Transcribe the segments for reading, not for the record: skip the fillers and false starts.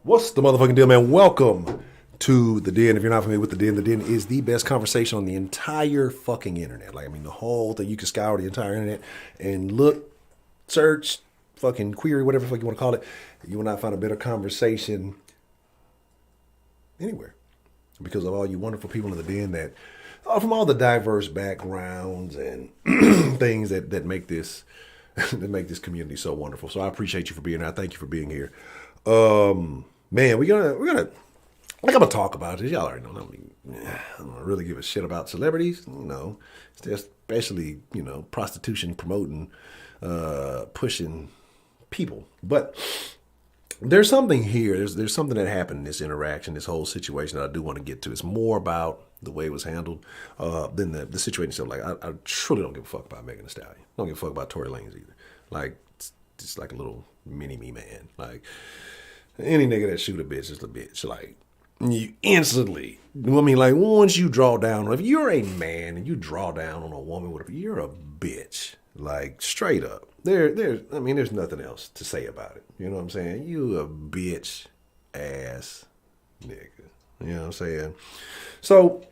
What's the motherfucking deal, man? Welcome to the Den. If you're not familiar with the Den is the best conversation on the entire fucking internet. Like, I mean, the whole thing. You can scour the entire internet and look, search, fucking query, whatever the fuck you want to call it. You will not find a better conversation anywhere because of all you wonderful people in the Den that are from all the diverse backgrounds and things that make this that make this community so wonderful. So I appreciate you for being here. I thank you for being here. Man, we're gonna I'm gonna talk about this. Y'all already know. I don't really give a shit about celebrities. It's just especially prostitution promoting, pushing people. But there's something here. There's something that happened in this interaction, this whole situation that I do want to get to. It's more about the way it was handled than the situation itself. Like I truly don't give a fuck about Megan Thee Stallion. I don't give a fuck about Tory Lanez either. Like it's just like a little mini me man. Like any nigga that shoot a bitch is a bitch. Like you instantly. I mean, like once you draw down, if you're a man and you draw down on a woman, whatever, you're a bitch. Like straight up. There's nothing else to say about it. You know what I'm saying? You a bitch ass nigga. You know what I'm saying? So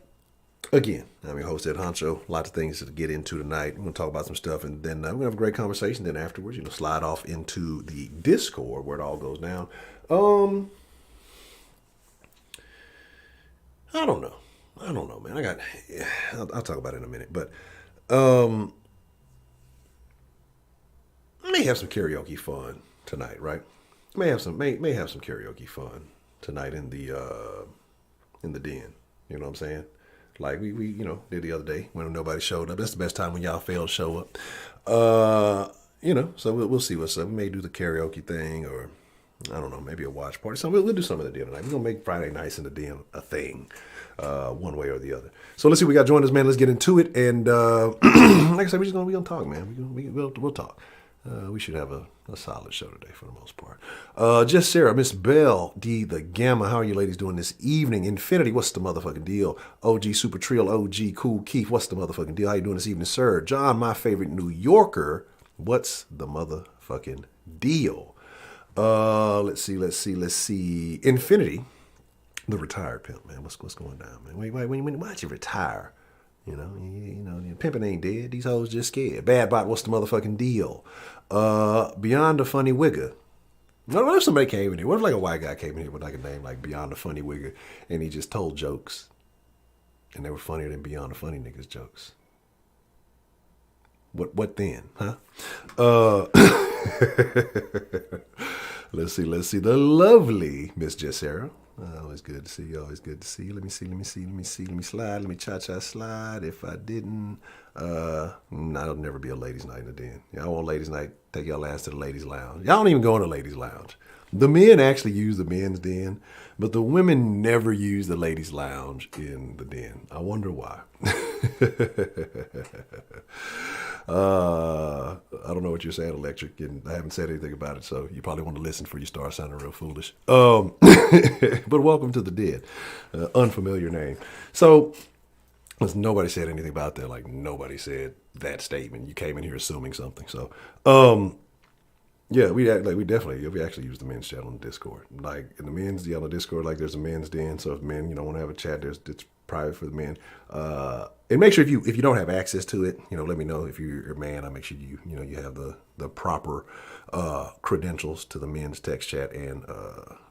again, I'm your host Ed Honcho. Lots of things to get into tonight. We're gonna talk about some stuff, and then we're gonna have a great conversation. Then afterwards, slide off into the Discord where it all goes down. I don't know, man. I'll talk about it in a minute, but I may have some karaoke fun tonight, right? May have some karaoke fun tonight in the den. You know what I'm saying? Like we did the other day when nobody showed up. That's the best time when y'all fail to show up. So we'll see what's up. We may do the karaoke thing, or I don't know, maybe a watch party. So we'll do some of the den tonight. We're gonna make Friday nights in the den a thing, one way or the other. So let's see. We got joined us, man. Let's get into it. And like I said, we gonna talk, man. We'll talk. We should have a solid show today for the most part. Just Sarah, Miss Bell, D the Gamma. How are you ladies doing this evening? Infinity, what's the motherfucking deal? OG Super Trill, OG Cool Keith, what's the motherfucking deal? How you doing this evening, sir? John, my favorite New Yorker, what's the motherfucking deal? Let's see. Infinity, the retired pimp, man. What's going down, man? Why'd you retire? Pimping ain't dead. These hoes just scared. Bad bot, what's the motherfucking deal? Beyond the Funny Wigger. What if somebody came in here? What if like a white guy came in here with like a name like Beyond the Funny Wigger and he just told jokes and they were funnier than Beyond the Funny Niggas jokes? What then, huh? Let's see. The lovely Miss Jessera. Always good to see you. Always good to see you. Let me slide. Let me cha-cha slide. If I didn't, it'll never be a ladies' night in the den. Y'all want ladies' night? Take y'all ass to the ladies' lounge. Y'all don't even go in the ladies' lounge. The men actually use the men's den, but the women never use the ladies' lounge in the den. I wonder why. I don't know what you're saying, Electric, and I haven't said anything about it, so you probably want to listen before you start sounding real foolish. But welcome to the Den, unfamiliar name. So, nobody said anything about that. Like nobody said that statement. You came in here assuming something. So, yeah, we actually use the men's chat on the Discord. Like in the men's on the Discord, like there's a men's den. So if men want to have a chat, it's private for the men. And make sure if you don't have access to it, let me know. If you're a man, I'll make sure you have the proper credentials to the men's text chat and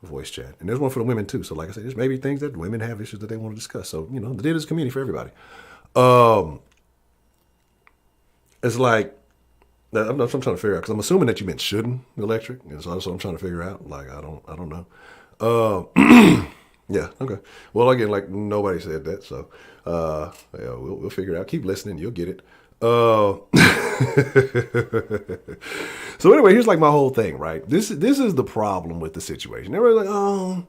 voice chat. And there's one for the women too. So like I said, there's maybe things that women have issues that they want to discuss. So the Den is a community for everybody. It's like I'm trying to figure out because I'm assuming that you meant shouldn't Electric, and so I'm trying to figure out. Like I don't know. Yeah. Okay. Well, again, like nobody said that, so yeah, we'll figure it out. Keep listening, you'll get it. So anyway, here's like my whole thing, right? This is the problem with the situation. Everybody's like, oh,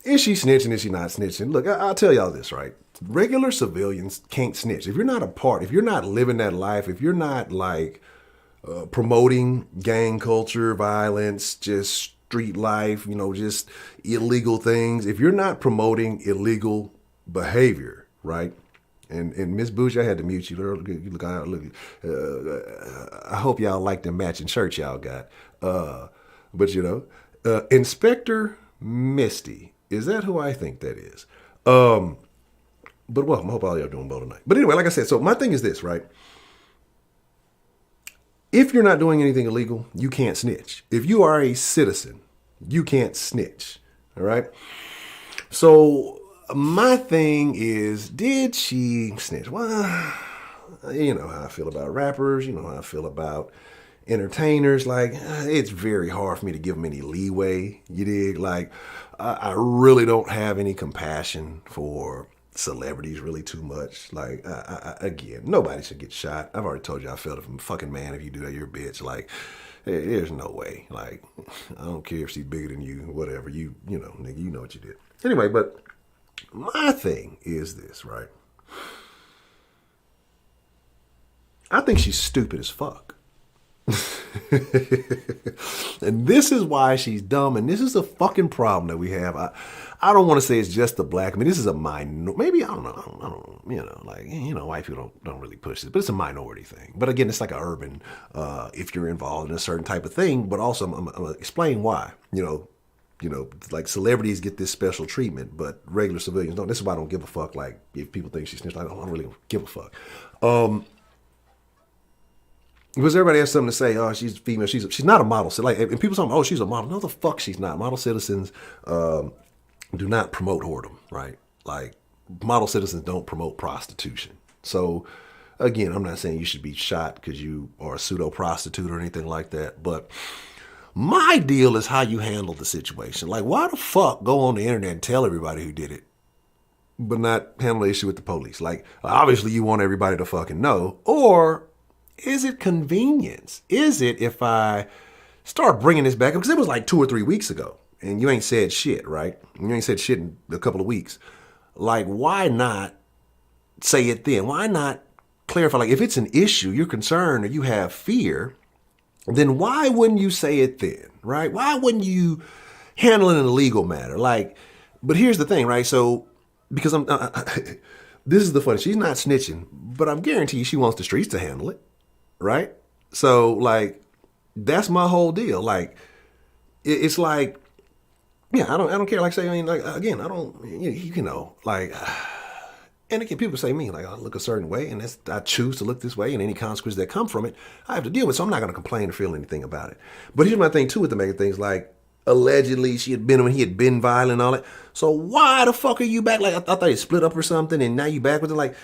is she snitching? Is she not snitching? Look, I'll tell y'all this, right? Regular civilians can't snitch. If you're not if you're not living that life, if you're not like promoting gang culture, violence, just street life, just illegal things. If you're not promoting illegal behavior, right? And Miss Bougie, I had to mute you. I hope y'all like the matching shirts y'all got. But Inspector Misty. Is that who I think that is? But welcome. I hope all y'all doing well tonight. But anyway, like I said, so my thing is this, right? If you're not doing anything illegal, you can't snitch. If you are a citizen, you can't snitch. All right? So my thing is, did she snitch? Well, you know how I feel about rappers. You know how I feel about entertainers. Like, it's very hard for me to give them any leeway. You dig? Like, I really don't have any compassion for celebrities really too much. Like, again, nobody should get shot. I've already told you I felt it from fucking man. If you do that, you're a bitch. Like, there's no way. Like, I don't care if she's bigger than you, whatever. You know, nigga, you know what you did. Anyway, but my thing is this, right? I think she's stupid as fuck. And this is why she's dumb, and this is a fucking problem that we have. I don't want to say it's just the black. I mean, this is a maybe, I don't know, you know, like, you know, white people don't really push this, but it's a minority thing. But again, it's like an urban, if you're involved in a certain type of thing, but also I'm gonna explain why, you know, like celebrities get this special treatment, but regular civilians don't. This is why I don't give a fuck. Like, if people think she's snitched, I don't really give a fuck. Because everybody has something to say. Oh, she's female. She's not a model. So like, and people say, oh, she's a model. No, the fuck she's not. Model citizens do not promote whoredom, right? Like, model citizens don't promote prostitution. So, again, I'm not saying you should be shot because you are a pseudo prostitute or anything like that. But my deal is how you handle the situation. Like, why the fuck go on the internet and tell everybody who did it, but not handle the issue with the police? Like, obviously you want everybody to fucking know, or is it convenience? Is it if I start bringing this back up? Because it was like 2 or 3 weeks ago, and you ain't said shit, right? You ain't said shit in a couple of weeks. Like, why not say it then? Why not clarify? Like, if it's an issue, you're concerned, or you have fear, then why wouldn't you say it then, right? Why wouldn't you handle it in a legal matter? Like, but here's the thing, right? So, because this is the funny, she's not snitching, but I'm guaranteed she wants the streets to handle it. Right? So, like, that's my whole deal. Like, it's like, yeah, I don't care. Like, say, I mean, like, again, I don't, you know, like, and again, people say me, like, I look a certain way, and I choose to look this way, and any consequences that come from it, I have to deal with. So I'm not going to complain or feel anything about it. But here's my thing, too, with the Megan things, like, allegedly he had been violent and all that. So why the fuck are you back? Like, I thought they split up or something, and now you back with it. Like,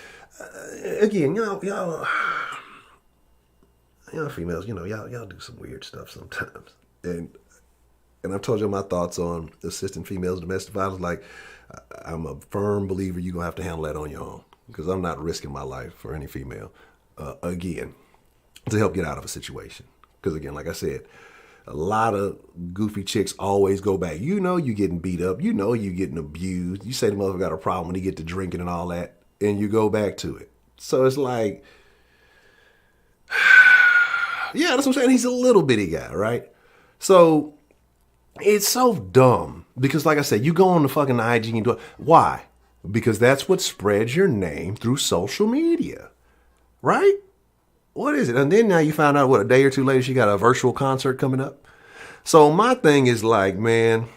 again, y'all females, you know, y'all do some weird stuff sometimes. And I've told you my thoughts on assisting females in domestic violence. Like, I'm a firm believer you're going to have to handle that on your own, because I'm not risking my life for any female, again, to help get out of a situation. Because, again, like I said, a lot of goofy chicks always go back. You know you getting beat up. You know you getting abused. You say the motherfucker got a problem when he get to drinking and all that, and you go back to it. So it's like, yeah, that's what I'm saying. He's a little bitty guy, right? So it's so dumb because, like I said, you go on the fucking IG and do it. Why? Because that's what spreads your name through social media, right? What is it? And then now you found out, what, a day or two later, she got a virtual concert coming up. So my thing is like, man,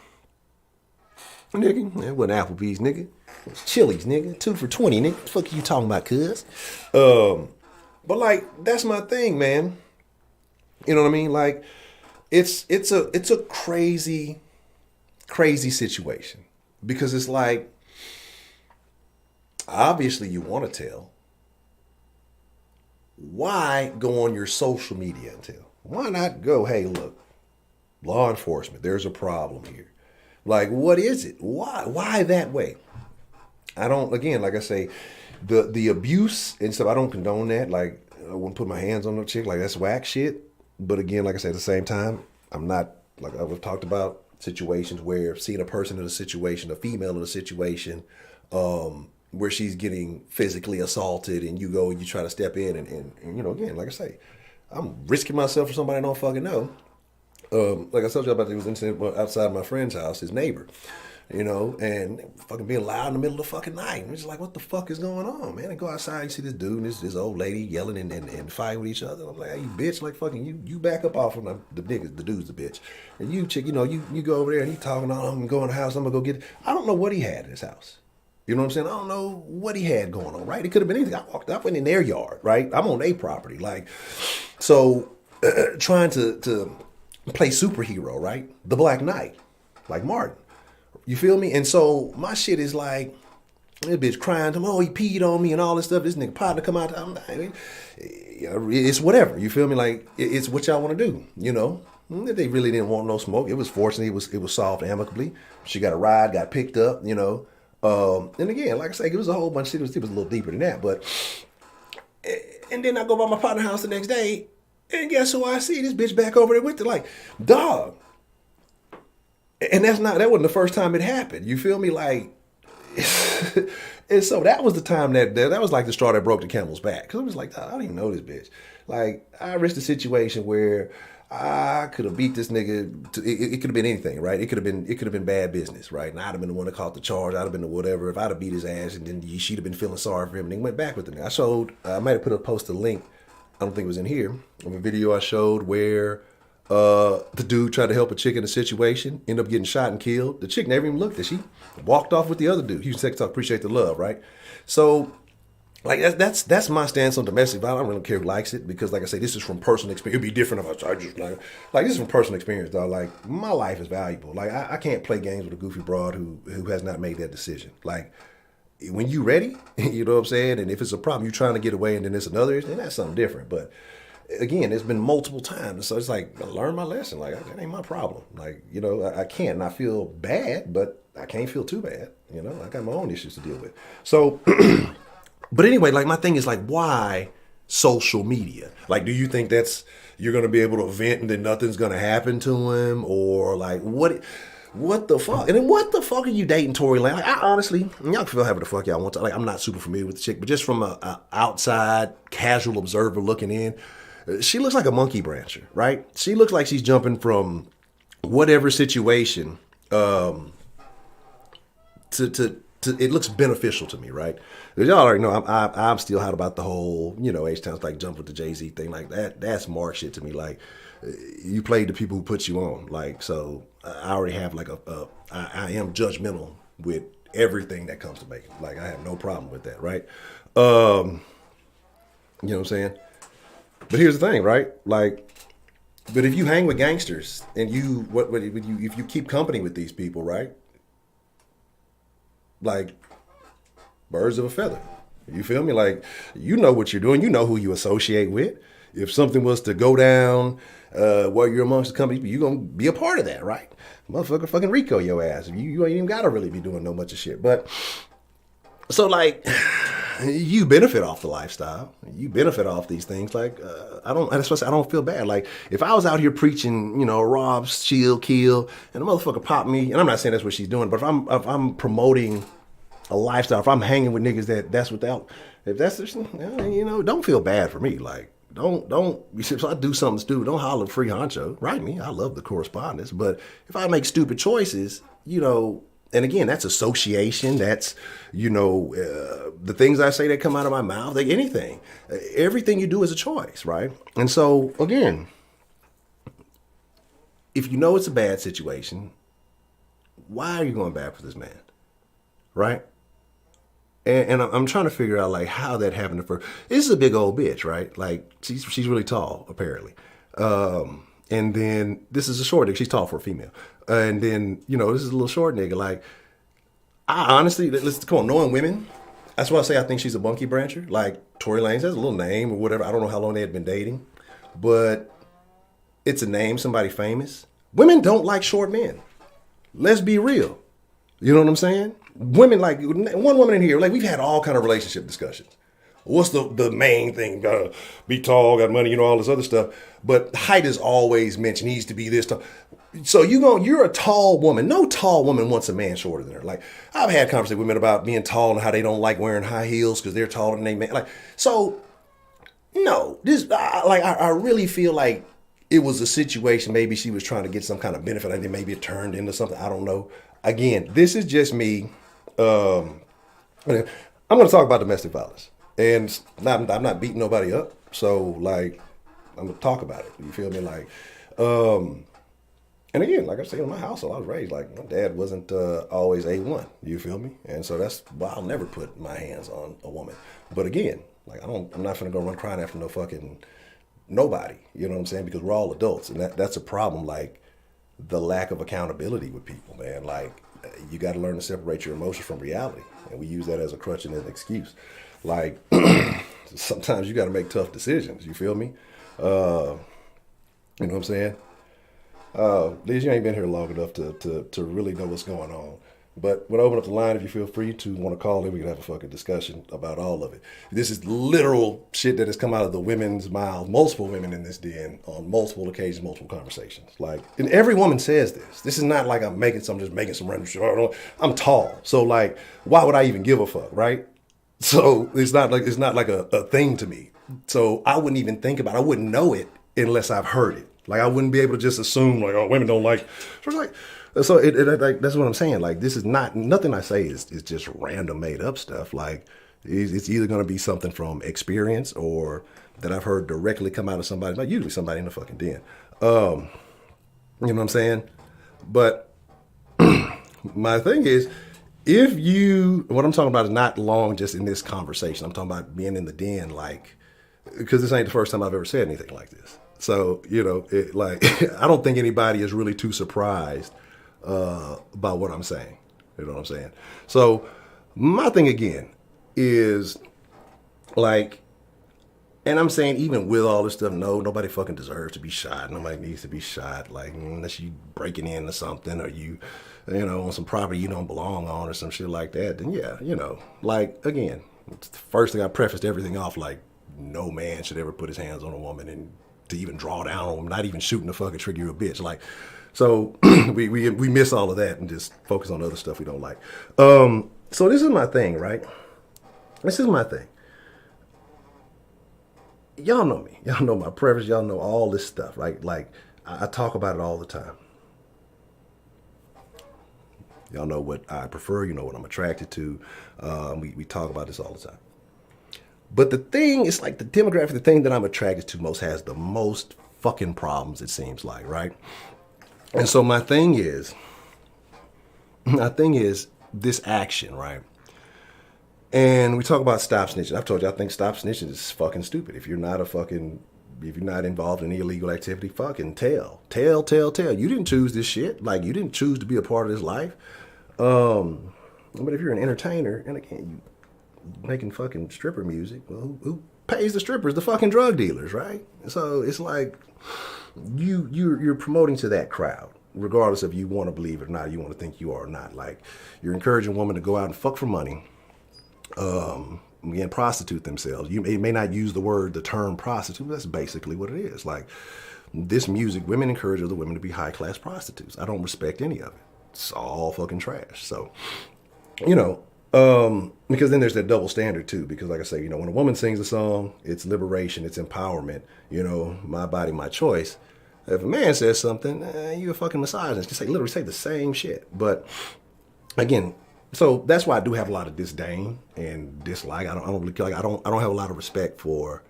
nigga, it wasn't Applebee's, nigga. It was Chili's, nigga. 2 for $20, nigga. What the fuck are you talking about, cuz? But like, that's my thing, man. You know what I mean? Like, it's a crazy situation, because it's like, obviously you want to tell. Why go on your social media and tell? Why not go, hey, look, law enforcement, there's a problem here. Like, what is it? Why that way? I don't, again, like I say, the abuse and stuff, I don't condone that. Like, I wouldn't put my hands on no chick. Like, that's whack shit. But again, like I said, at the same time, I'm not, like I've talked about situations where seeing a person in a situation, a female in a situation, where she's getting physically assaulted, and you try to step in and you know, again, like I say, I'm risking myself for somebody I don't fucking know. Like I told you about, there was an incident outside my friend's house, his neighbor. you know, and fucking being loud in the middle of the fucking night. And it's just like, what the fuck is going on, man? And go outside, you see this dude and this old lady yelling and fighting with each other. I'm like, hey, you bitch, like fucking you back up off of the niggas, the dude's the bitch. And you chick, you know, you go over there and he talking, oh, I'm gonna go in the house, I'm gonna go get it. I don't know what he had in his house. You know what I'm saying? I don't know what he had going on, right? It could have been anything. I walked up in their yard, right? I'm on their property. Like, so trying to play superhero, right? The Black Knight, like Martin. You feel me? And so my shit is like, this bitch crying to him, oh, he peed on me and all this stuff. This nigga partner come out. I mean, it's whatever. You feel me? Like, it's what y'all want to do, you know? They really didn't want no smoke. It was fortunate. It was solved amicably. She got a ride, got picked up, you know. And again, like I say, it was a whole bunch of shit. It was a little deeper than that. But, and then I go by my partner's house the next day, and guess who I see? This bitch back over there with it. Like, dog. And that wasn't the first time it happened. You feel me? Like, and so that was the time that was like the straw that broke the camel's back. Because it was like, I don't even know this bitch. Like, I risked a situation where I could have beat this nigga. It could have been anything, right? It could have been bad business, right? And I'd have been the one that caught the charge. I'd have been the whatever. If I'd have beat his ass, and then she'd have been feeling sorry for him, and then went back with the nigga. I might have posted a link. I don't think it was in here, of a video I showed where the dude tried to help a chick in a situation, ended up getting shot and killed. The chick never even looked at it. She walked off with the other dude. He was talk, appreciate the love, right? So, like, that's my stance on domestic violence. I don't really care who likes it, because, like I say, this is from personal experience. It'd be different if I just like this is from personal experience, dog. Like, my life is valuable. Like, I can't play games with a goofy broad who has not made that decision. Like, when you ready, you know what I'm saying? And if it's a problem, you're trying to get away, and then it's another issue, then that's something different. But again, it's been multiple times. So it's like, I learned my lesson. Like, that ain't my problem. Like, you know, I can't. And I feel bad, but I can't feel too bad. You know, I got my own issues to deal with. So, but anyway, like, my thing is like, why social media? Like, do you think you're going to be able to vent and then nothing's going to happen to him? Or like, what the fuck? And then what the fuck are you dating Tory Lanez? Like, I honestly, y'all can feel however the fuck y'all want to. Like, I'm not super familiar with the chick, but just from a outside casual observer looking in, she looks like a monkey brancher, right? She looks like she's jumping from whatever situation to it looks beneficial to me, right? Y'all already know I'm still hot about the whole, you know, H-Town's like jump with the Jay-Z thing. Like, that's Mark shit to me. Like, you played the people who put you on. Like, so I already have like I am judgmental with everything that comes to Megan. Like, I have no problem with that, right? You know what I'm saying? But here's the thing, right? Like, but if you hang with gangsters and if you keep company with these people, right? Like, birds of a feather. You feel me? Like, you know what you're doing. You know who you associate with. If something was to go down while you're amongst the company, you're going to be a part of that, right? Motherfucker fucking Rico your ass. You ain't even got to really be doing no much of shit. But, so, like, you benefit off the lifestyle. You benefit off these things. Like, I don't feel bad. Like, if I was out here preaching, you know, rob, steal, kill, and a motherfucker popped me, and I'm not saying that's what she's doing, but if I'm promoting a lifestyle, if I'm hanging with niggas if that's you know, don't feel bad for me. Like, don't if I do something stupid, don't holler free honcho. Write me. I love the correspondence. But if I make stupid choices, you know, and again, that's association. That's, you know, the things I say that come out of my mouth, like anything. Everything you do is a choice, right? And so, again, if you know it's a bad situation, why are you going back for this man, right? And I'm trying to figure out, like, how that happened to her. This is a big old bitch, right? Like, she's really tall, apparently. And then this is a short nigga. She's tall for a female. And then, you know, this is a little short nigga. Like, I honestly, come on, knowing women, that's why I say I think she's a monkey brancher. Like, Tory Lanez has a little name or whatever. I don't know how long they had been dating. But it's a name, somebody famous. Women don't like short men. Let's be real. You know what I'm saying? Women, like, one woman in here, like, we've had all kind of relationship discussions. What's the main thing? Gotta be tall, got money, you know, all this other stuff. But height is always mentioned. Needs to be this tall. So you're a tall woman. No tall woman wants a man shorter than her. Like, I've had conversations with women about being tall and how they don't like wearing high heels because they're taller than they man. Like, so, no, I really feel like it was a situation. Maybe she was trying to get some kind of benefit. I think maybe it turned into something. I don't know. again, this is just me. I'm going to talk about domestic violence, and I'm not beating nobody up. So like, I'm gonna talk about it. You feel me? Like, and again, like I said, in my household, I was raised like my dad wasn't always A1. You feel me? And so that's why I'll never put my hands on a woman. But again, like I'm not gonna go run crying after no fucking nobody. You know what I'm saying? Because we're all adults, and that's a problem. Like the lack of accountability with people, man. Like you got to learn to separate your emotions from reality, and we use that as a crutch and an excuse. Like sometimes you got to make tough decisions. You feel me? You know what I'm saying? Liz, you ain't been here long enough to really know what's going on. But when I open up the line, if you feel free to want to call in, we can have a fucking discussion about all of it. This is literal shit that has come out of the women's mouths, multiple women in this den on multiple occasions, multiple conversations. Like, and every woman says this. This is not like I'm making some random shit. I'm tall. So like, why would I even give a fuck, right? So it's not like a thing to me. So I wouldn't even think about it. I wouldn't know it unless I've heard it. Like I wouldn't be able to just assume like, oh, women don't like. So it's like, so like that's what I'm saying. Like this is not nothing I say is just random made up stuff. Like it's either going to be something from experience or that I've heard directly come out of somebody. Like usually somebody in the fucking den. You know what I'm saying? But my thing is, if you, what I'm talking about is not long just in this conversation. I'm talking about being in the den, like, because this ain't the first time I've ever said anything like this. So, you know, like, I don't think anybody is really too surprised about what I'm saying. You know what I'm saying? So, my thing again is, like, and I'm saying even with all this stuff, no, nobody fucking deserves to be shot. Nobody needs to be shot, like, unless you breaking into something or you know, on some property you don't belong on or some shit like that, then yeah, you know, like, again, it's the first thing I prefaced everything off, like, no man should ever put his hands on a woman and to even draw down on them, not even shooting the fucking trigger, you're a bitch. Like, so we miss all of that and just focus on other stuff we don't like. So this is my thing, right? This is my thing. Y'all know me. Y'all know my preference. Y'all know all this stuff. Like I talk about it all the time. Y'all know what I prefer. You know what I'm attracted to. We talk about this all the time. But the thing is like the demographic, the thing that I'm attracted to most has the most fucking problems, it seems like, right? And so my thing is this action, right? And we talk about stop snitching. I've told you I think stop snitching is fucking stupid. If you're not involved in any illegal activity, fucking tell. You didn't choose this shit. Like you didn't choose to be a part of this life. But if you're an entertainer, and again, you making fucking stripper music, well, who pays the strippers? The fucking drug dealers, right? So it's like you're promoting to that crowd, regardless if you want to believe it or not, you want to think you are or not. Like you're encouraging women to go out and fuck for money, again, prostitute themselves. You may not use the term prostitute, but that's basically what it is. Like this music, women encourage other women to be high class prostitutes. I don't respect any of it. It's all fucking trash. So, you know, because then there's that double standard too, because like I say, you know, when a woman sings a song, it's liberation, it's empowerment, you know, my body, my choice. If a man says something, you're a fucking misogynist. Just literally say the same shit. But again, so that's why I do have a lot of disdain and dislike. I don't have a lot of respect for,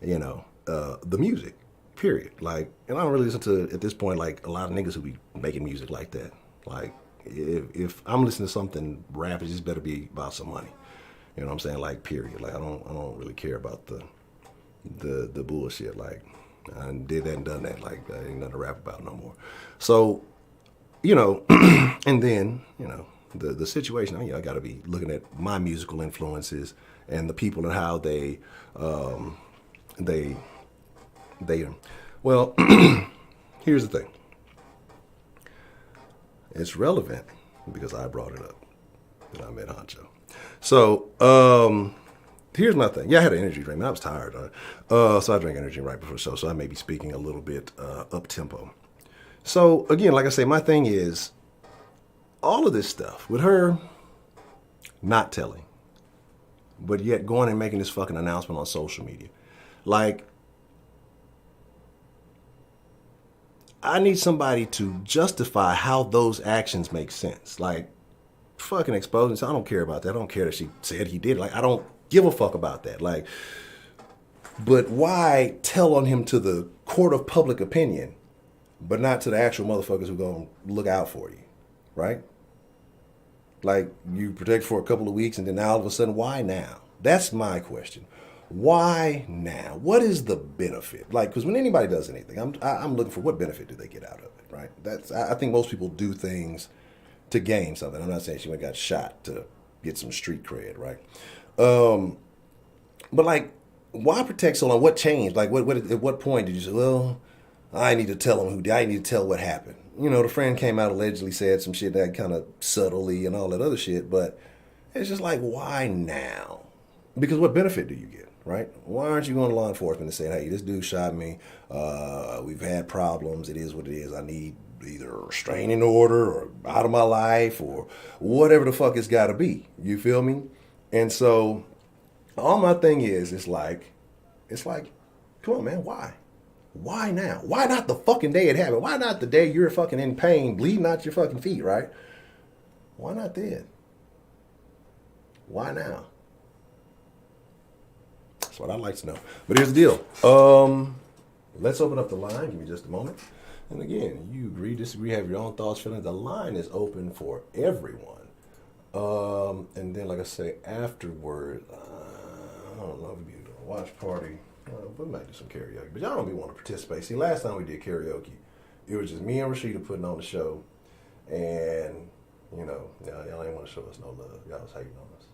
you know, the music, period. Like, and I don't really listen to, at this point, like a lot of niggas who be making music like that. Like, if I'm listening to something rap, it just better be about some money. You know what I'm saying? Like, period. Like, I don't really care about the bullshit. Like, I did that and done that. Like, I ain't nothing to rap about no more. So, you know, and then, you know, the situation, you know, I got to be looking at my musical influences and the people and how well, here's the thing. It's relevant because I brought it up and I'm Ed Honcho. So, here's my thing. Yeah, I had an energy drink. I was tired. So I drank energy right before the show. So I may be speaking a little bit up tempo. So again, like I say, my thing is all of this stuff with her not telling, but yet going and making this fucking announcement on social media. Like, I need somebody to justify how those actions make sense. Like, fucking exposing. So I don't care about that. I don't care that she said he did. Like, I don't give a fuck about that. Like, but why tell on him to the court of public opinion, but not to the actual motherfuckers who gonna look out for you, right? Like, you protect for a couple of weeks and then now all of a sudden, why now? That's my question. Why now? What is the benefit? Like, because when anybody does anything, I'm looking for what benefit do they get out of it, right? I think most people do things to gain something. I'm not saying she went and got shot to get some street cred, right? But like, why protect so long? What changed? Like, at what point did you say, well, I need to tell him who did. I need to tell what happened. You know, the friend came out, allegedly said some shit that kind of subtly and all that other shit, but it's just like, why now? Because what benefit do you get, right? Why aren't you going to law enforcement and saying, hey, this dude shot me, we've had problems, it is what it is, I need either a restraining order or out of my life or whatever the fuck it's got to be, you feel me? And so all my thing is, it's like, come on, man, why? Why now? Why not the fucking day it happened? Why not the day you're fucking in pain, bleeding out your fucking feet, right? Why not then? Why now? That's what I'd like to know. But here's the deal. Let's open up the line. Give me just a moment. And again, you agree, disagree, have your own thoughts, feelings. The line is open for everyone. And then, like I say, afterward, I don't know if we do a watch party. We might do some karaoke, but y'all don't be want to participate. See, last time we did karaoke, it was just me and Rashida putting on the show, and you know, y'all ain't want to show us no love. Y'all was hating on us.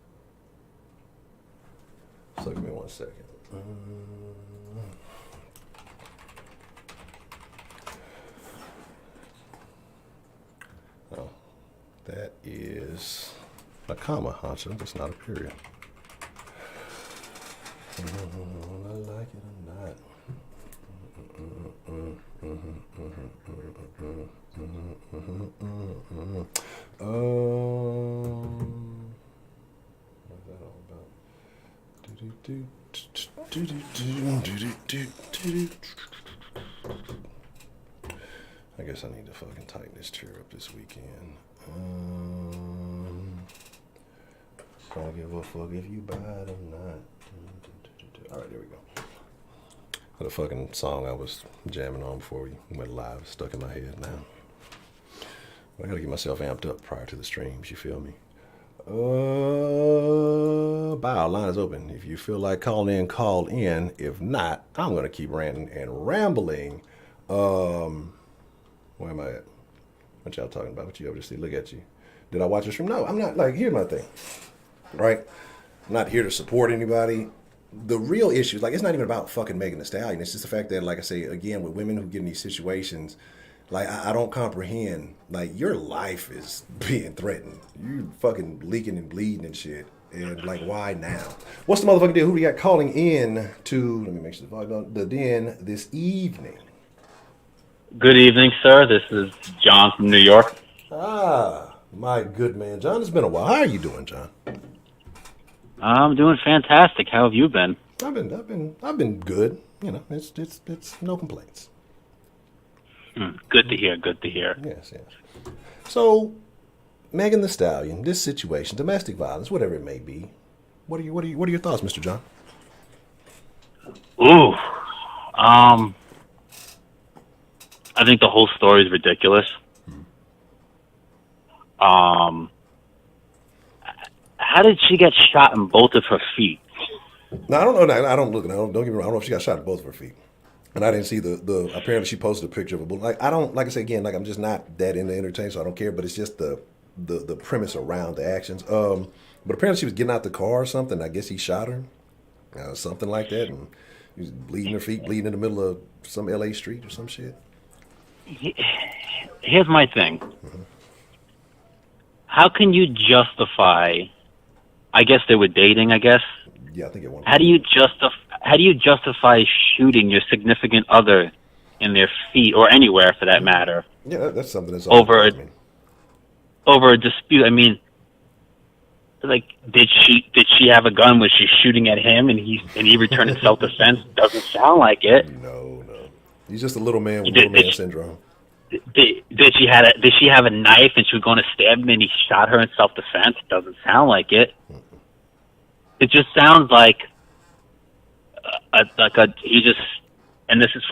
So give me 1 second. Oh, that is a comma, Honcho. That's not a period. I like it or not. What's that all about? I guess I need to fucking tighten this chair up this weekend. Don't give a fuck if you buy it or not. All right, there we go. The fucking song I was jamming on before we went live is stuck in my head now. I gotta get myself amped up prior to the streams, you feel me? Bow, line is open. If you feel like calling in, call in. If not, I'm gonna keep ranting and rambling. Where am I at? What y'all talking about? What you ever see? Look at you. Did I watch the stream? No, I'm not. Like, here's my thing, right? I'm not here to support anybody. The real issue is, like, it's not even about fucking Megan Thee Stallion. It's just the fact that, like I say, again, with women who get in these situations, like, I don't comprehend. Like, your life is being threatened. You fucking leaking and bleeding and shit. And, like, why now? What's the motherfucking deal? Who we got calling in to, let me make sure the den this evening? Good evening, sir. This is John from New York. Ah, my good man. John, it's been a while. How are you doing, John? I'm doing fantastic. How have you been? I've been good. You know, it's no complaints. Good to hear. Good to hear. Yes. So, Megan Thee Stallion, this situation, domestic violence, whatever it may be. What are your thoughts, Mr. John? Ooh, I think the whole story is ridiculous. How did she get shot in both of her feet? No, I don't know. Don't get me wrong. I don't know if she got shot in both of her feet. And I didn't see the apparently she posted a picture of a bullet. Like, like I say again, like, I'm just not that into entertainment, so I don't care, but it's just the premise around the actions. But apparently she was getting out the car or something. I guess he shot her. Something like that, and he was bleeding her feet, bleeding in the middle of some LA street or some shit. Here's my thing. Mm-hmm. How can you justify, I guess they were dating, I guess. Yeah, I think it was. How do you justify shooting your significant other in their feet or anywhere for that matter? Yeah, that's something that's over a dispute. I mean, like, did she have a gun? Was she shooting at him and he returned in self-defense? Doesn't sound like it. No. He's just a little man with little man syndrome. did she have a knife and she was going to stab him and he shot her in self-defense? It doesn't sound like it. It just sounds like he just, and this is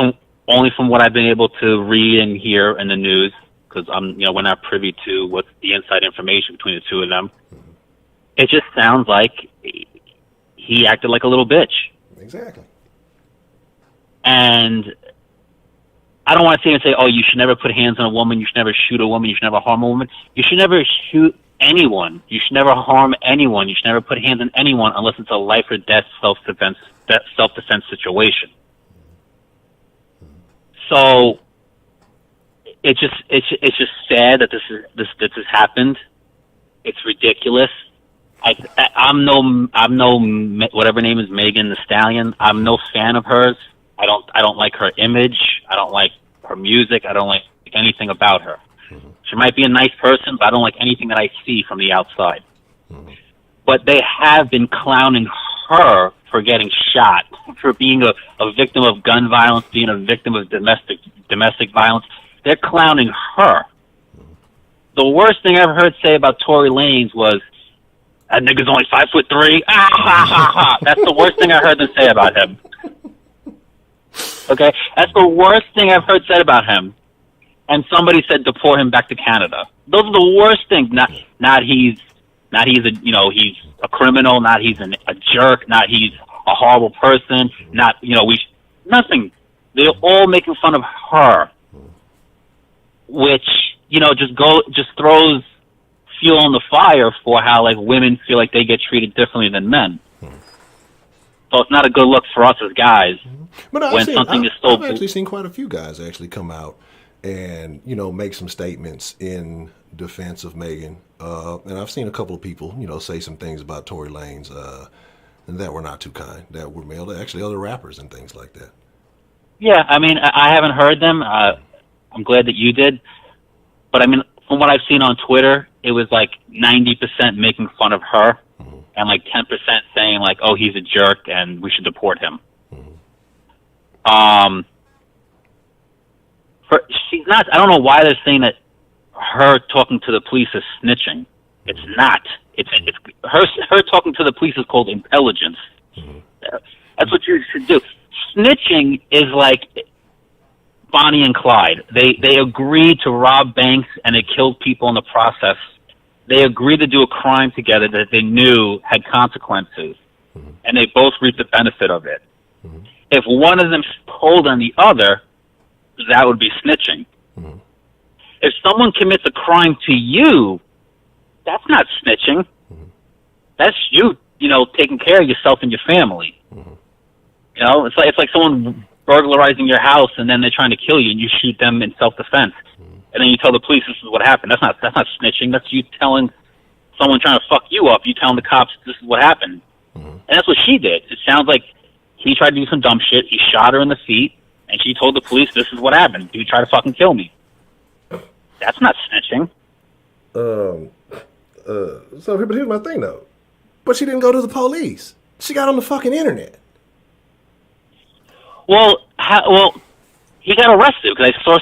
only from what I've been able to read and hear in the news, because we're not privy to what's the inside information between the two of them. It just sounds like he acted like a little bitch. Exactly. And I don't want to say, oh, you should never put hands on a woman, you should never shoot a woman, you should never harm a woman. You should never shoot anyone. You should never harm anyone. You should never put hands on anyone unless it's a life or death self-defense situation. So it's just sad that this has happened. It's ridiculous. I'm no whatever her name is, Megan Thee Stallion. I'm no fan of hers. I don't like her image. I don't like her music. I don't like anything about her. She might be a nice person, but I don't like anything that I see from the outside. But they have been clowning her for getting shot, for being a victim of gun violence, being a victim of domestic violence. They're clowning her. The worst thing I ever heard say about Tory Lanez was, that nigga's only 5'3". Ah, ha, ha, ha. That's the worst thing I heard them say about him. Okay? That's the worst thing I've heard said about him. And somebody said deport him back to Canada. Those are the worst things. Not he's he's a criminal, not he's a jerk, not he's a horrible person, not, nothing. They're all making fun of her, which, just throws fuel on the fire for how, like, women feel like they get treated differently than men. So it's not a good look for us as guys. But I've actually seen quite a few guys actually come out and, make some statements in defense of Megan. And I've seen a couple of people, say some things about Tory Lanez that were not too kind, that were male to actually other rappers and things like that. Yeah, I mean, I haven't heard them. I'm glad that you did. But, I mean, from what I've seen on Twitter, it was like 90% making fun of her and like 10% saying like, oh, he's a jerk and we should deport him. She's not, I don't know why they're saying that her talking to the police is snitching. It's not. It's her talking to the police is called intelligence. That's what you should do. Snitching is like Bonnie and Clyde. They agreed to rob banks and they killed people in the process. They agreed to do a crime together that they knew had consequences, and they both reaped the benefit of it. If one of them told on the other, that would be snitching. If someone commits a crime to you, that's not snitching. That's you, taking care of yourself and your family. It's like someone burglarizing your house and then they're trying to kill you and you shoot them in self-defense. And then you tell the police this is what happened. That's not snitching. That's you telling someone trying to fuck you up. You telling the cops this is what happened. And that's what she did. It sounds like he tried to do some dumb shit. He shot her in the feet and she told the police this is what happened. You try to fucking kill me. That's not snitching. But here's my thing though. But she didn't go to the police. She got on the fucking internet. Well, he got arrested because I saw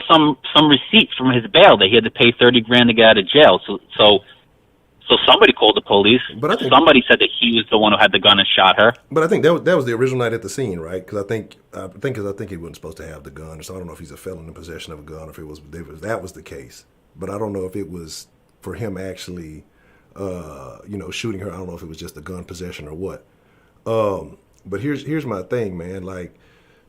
some receipts from his bail that he had to pay $30,000 to get out of jail. So somebody called the police. But somebody said that he was the one who had the gun and shot her. But I think that was the original night at the scene, right? Because I think he wasn't supposed to have the gun, so I don't know if he's a felon in possession of a gun, or if that was the case. But I don't know if it was for him actually, shooting her. I don't know if it was just the gun possession or what. But here's my thing, man. Like,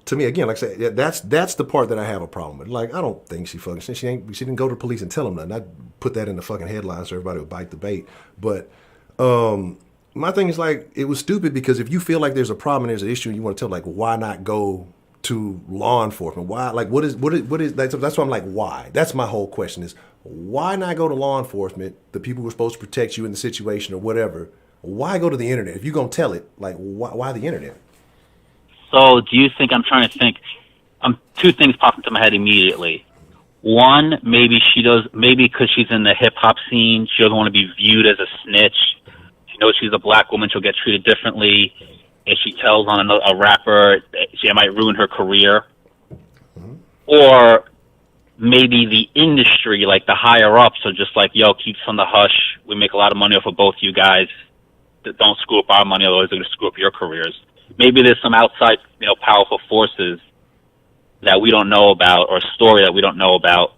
to me, again, like I said, that's the part that I have a problem with. Like, I don't think she didn't go to the police and tell them nothing. I'd put that in the fucking headlines so everybody would bite the bait. But my thing is, like, it was stupid because if you feel like there's a problem and there's an issue and you want to tell, like, why not go to law enforcement? Why? Like, what is that's why I'm like, why? That's my whole question is, why not go to law enforcement, the people who are supposed to protect you in the situation or whatever? Why go to the internet? If you're going to tell it, like, why the internet? So do you think, I'm trying to think, two things pop into my head immediately. One, maybe because she's in the hip-hop scene, she doesn't want to be viewed as a snitch. She knows she's a black woman, she'll get treated differently. If she tells on a rapper, she might ruin her career. Or maybe the industry, like the higher ups, are just like, yo, keep on the hush. We make a lot of money off of both you guys. Don't screw up our money, otherwise they're going to screw up your careers. Maybe there's some outside, powerful forces that we don't know about, or a story that we don't know about.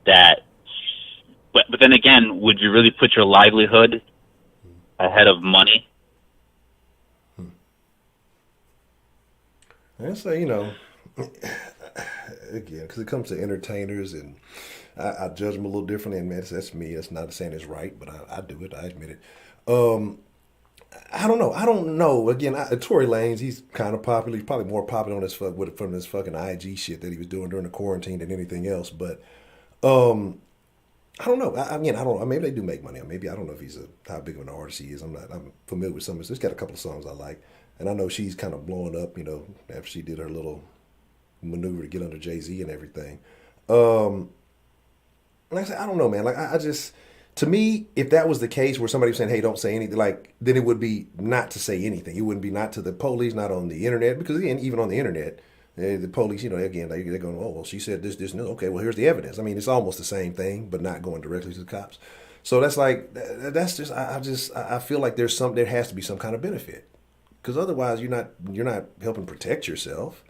But then again, would you really put your livelihood ahead of money? I say, again, because it comes to entertainers, and I judge them a little differently, and man, that's me. That's not saying it's right, but I do it. I admit it. I don't know. Again, Tory Lanez, he's kind of popular. He's probably more popular on from his fucking IG shit that he was doing during the quarantine than anything else. But I don't know. I don't know. Maybe they do make money. Maybe I don't know if how big of an artist he is. I'm familiar with some of his. He's got a couple of songs I like, and I know she's kind of blowing up. After she did her little maneuver to get under Jay-Z and everything. Like I said, I don't know, man. Like I just. To me, if that was the case where somebody was saying, hey, don't say anything, then it would be not to say anything. It wouldn't be not to the police, not on the internet, because again, even on the internet, the police, again, they're going, oh, well, she said this, no. Okay, well, here's the evidence. I mean, it's almost the same thing, but not going directly to the cops. So that's I feel like there has to be some kind of benefit, because otherwise you're not helping protect yourself.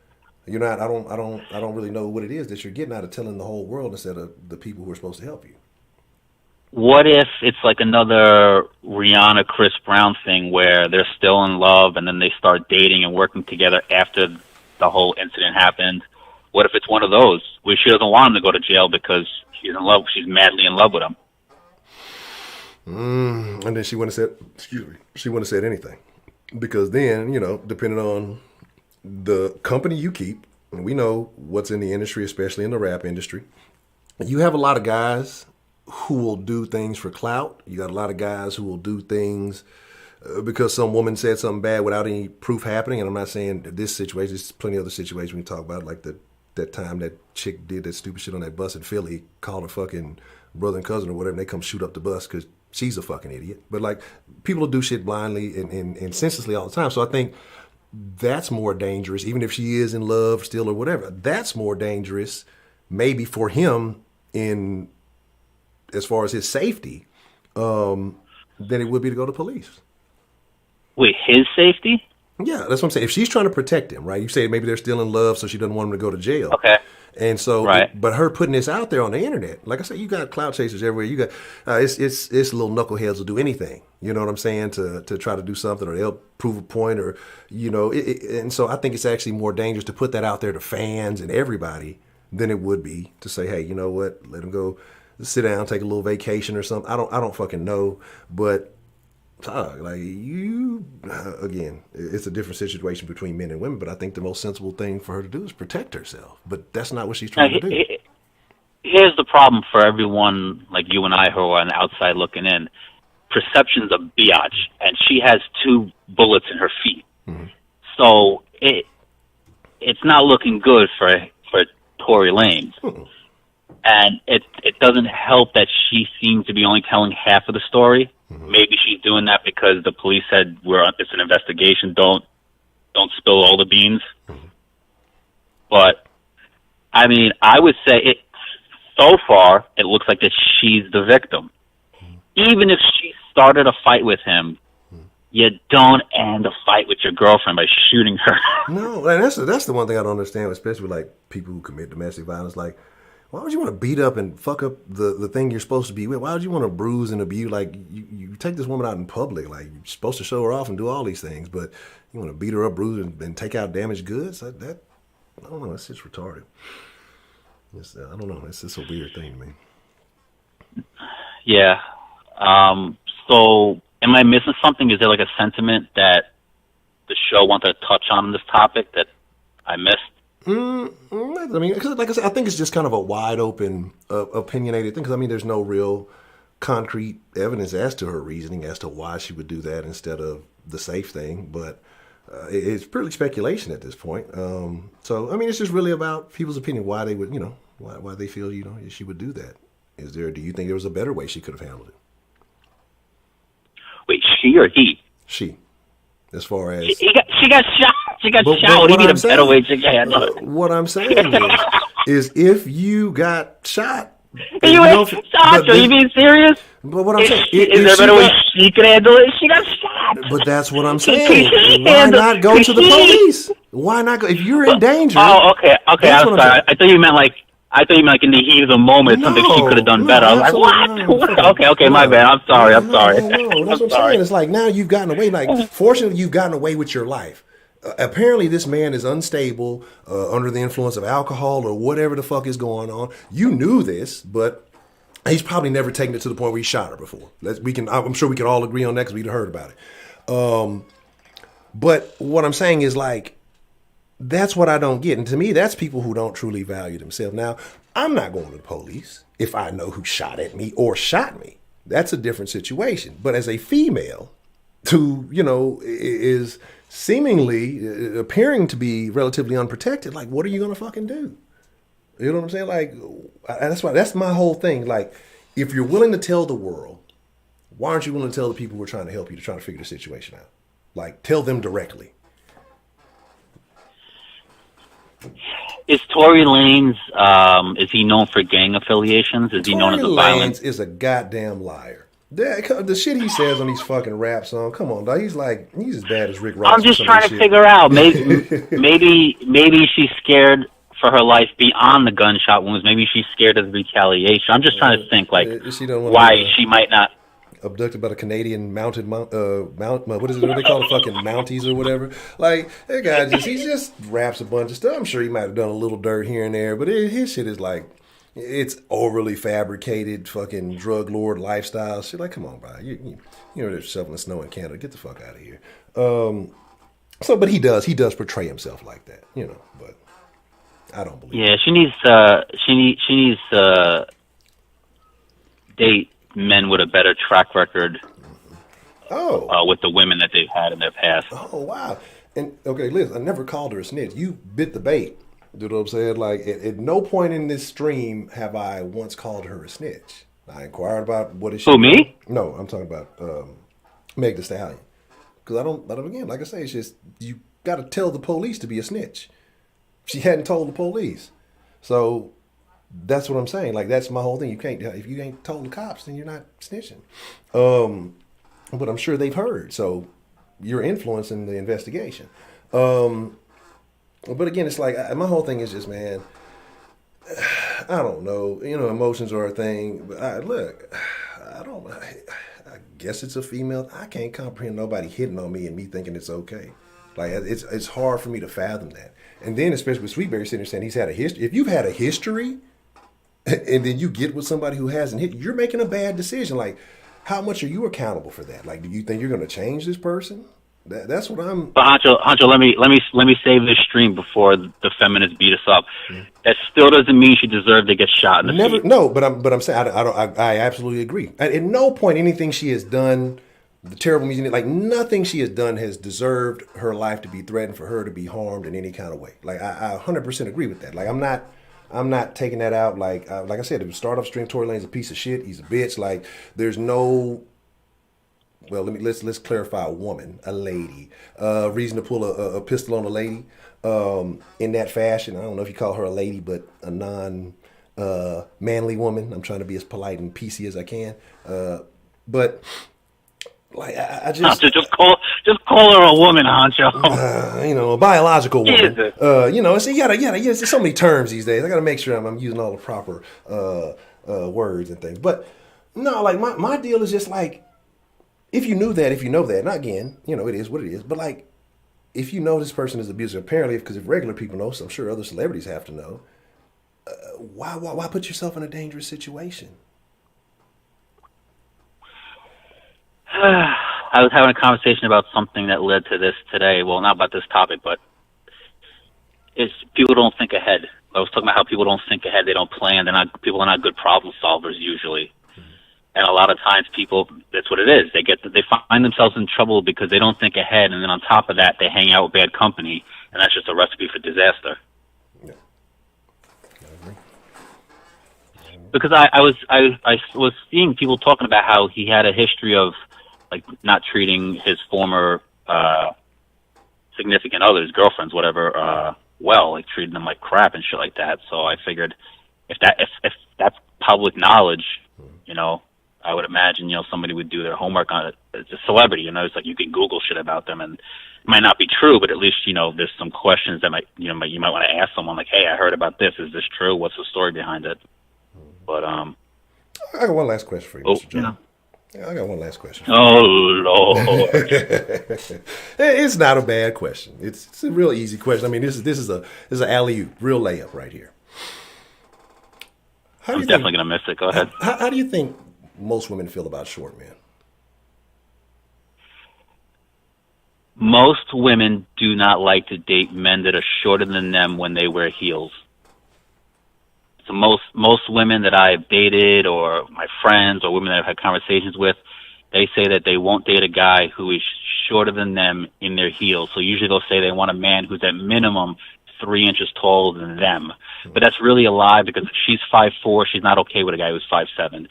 You're not, I don't really know what it is that you're getting out of telling the whole world instead of the people who are supposed to help you. What if it's like another Rihanna, Chris Brown thing where they're still in love and then they start dating and working together after the whole incident happened? What if it's one of those where she doesn't want him to go to jail because she's in love, she's madly in love with him? And then she wouldn't have said anything, because then, depending on the company you keep, and we know what's in the industry, especially in the rap industry, you have a lot of guys who will do things for clout. You got a lot of guys who will do things because some woman said something bad without any proof happening. And I'm not saying this situation, there's plenty of other situations we can talk about, like that time that chick did that stupid shit on that bus in Philly, called her fucking brother and cousin or whatever, and they come shoot up the bus because she's a fucking idiot. But like, people do shit blindly and senselessly all the time. So I think that's more dangerous, even if she is in love still or whatever. That's more dangerous maybe for him as far as his safety, than it would be to go to police. Wait, his safety? Yeah, that's what I'm saying. If she's trying to protect him, right? You say maybe they're still in love, so she doesn't want him to go to jail. Okay. And so, right. But her putting this out there on the internet, like I said, you got clout chasers everywhere. You got it's little knuckleheads will do anything. You know what I'm saying, to try to do something, or they'll prove a point, or and so I think it's actually more dangerous to put that out there to fans and everybody than it would be to say, hey, you know what, let him go. Sit down, take a little vacation or something. I don't fucking know, but again, it's a different situation between men and women. But I think the most sensible thing for her to do is protect herself. But that's not what she's trying to do. Here's the problem for everyone like you and I who are on the outside looking in. Perception's a biatch, and she has 2 bullets in her feet. Mm-hmm. So it's not looking good for Tory Lanez. Mm-hmm. And it doesn't help that she seems to be only telling half of the story. Mm-hmm. Maybe she's doing that because the police said it's an investigation. Don't spill all the beans. Mm-hmm. But I mean, I would say so far it looks like that she's the victim. Mm-hmm. Even if she started a fight with him, mm-hmm. you don't end a fight with your girlfriend by shooting her. No, and that's the one thing I don't understand, especially with like people who commit domestic violence. Like, why would you want to beat up and fuck up the thing you're supposed to be with? Why would you want to bruise and abuse? Like, you take this woman out in public. Like, you're supposed to show her off and do all these things, but you want to beat her up, bruise, and take out damaged goods? I don't know. It's just retarded. I don't know. It's just a weird thing to me. Yeah. So, am I missing something? Is there like a sentiment that the show wanted to touch on this topic that I missed? I mean, cause like I said, I think it's just kind of a wide open, opinionated thing. Because I mean, there's no real concrete evidence as to her reasoning as to why she would do that instead of the safe thing. But it's purely speculation at this point. So I mean, it's just really about people's opinion why they would, why they feel she would do that. Do you think there was a better way she could have handled it? Wait, she or he? She. As far as she got shot. She got shot. What do you mean a better way to handle it? What I'm saying is, is if you got shot. You being serious? But what I'm saying is there a better way she could handle it? She got shot. But that's what I'm saying. Why not go to the police? Why not go if you're in danger? Oh, okay. I'm sorry. I thought you meant like in the heat of the moment, something she could have done better. I was like, what? Okay, my bad. I'm sorry. No, that's what I'm saying. It's like now you've gotten away. Like, fortunately, you've gotten away with your life. Apparently, this man is unstable, under the influence of alcohol or whatever the fuck is going on. You knew this, but he's probably never taken it to the point where he shot her before. I'm sure we can all agree on that because we'd heard about it. But what I'm saying is like, that's what I don't get. And to me, that's people who don't truly value themselves. Now, I'm not going to the police if I know who shot at me or shot me. That's a different situation. But as a female who, is seemingly appearing to be relatively unprotected, like, what are you going to fucking do? You know what I'm saying? Like, that's my whole thing. Like, if you're willing to tell the world, why aren't you willing to tell the people who are trying to help you to try to figure the situation out? Like, tell them directly. Is Tory Lanez, is he known for gang affiliations? Is he known as a violent? Tory Lanez is a goddamn liar. The shit he says on these fucking rap songs, come on, dog. He's as bad as Rick Ross. I'm just trying to figure out. Maybe she's scared for her life beyond the gunshot wounds. Maybe she's scared of retaliation. I'm just trying to think like why she might not. Abducted by the Canadian what is it? What they call it? Fucking Mounties or whatever. Like that guy he just raps a bunch of stuff. I'm sure he might have done a little dirt here and there, but his shit is like. It's overly fabricated, fucking drug lord lifestyle shit. Like, come on, bro. You know there's yourself in the snow in Canada. Get the fuck out of here. But he does portray himself like that, But I don't believe. Yeah, she needs date men with a better track record. With the women that they've had in their past. Oh wow. And okay, listen, I never called her a snitch. You bit the bait. You know what I'm saying? Like, at no point in this stream have I once called her a snitch. I inquired about what is she. Who, me? No, I'm talking about Megan Thee Stallion. Because again, like I say, it's just, you got to tell the police to be a snitch. She hadn't told the police. So, that's what I'm saying. Like, that's my whole thing. If you ain't told the cops, then you're not snitching. But I'm sure they've heard. So, you're influencing the investigation. But again, it's like, my whole thing is just, man, I don't know. Emotions are a thing. But I guess it's a female. I can't comprehend nobody hitting on me and me thinking it's okay. Like, it's hard for me to fathom that. And then, especially with Sweetberry sitting there saying he's had a history. If you've had a history and then you get with somebody who hasn't hit, you're making a bad decision. Like, how much are you accountable for that? Like, do you think you're going to change this person? That's what I'm. But Honcho, let me save this stream before the feminists beat us up. Mm-hmm. That still doesn't mean she deserved to get shot in the feet. No, but I'm saying I absolutely agree. At no point anything she has done, the terrible music, like nothing she has done has deserved her life to be threatened, for her to be harmed in any kind of way. Like I 100% agree with that. Like I'm not taking that out. Like I said, it was start off stream. Tory Lanez a piece of shit. He's a bitch. Like there's no. Well, let's clarify. A woman, a lady, reason to pull a pistol on a lady in that fashion. I don't know if you call her a lady, but a non-manly woman. I'm trying to be as polite and PC as I can, but like I just call her a woman, Honcho. A biological woman. So you gotta. There's so many terms these days. I gotta make sure I'm using all the proper words and things. But no, like my deal is just like. If you know that, and again, it is what it is. But like, if you know this person is abusive, apparently, because if regular people know, so I'm sure other celebrities have to know. Why put yourself in a dangerous situation? I was having a conversation about something that led to this today. Well, not about this topic, but it's people don't think ahead. I was talking about how people don't think ahead. They don't plan. People are not good problem solvers usually. And a lot of times people, that's what it is. They find themselves in trouble because they don't think ahead. And then on top of that, they hang out with bad company. And that's just a recipe for disaster. Yeah. I agree. Because I was seeing people talking about how he had a history of like not treating his former significant others, girlfriends, whatever, well, like treating them like crap and shit like that. So I figured if that's public knowledge, you know, I would imagine, you know, somebody would do their homework on it. It's a celebrity, you know, it's like you can Google shit about them, and it might not be true, but at least, you know, there's some questions that you might want to ask someone, like, hey, I heard about this. Is this true? What's the story behind it? But I got one last question for you, Mr. John. You know. I got one last question. Oh Lord! It's not a bad question. It's a real easy question. I mean, this is an alley-oop, real layup right here. I'm definitely gonna miss it. Go ahead. How do you think most women feel about short men? Most women do not like to date men that are shorter than them when they wear heels. So most women that I've dated, or my friends, or women that I've had conversations with, they say that they won't date a guy who is shorter than them in their heels. So usually they'll say they want a man who's at minimum 3 inches taller than them. But that's really a lie, because if she's 5'4", she's not okay with a guy who's 5'7".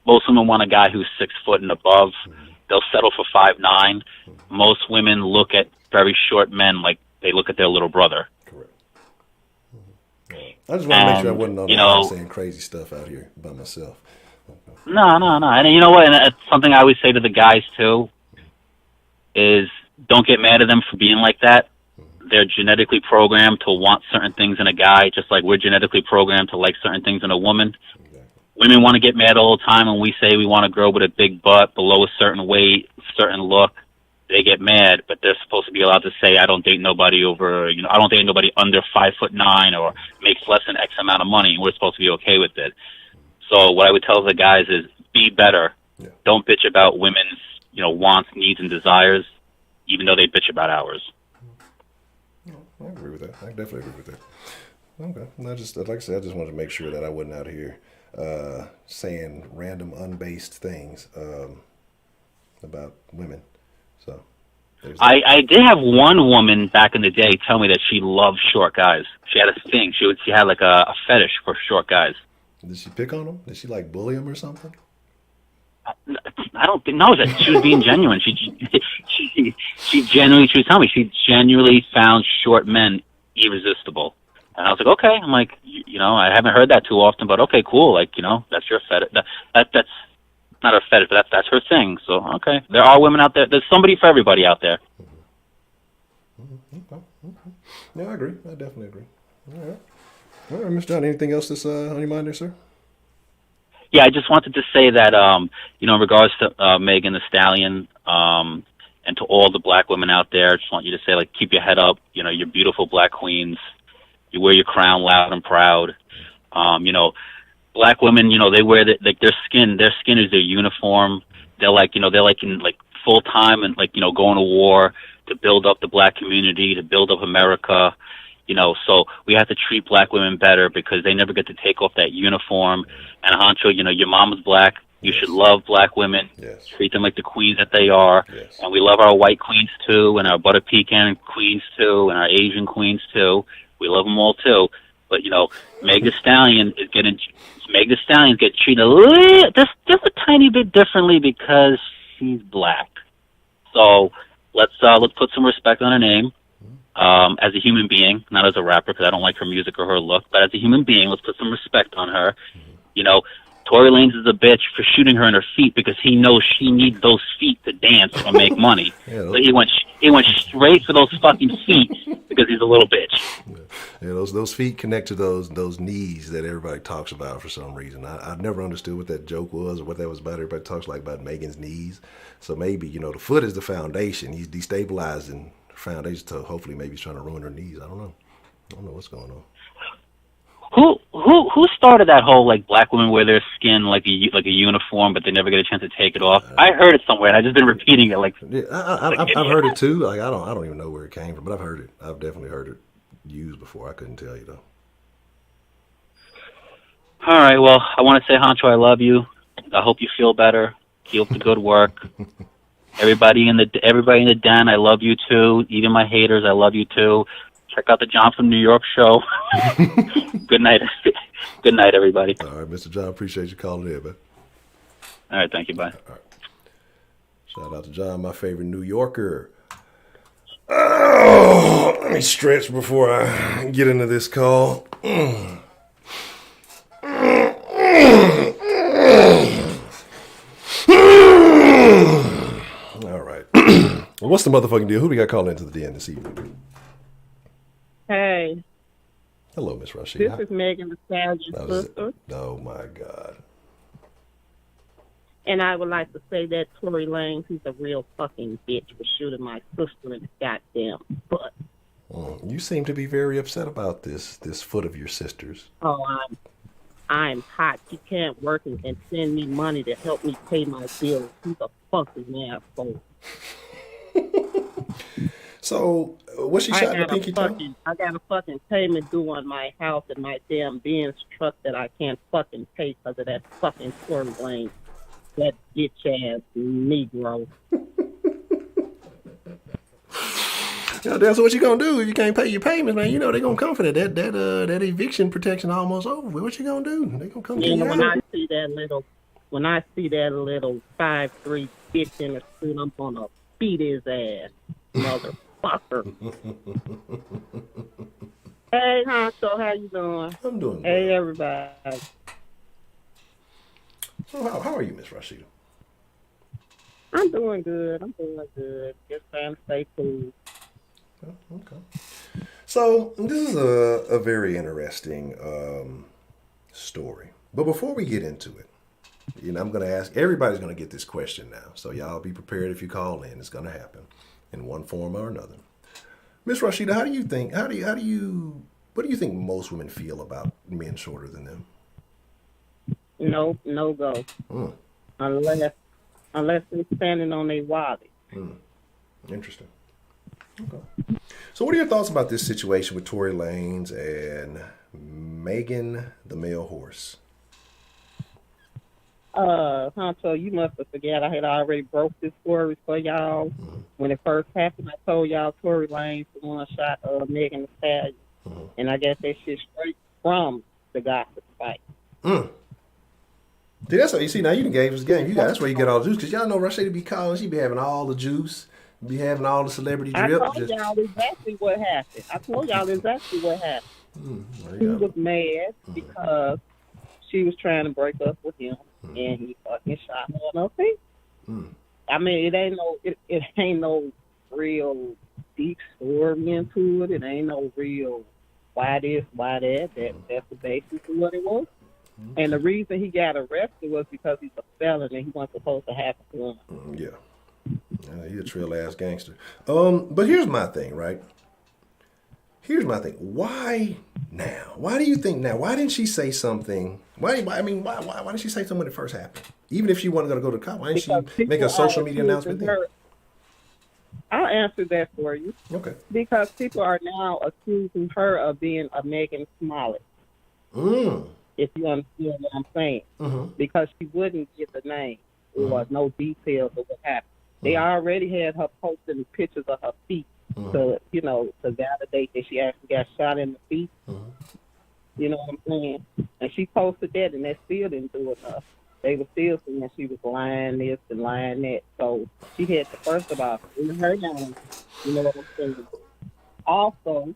Most women want a guy who's 6 foot and above. They'll settle for 5'9". Most women look at very short men like they look at their little brother. Correct. I just want to make sure I wasn't on the line saying crazy stuff out here by myself. No. And you know what? And it's something I always say to the guys too, is don't get mad at them for being like that. They're genetically programmed to want certain things in a guy, just like we're genetically programmed to like certain things in a woman. Exactly. Women want to get mad all the time when we say we want a girl with a big butt, below a certain weight, certain look. They get mad, but they're supposed to be allowed to say, I don't date nobody over, you know, I don't date nobody under 5'9" or makes less than X amount of money. And we're supposed to be okay with it. So what I would tell the guys is be better. Yeah. Don't bitch about women's, you know, wants, needs, and desires, even though they bitch about ours. I agree with that. I definitely agree with that. Okay. Like I said, I just wanted to make sure that I wasn't out here saying random, unbased things about women. So I did have one woman back in the day tell me that she loved short guys. She had a thing. She had like a fetish for short guys. Did she pick on them? Did she like bully them or something? I don't think, no, that she was being genuine. She genuinely, she was telling me she genuinely found short men irresistible. And I was like, okay. I'm like, you know, I haven't heard that too often, but okay, cool. Like, you know, that's your fetish. That's not her fetish, but that's her thing. So, okay. There are women out there. There's somebody for everybody out there. Okay. Yeah, I agree. I definitely agree. All right, Mr. John, anything else that's on your mind there, sir? Yeah, I just wanted to say that, you know, in regards to Megan Thee Stallion, and to all the black women out there, I just want you to say, like, keep your head up. You know, you're beautiful black queens. You wear your crown loud and proud. You know, black women, you know, they wear like their skin is their uniform. They're like, you know, they're like in like full time and like, you know, going to war to build up the black community, to build up America. You know, so we have to treat black women better because they never get to take off that uniform. And Honcho, you know, your mama's black. You should love black women. Yes. Treat them like the queens that they are. Yes. And we love our white queens too, and our butter pecan queens too, and our Asian queens too. We love them all too. But, you know, Meg Thee Stallion is getting treated just a tiny bit differently because she's black. So let's put some respect on her name. As a human being, not as a rapper, because I don't like her music or her look, but as a human being, let's put some respect on her. You know, Tory Lanez is a bitch for shooting her in her feet because he knows she needs those feet to dance or make money. So he went straight for those fucking feet because he's a little bitch. Yeah, those feet connect to those knees that everybody talks about for some reason. I've never understood what that joke was or what that was about. Everybody talks like about Megan's knees. So maybe, you know, the foot is the foundation. He's destabilizing foundation to hopefully maybe he's trying to ruin her knees. I don't know what's going on. Who started that whole like black women wear their skin like a uniform, but they never get a chance to take it off? I heard it somewhere, and I've just been repeating it. Like, yeah, I've heard it too. Like I don't even know where it came from, but I've heard it. I've definitely heard it used before. I couldn't tell you though. All right. Well, I want to say, Honcho, I love you. I hope you feel better. Keep up the good work. Everybody in the den, I love you too. Even my haters, I love you too. Check out the John from New York show. Good night. Good night, everybody. All right, Mr. John, appreciate you calling in, man. All right, thank you. Bye. All right. Shout out to John, my favorite New Yorker. Oh, let me stretch before I get into this call. All right. Well, what's the motherfucking deal? Who we got calling into the den this evening? Hey, Hello, Miss Rashida. this is Megan Thee Stallion, sister, Oh my God. and I would like to say that Tory Lanez, he's a real fucking bitch for shooting my sister in the goddamn butt. You seem to be very upset about this foot of your sister's. Oh, I'm hot. He can't work and send me money to help me pay my bills. He's a fucking asshole. So, was she shot in the pinky toe? I got a fucking payment due on my house and my damn Benz truck that I can't fucking pay because of that fucking Tory Lanez. That bitch ass Negro. That's what you gonna do if you can't pay your payments, man. You know they gonna come for that. That eviction protection almost over with. What you gonna do? They gonna come to you. When I see that little 5'3" bitch in the street, I'm gonna beat his ass, motherfucker. Hey, Honcho, how you doing? I'm doing good. Hey, everybody. So how are you, Miss Rashida? I'm doing good. Just trying to stay cool. Oh, okay. So this is a very interesting story. But before we get into it, I'm going to ask, everybody's going to get this question now. So y'all be prepared if you call in. It's going to happen in one form or another. Miss Rashida, what do you think most women feel about men shorter than them? No go. Unless they're standing on their wallet. Interesting. Okay. So what are your thoughts about this situation with Tory Lanez and Megan the male horse? Honcho, you must have forgot I had already broke this story for y'all. When it first happened, I told y'all Tory Lanez the one shot Megan Thee Stallion. And I guess that shit straight from the gossip fight. See, that's what you see. Now you done gave us the game. That's where you get all the juice. Because y'all know Rashida be calling. She be having all the juice. Be having all the celebrity drip. I told y'all exactly what happened. He was mad because she was trying to break up with him, and he fucking shot her on her feet. I mean, it ain't no real deep story into it. It ain't no real why this, why that. That's the basis of what it was. And the reason he got arrested was because he's a felon and he wasn't supposed to have a gun. Yeah. He's a trail ass gangster. But here's my thing, right? Why now? Why do you think now? Why didn't she say something? Why didn't she say something when it first happened? Even if she wasn't going to go to cop, why didn't she make a social media announcement then? I'll answer that for you. Okay. Because people are now accusing her of being a Megan Smollett. If you understand what I'm saying. Because she wouldn't give the name or no details of what happened. They already had her posting pictures of her feet to validate that she actually got shot in the feet. You know what I'm saying? And she posted that, and that still didn't do enough. They were still saying that she was lying this and lying that. So she had to, first of all, in her name, you know what I'm saying? Also,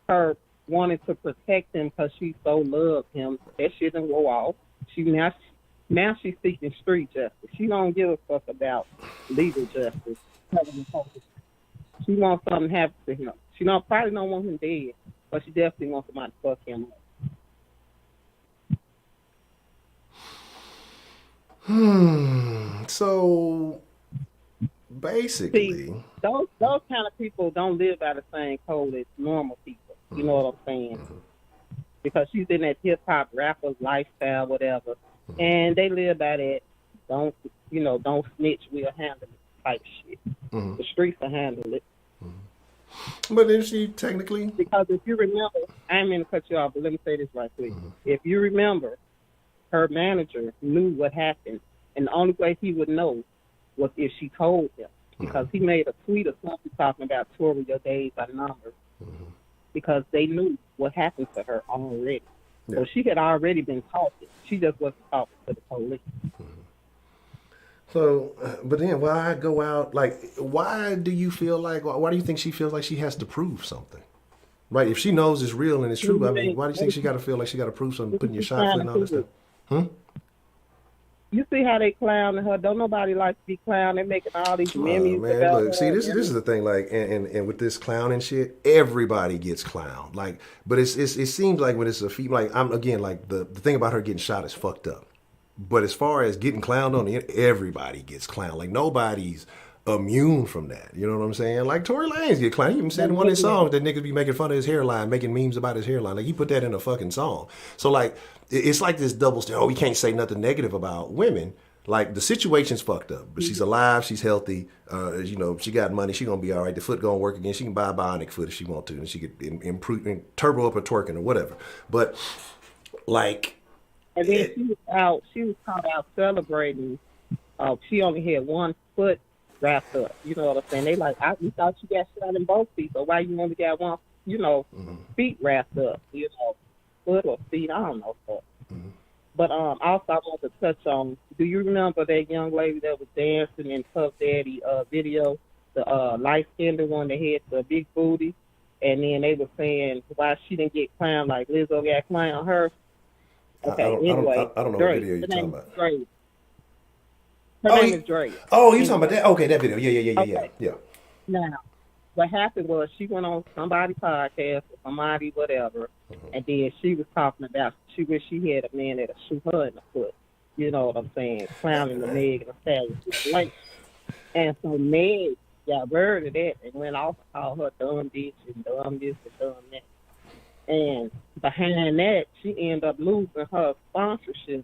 her wanting to protect him because she so loved him. That shit didn't go off. Now she's seeking street justice. She don't give a fuck about legal justice. She wants something to happen to him. She probably don't want him dead, but she definitely wants somebody to fuck him up. So basically, see, those kind of people don't live by the same code as normal people. You know what I'm saying? Because she's in that hip hop rapper lifestyle, whatever, and they live by that. Don't snitch, we'll handle it type shit. The streets will handle it. But is she technically? Because if you remember, I ain't mean to cut you off, but let me say this right quick. If you remember, her manager knew what happened, and the only way he would know was if she told him. Because he made a tweet or something talking about Tory, your days are numbered. Because they knew what happened to her already. So she had already been talking. She just wasn't talking to the police. So, but then why go out? Like, why do you feel like? Why do you think she feels like she has to prove something? Right? If she knows it's real and it's true, I mean, why do you think she got to feel like she got to prove something, putting your shot foot and all that stuff? You see how they clowning her? Don't nobody like to be clowned. They're making all these memes man, about look, her. see, this is the thing. Like, and with this clowning shit, everybody gets clowned. Like, but it seems like when it's a female, like I'm again, like the thing about her getting shot is fucked up. But as far as getting clowned on the internet, everybody gets clowned. Like nobody's immune from that. You know what I'm saying? Like Tory Lanez get clowned. He even said in one of his songs that niggas be making fun of his hairline, making memes about his hairline. Like he put that in a fucking song. So like it's like this double standard. Oh, we can't say nothing negative about women. Like the situation's fucked up, but she's alive, she's healthy. You know, she got money, she gonna be all right. The foot gonna work again. She can buy a bionic foot if she want to, and she could improve, turbo up her twerking or whatever. But like, and then she was caught out celebrating. She only had one foot wrapped up. You know what I'm saying? They like, we thought you got shot in both feet, so why you only got one? You know, feet wrapped up. You know, foot or feet? I don't know. But also I want to touch on, do you remember that young lady that was dancing in Puff Daddy video, the light-skinned one that had the big booty, and then they were saying why she didn't get clowned like Lizzo got clowned on her? Okay, anyway. I don't know Drake, what video you're talking about. Drake. Her name is Drake. Oh, you talking about that? Okay, that video. Yeah. Now, what happened was she went on somebody's podcast or somebody, whatever, and then she was talking about she wish she had a man that'll shoot her in the foot. You know what I'm saying? Clowning the Megan Thee Stallion situation. And so Meg got word of that and went off and called her dumb bitch and dumb this and dumb that. And behind that, she ended up losing her sponsorship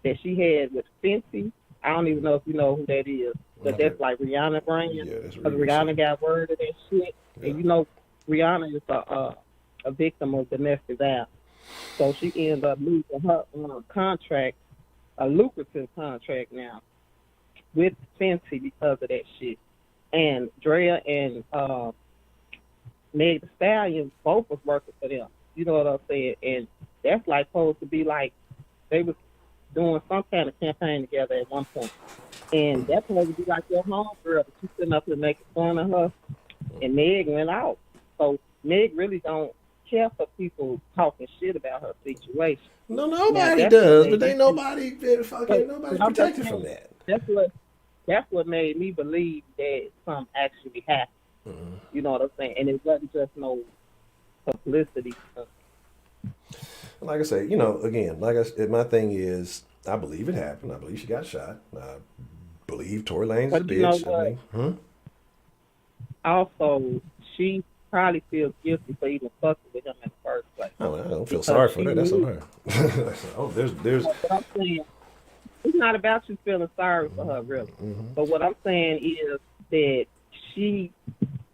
that she had with Fenty. I don't even know if you know who that is, but that's like Rihanna brand. Yeah, that's Because really Rihanna got word of that shit. Yeah. And you know, Rihanna is a victim of domestic violence. So she ended up losing her contract, a lucrative contract now, with Fenty because of that shit. And Drea and Megan Thee Stallion both was working for them. You know what I'm saying? And that's like supposed to be like they was doing some kind of campaign together at one point. And that's supposed to be like your homegirl, but you sitting up there making fun of her. And Meg went out. So Meg really don't care for people talking shit about her situation. No, nobody does, but ain't nobody protected from that. That's what made me believe that something actually happened. You know what I'm saying? And it wasn't just no publicity stuff. Like I say, you know, again, like I said, my thing is, I believe it happened. I believe she got shot. I believe Tory Lanez is a bitch. Also, she probably feels guilty for even fucking with him in the first place. Oh, I don't feel sorry for that. That's on her. Oh, there's. What I'm saying, it's not about you feeling sorry for her, really. But what I'm saying is that she,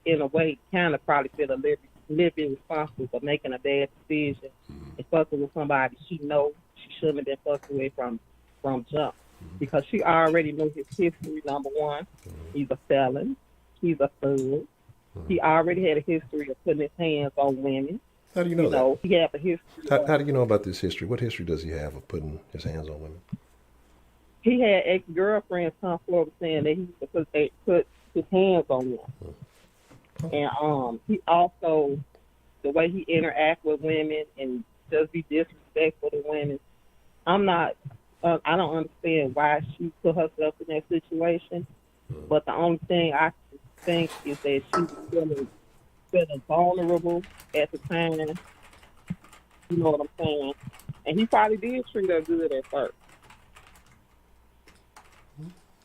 in a way, kind of probably feel a little bit responsible for making a bad decision and fucking with somebody she knows she shouldn't have been fucking with from jump. Because she already knew his history, number one. He's a felon. He's a thug. He already had a history of putting his hands on women. How do you know that? He had a history. How do you know about this history? What history does he have of putting his hands on women? He had ex-girlfriends come forward saying that he put his hands on them. And he also, the way he interact with women and just be disrespectful to women, I don't understand why she put herself in that situation. But the only thing I think is that she was feeling vulnerable at the time. You know what I'm saying? And he probably did treat her good at first.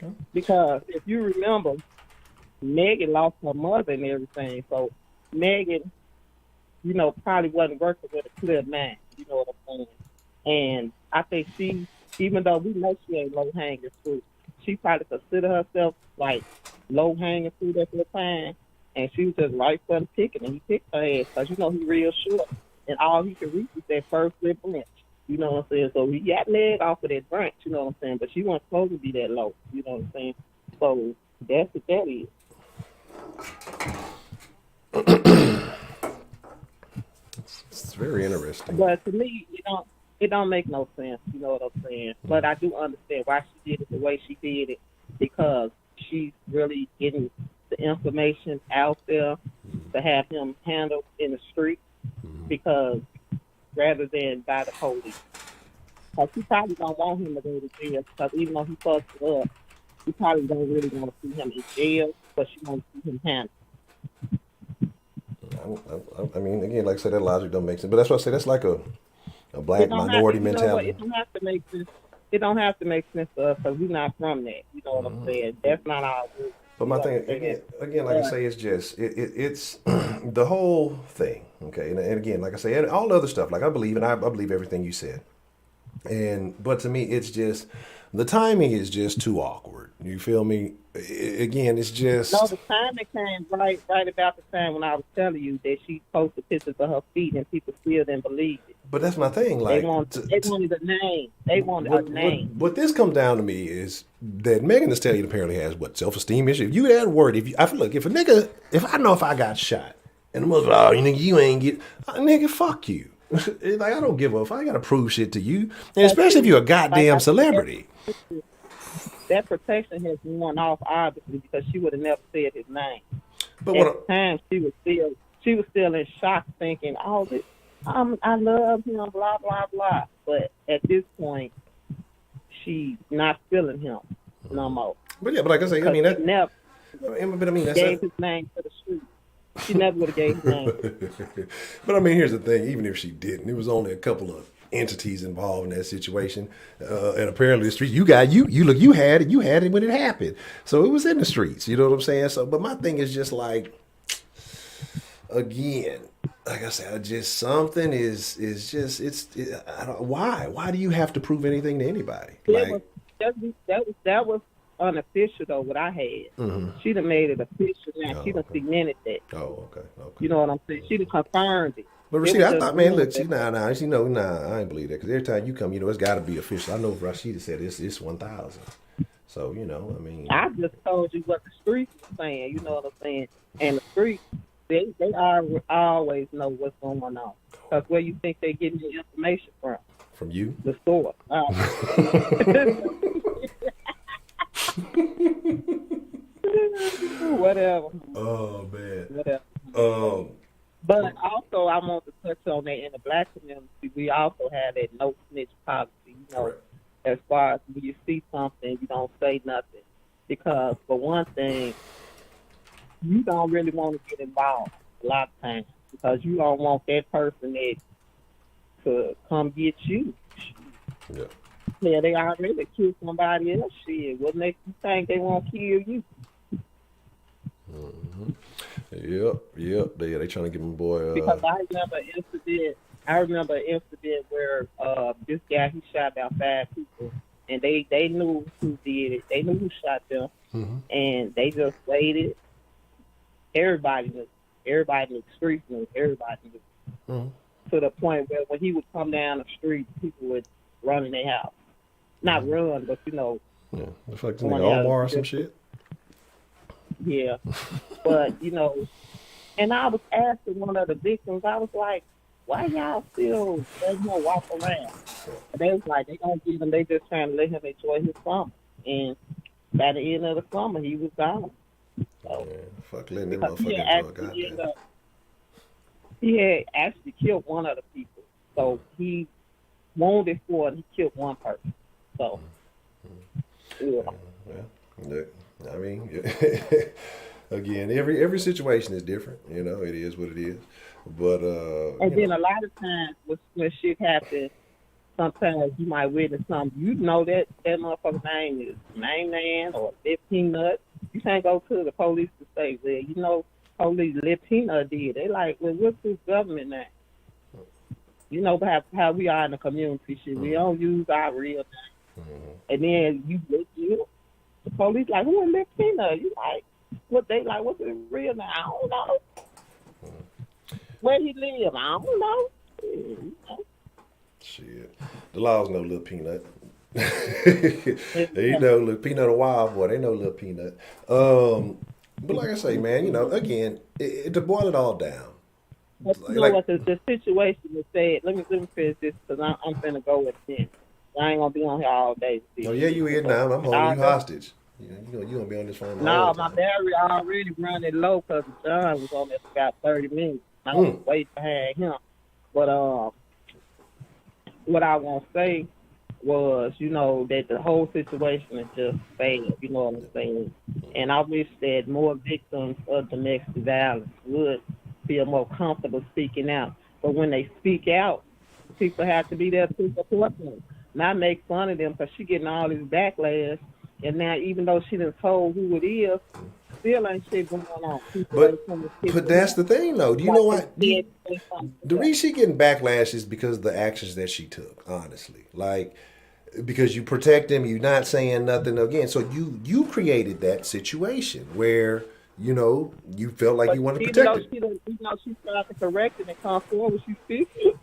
Okay. Because if you remember, Megan lost her mother and everything. So Megan, you know, probably wasn't working with a clear mind. You know what I'm saying? And I think she, even though we know she ain't low-hanging fruit, she probably considered herself like low-hanging fruit at the time. And she was just right for the picking, and he picked her ass because, you know, he real short. And all he could reach is that first lip branch. You know what I'm saying? So he got leg off of that branch, you know what I'm saying? But she wasn't supposed to be that low, you know what I'm saying? So that's what that is. It's very interesting. But to me, it don't make no sense, you know what I'm saying? But I do understand why she did it the way she did it. because she's really getting the information out there to have him handled in the street, because rather than by the police. Because she probably don't want him to go to jail, because even though he fucked her up, she probably don't really want to see him in jail, but she wants to see him handled. I mean, again, like I said, that logic don't make sense. But that's what I say. That's like a black minority mentality. It don't have to make sense. It don't have to make sense to us because we're not from that. You know what I'm saying? That's not our group. But my thing, again, like I say, it's just it's the whole thing. Okay, and again, like I say, and all the other stuff. Like I believe everything you said. But to me, it's just the timing is just too awkward. You feel me? Again, it's just no. The timing came right about the time when I was telling you that she posted pictures of her feet and people still didn't believe it. But that's my thing. Like they wanted a name. They wanted a name. What this comes down to me is that Megan Thee Stallion apparently has self-esteem issue. If you add a word, if a nigga, if I know if I got shot and the mother, oh, you ain't get, nigga, fuck you. Like I don't give a fuck. I gotta prove shit to you, and especially if you're a goddamn celebrity. That protection has worn off obviously because she would have never said his name. But at the time she was still in shock, thinking, "Oh, this, I love him, blah blah blah." But at this point, she's not feeling him no more. But yeah, but like I say, I mean that never. But I mean, that's gave his name to the street. She never would have gave his name. But I mean, here's the thing: even if she didn't, there was only a couple of entities involved in that situation, and apparently the street you had it when it happened, so it was in the streets. You know what I'm saying? So, but my thing is just like, again, like I said, just something is just I don't, why do you have to prove anything to anybody? That was unofficial though. What I had, she done made it official now. She done cemented that. Oh, okay. You know what I'm saying? She done confirmed it. But Rashida, I thought, man, look, I ain't believe that, because every time you come, it's got to be official. I know Rashida said it's 1,000. So, I mean. I just told you what the streets are saying, you know what I'm saying? And the streets, they always know what's going on. Because where you think they're getting the information from? From you? The store. Whatever. Oh, man. Whatever. But also, I want to touch on that in the black community, we also have that no snitch policy. Correct. As far as when you see something, you don't say nothing. Because, for one thing, you don't really want to get involved a lot of times because you don't want that person to come get you. Yeah. Yeah, they already killed somebody else. Shit, what makes you think they won't kill you? Mm-hmm. Yep. They trying to give my boy. Because I remember an incident where this guy, he shot about 5 people, and they knew who did it. They knew who shot them, and they just waited. Everybody knew. Everybody in the streets knew. Everybody knew. To the point where when he would come down the street, people would run in their house. Not run, but yeah, it's like Omar or some shit. Yeah, but and I was asking one of the victims, I was like, why y'all still letting him walk around? And they was like, they gonna give him, they just trying to let him enjoy his summer. And by the end of the summer, he was gone. So, fuck letting them motherfuckers go. He had actually killed one of the people. So he wounded 4 and he killed 1 person. So, yeah. I mean, again, every situation is different. It is what it is. But and then a lot of times when shit happens, sometimes you might witness something. You know that motherfucker's name is Man or Lip Peanut. You can't go to the police to say, well, police Lip Peanut did. They like, well, what's this government name? You know how we are in the community shit. We don't use our real name. And then the police like, who is Lip Peanut? You like, what they like, what's his real name? I don't know. Where he live? I don't know. Shit. The laws know Lil Peanut. They know Lil Peanut a wild boy. They know Lil Peanut. But like I say, man, again, to boil it all down. But what the situation is said, let me finish this because I'm finna go with this. I ain't gonna be on here all day. Oh yeah, you here now. I'm holding you hostage. You gonna be on this phone the No, whole my time. battery already running low because John was on there for about 30 minutes. I was waiting behind him. But what I want to say was, that the whole situation is just bad. You know what I'm saying? And I wish that more victims of domestic violence would feel more comfortable speaking out. But when they speak out, people have to be there to support them, not make fun of them because she getting all this backlash. And now, even though she done told who it is, still ain't shit going on. People But ain't coming to pick but them that's up. the thing though. Do you Like know they what? said, say something to The them. reason she getting backlash is because of the actions that she took. Honestly, like because you protect him, you're not saying nothing again. So you created that situation where you felt like But you wanted to even protect though it. she tried to correct it and come forward, she still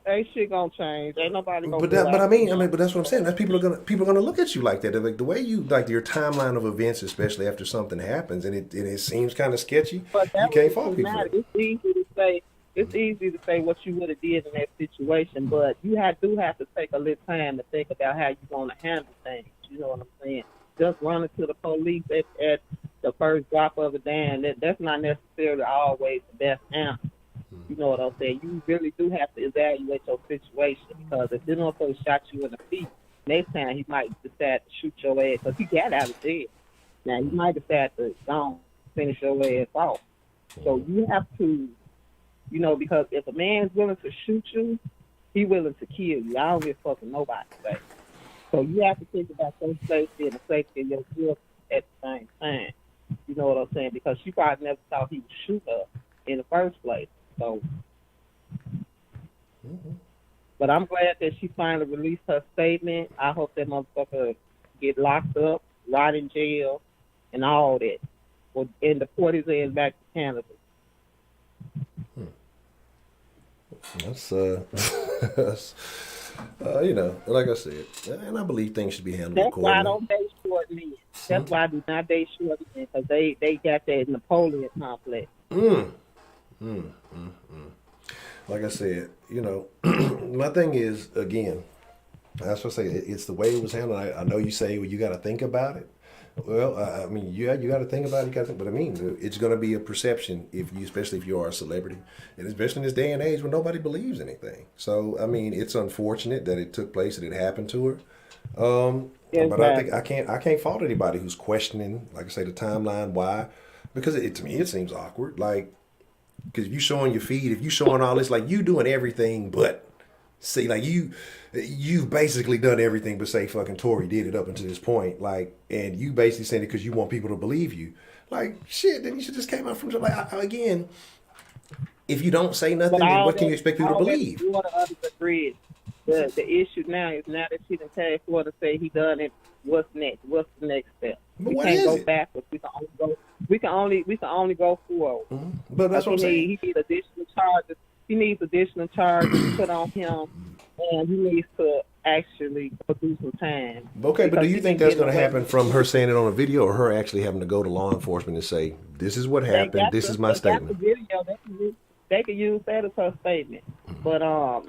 ain't shit gonna change. Ain't nobody gonna go But I out. mean, but that's what I'm saying. That people are gonna look at you like that. They're like the way you like your timeline of events, especially after something happens, and it seems kind of sketchy. But You that was can't just fault people for matter. it. It's easy to say. It's easy to say what you would have did in that situation, but you do have to take a little time to think about how you're gonna handle things. You know what I'm saying? Just running to the police at the first drop of a dime, that's not necessarily always the best answer. You know what I'm saying? You really do have to evaluate your situation because if this motherfucker shot you in the feet, next time he might decide to shoot your ass because he got out of jail. Now he might decide to go finish your ass off. So you have to, because if a man's willing to shoot you, he willing to kill you. I don't give a fuck what nobody say. So you have to think about your safety and the safety of your children at the same time. You know what I'm saying? Because she probably never thought he would shoot her in the first place. So, but I'm glad that she finally released her statement. I hope that motherfucker get locked up, rot in jail, and all that, and deport his ass back to Canada. That's that's, like I said, and I believe things should be handled That's why I accordingly. don't date short men. That's why I do not date short men because they got that Napoleon complex. Like I said, my thing is again. That's what I say. It's the way it was handled. I know you say, well, you got to think about it. Well, I mean, yeah, you got to think about it. But I mean, it's going to be a perception especially if you are a celebrity, and especially in this day and age when nobody believes anything. So, I mean, it's unfortunate that it took place and it happened to her. But I think I can't fault anybody who's questioning, like I say, the timeline. Why? Because to me it seems awkward. Like, because if you showing your feed, if you showing all this, like you doing everything but. See, like you've basically done everything but say fucking Tory did it up until this point, like, and you basically saying it because you want people to believe you, like shit. Then you should just came out from again. If you don't say nothing, then what can you expect people to believe? Water under the bridge. The issue now is now that she done passed for to say he done it. What's next? What's the next step? But We what can't is go it? backwards. We can only go forward. But that's what I'm saying. He needs additional charges. He needs additional charges put on him, and he needs to actually go through some time. Okay, but do Because you he think been that's getting going to away happen with from it. her saying it on a video, or her actually having to go to law enforcement and say, "This is what happened. This is my They got the statement." video. They could use that as her statement. But I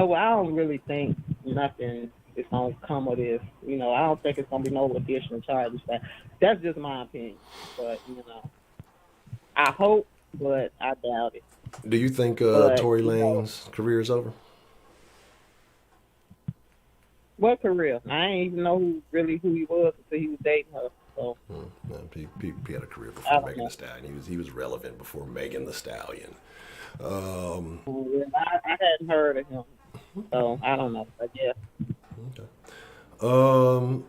don't really think nothing is gonna come of this. I don't think it's gonna be no additional charges. That's just my opinion. But I hope, but I doubt it. Do you think But, Tory Lanez's career is over? What career? I ain't even know who he was until he was dating her. So No, he had a career I before don't Megan know. Thee Stallion. He was relevant before Megan Thee Stallion. I hadn't heard of him, so I don't know. But yeah. Okay. Um.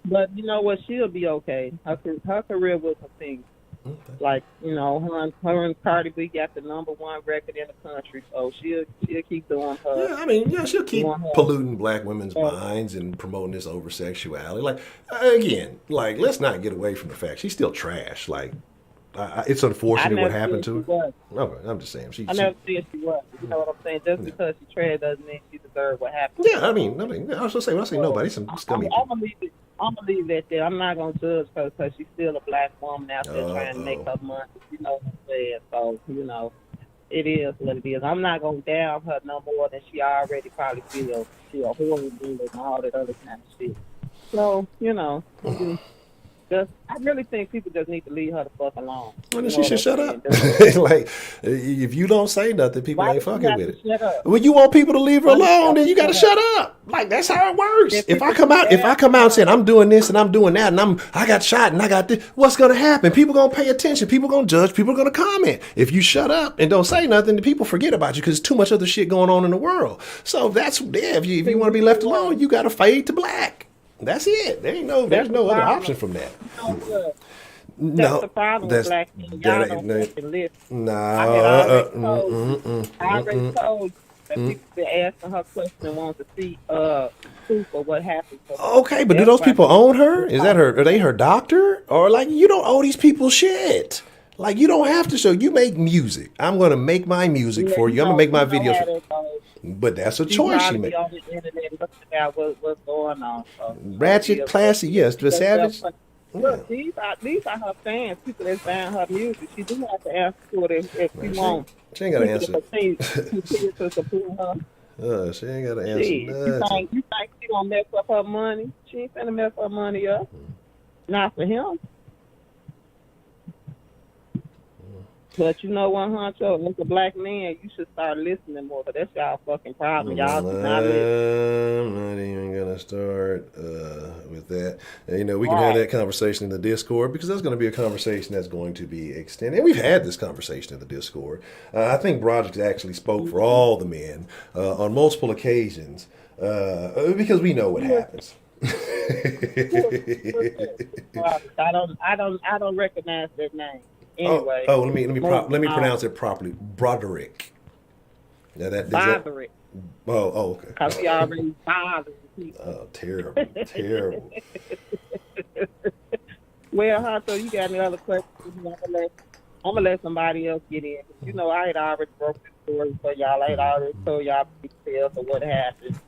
But you know what? She'll be okay. Her career will continue. Okay. Like her and Cardi B got the #1 record in the country, so she'll keep doing her. Yeah, I mean, yeah, she'll keep doing her. polluting black women's minds and promoting this over sexuality. Like, again, like, let's not get away from the fact she's still trash. Like, it's unfortunate what happened to her. Okay, I'm just saying. I never said she was. You know what I'm saying? Just because she trash doesn't mean she deserves what happened. Yeah, I mean, I was gonna say when I say nobody, some scummy. I'm gonna leave that there. I'm not gonna judge her because she's still a black woman out there trying to make her money. You know what I'm saying? So It is what it is. I'm not gonna down her no more than she already probably feels. She a horrible and all that other kind of shit. So, I really think people just need to leave her the fuck alone. Well, then she should shut up. Like, if you don't say nothing, people ain't fucking with it. When you want people to leave her alone, then you gotta shut up. Like, that's how it works. If I come out saying I'm doing this and I'm doing that and I got shot and I got this, what's gonna happen? People gonna pay attention. People gonna judge. People gonna comment. If you shut up and don't say nothing, then people forget about you because there's too much other shit going on in the world. So if you want to be left alone, you gotta fade to black. That's it. There's no other option from that. That's the problem with black men. Y'all don't fucking listen. I already told you that people been asking her question, want to see proof of what happened. Okay, but do those people own her? Are they her doctor? Or like, you don't owe these people shit. Like, you don't have to show. You make music. I'm gonna make my music for you. I'm gonna make my videos. But that's a choice you make. On the internet looking at what's going on. So. Ratchet, classy, yes. The Savage. Look, these are her fans. People that's buying her music. She do have to answer to it if she wants. She ain't got to answer. To support her. She ain't got to answer. You think she gonna mess up her money? She ain't finna mess her money up. Not for him. But you know what, Honcho? As a black man, you should start listening more. But that's y'all fucking problem. Y'all do not listen. I'm not even gonna start with that. And, we can have that conversation in the Discord because that's going to be a conversation that's going to be extended. And we've had this conversation in the Discord. I think Broderick actually spoke for all the men on multiple occasions because we know what happens. I don't recognize their name. Anyway, let me pronounce it properly. Broderick. Yeah, Broderick. Okay. Because he already bothered people. Oh, terrible, terrible. Well, Honcho, you got any other questions? I'm gonna let somebody else get in. I had already broke the story for y'all. I had already told y'all details of what happened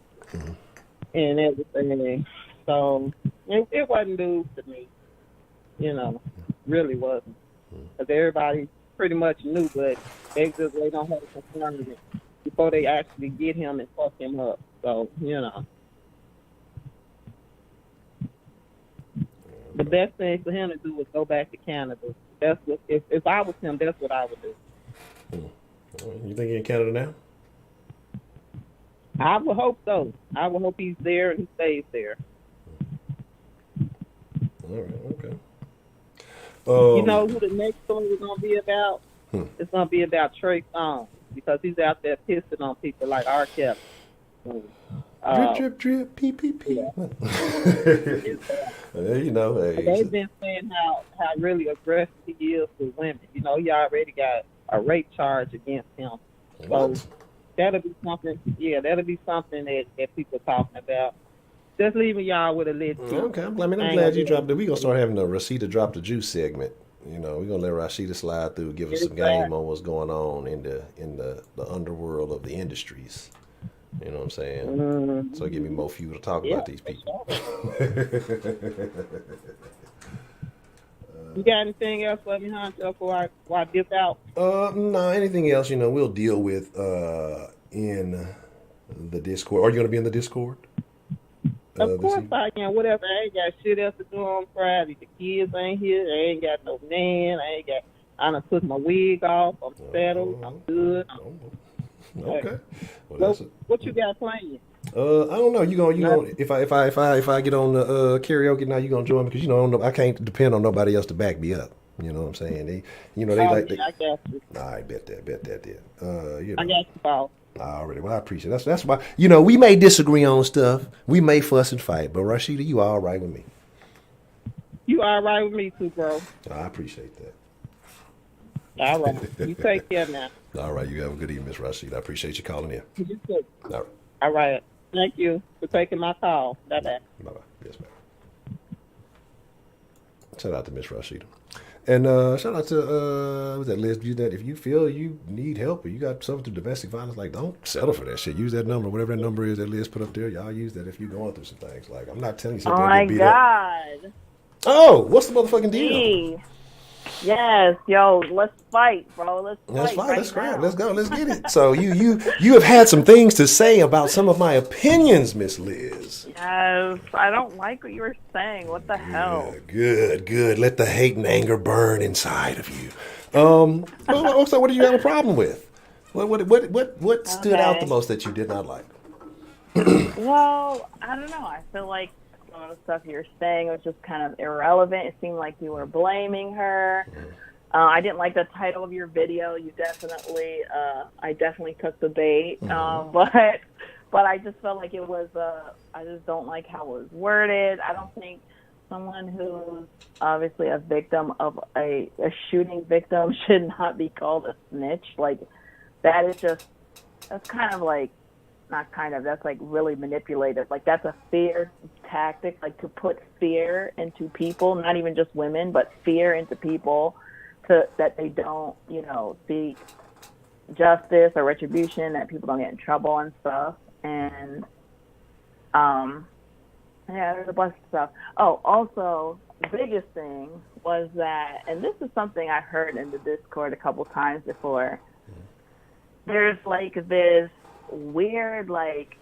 and everything. So it wasn't news to me. Really wasn't. Because everybody pretty much knew, but they just wait on her to confirm it before they actually get him and fuck him up. So, The best thing for him to do was go back to Canada. That's what, if I was him, that's what I would do. You think he's in Canada now? I would hope so. I would hope he's there and he stays there. All right, okay. You know who the next story is going to be about? It's going to be about Trey Songz because he's out there pissing on people like R. Kelly. Drip, drip, drip, pee, pee, pee. Yeah. They've been saying how really aggressive he is with women. He already got a rape charge against him. What? So that'll be something. Yeah, that'll be something that people are talking about. Just leaving y'all with a lid. Okay, I'm glad you dropped it. We're going to start having a Rashida Drop the Juice segment. We're going to let Rashida slide through, give us some game on what's going on in the underworld of the industries. You know what I'm saying? Mm-hmm. So give me more fuel to talk about these people. You got anything else for me, Honcho, before I dip out? No, anything else, we'll deal with in the Discord. Are you going to be in the Discord? Of course I can. Whatever. I ain't got shit else to do on Friday. The kids ain't here. I ain't got no man. I done put my wig off. I'm settled. I'm good. Okay. What you got playing? I don't know. You gonna if I get on the karaoke now, you gonna join me because I can't depend on nobody else to back me up. You know what I'm saying? I got you. I bet that. I got you, Paul. Already. Well, I appreciate it. That's why, we may disagree on stuff. We may fuss and fight, but Rashida, you all right with me. You all right with me too, bro. I appreciate that. All right. You take care now. All right. You have a good evening, Miss Rashida. I appreciate you calling in. You too. All right. All right. Thank you for taking my call. Bye-bye. Bye-bye. Yes, ma'am. Shout out to Miss Rashida. And shout out to what's that list? If you feel you need help or you got something through domestic violence, don't settle for that shit. Use that number, whatever that number is that Liz put up there. Y'all use that if you're going through some things. Like, I'm not telling you something. Oh my God. Oh, what's the motherfucking deal? Yes, yo, let's fight, bro. Let's That's fight fine. right Let's grab. now. Let's go. Let's get it. So you have had some things to say about some of my opinions, Miss Liz. Yes, I don't like what you were saying. What the hell? Good. Let the hate and anger burn inside of you. So what do you have a problem with? What stood out the Okay. most that you did not like? Well, I don't know. I feel like some of the stuff you were saying was just kind of irrelevant. It seemed like you were blaming her. I didn't like the title of your video. You definitely, I definitely took the bait. But I just felt like it was, I just don't like how it was worded. I don't think someone who's obviously a victim of a shooting victim should not be called a snitch. Like, that is just, that's kind of like, not kind of, that's like really manipulative. Like, that's a fear tactic, like to put fear into people, not even just women, but fear into people that they don't, seek justice or retribution, that people don't get in trouble and stuff. And yeah, there's a bunch of stuff. Oh, also, the biggest thing was that, and this is something I heard in the Discord a couple times before, there's like this weird, like,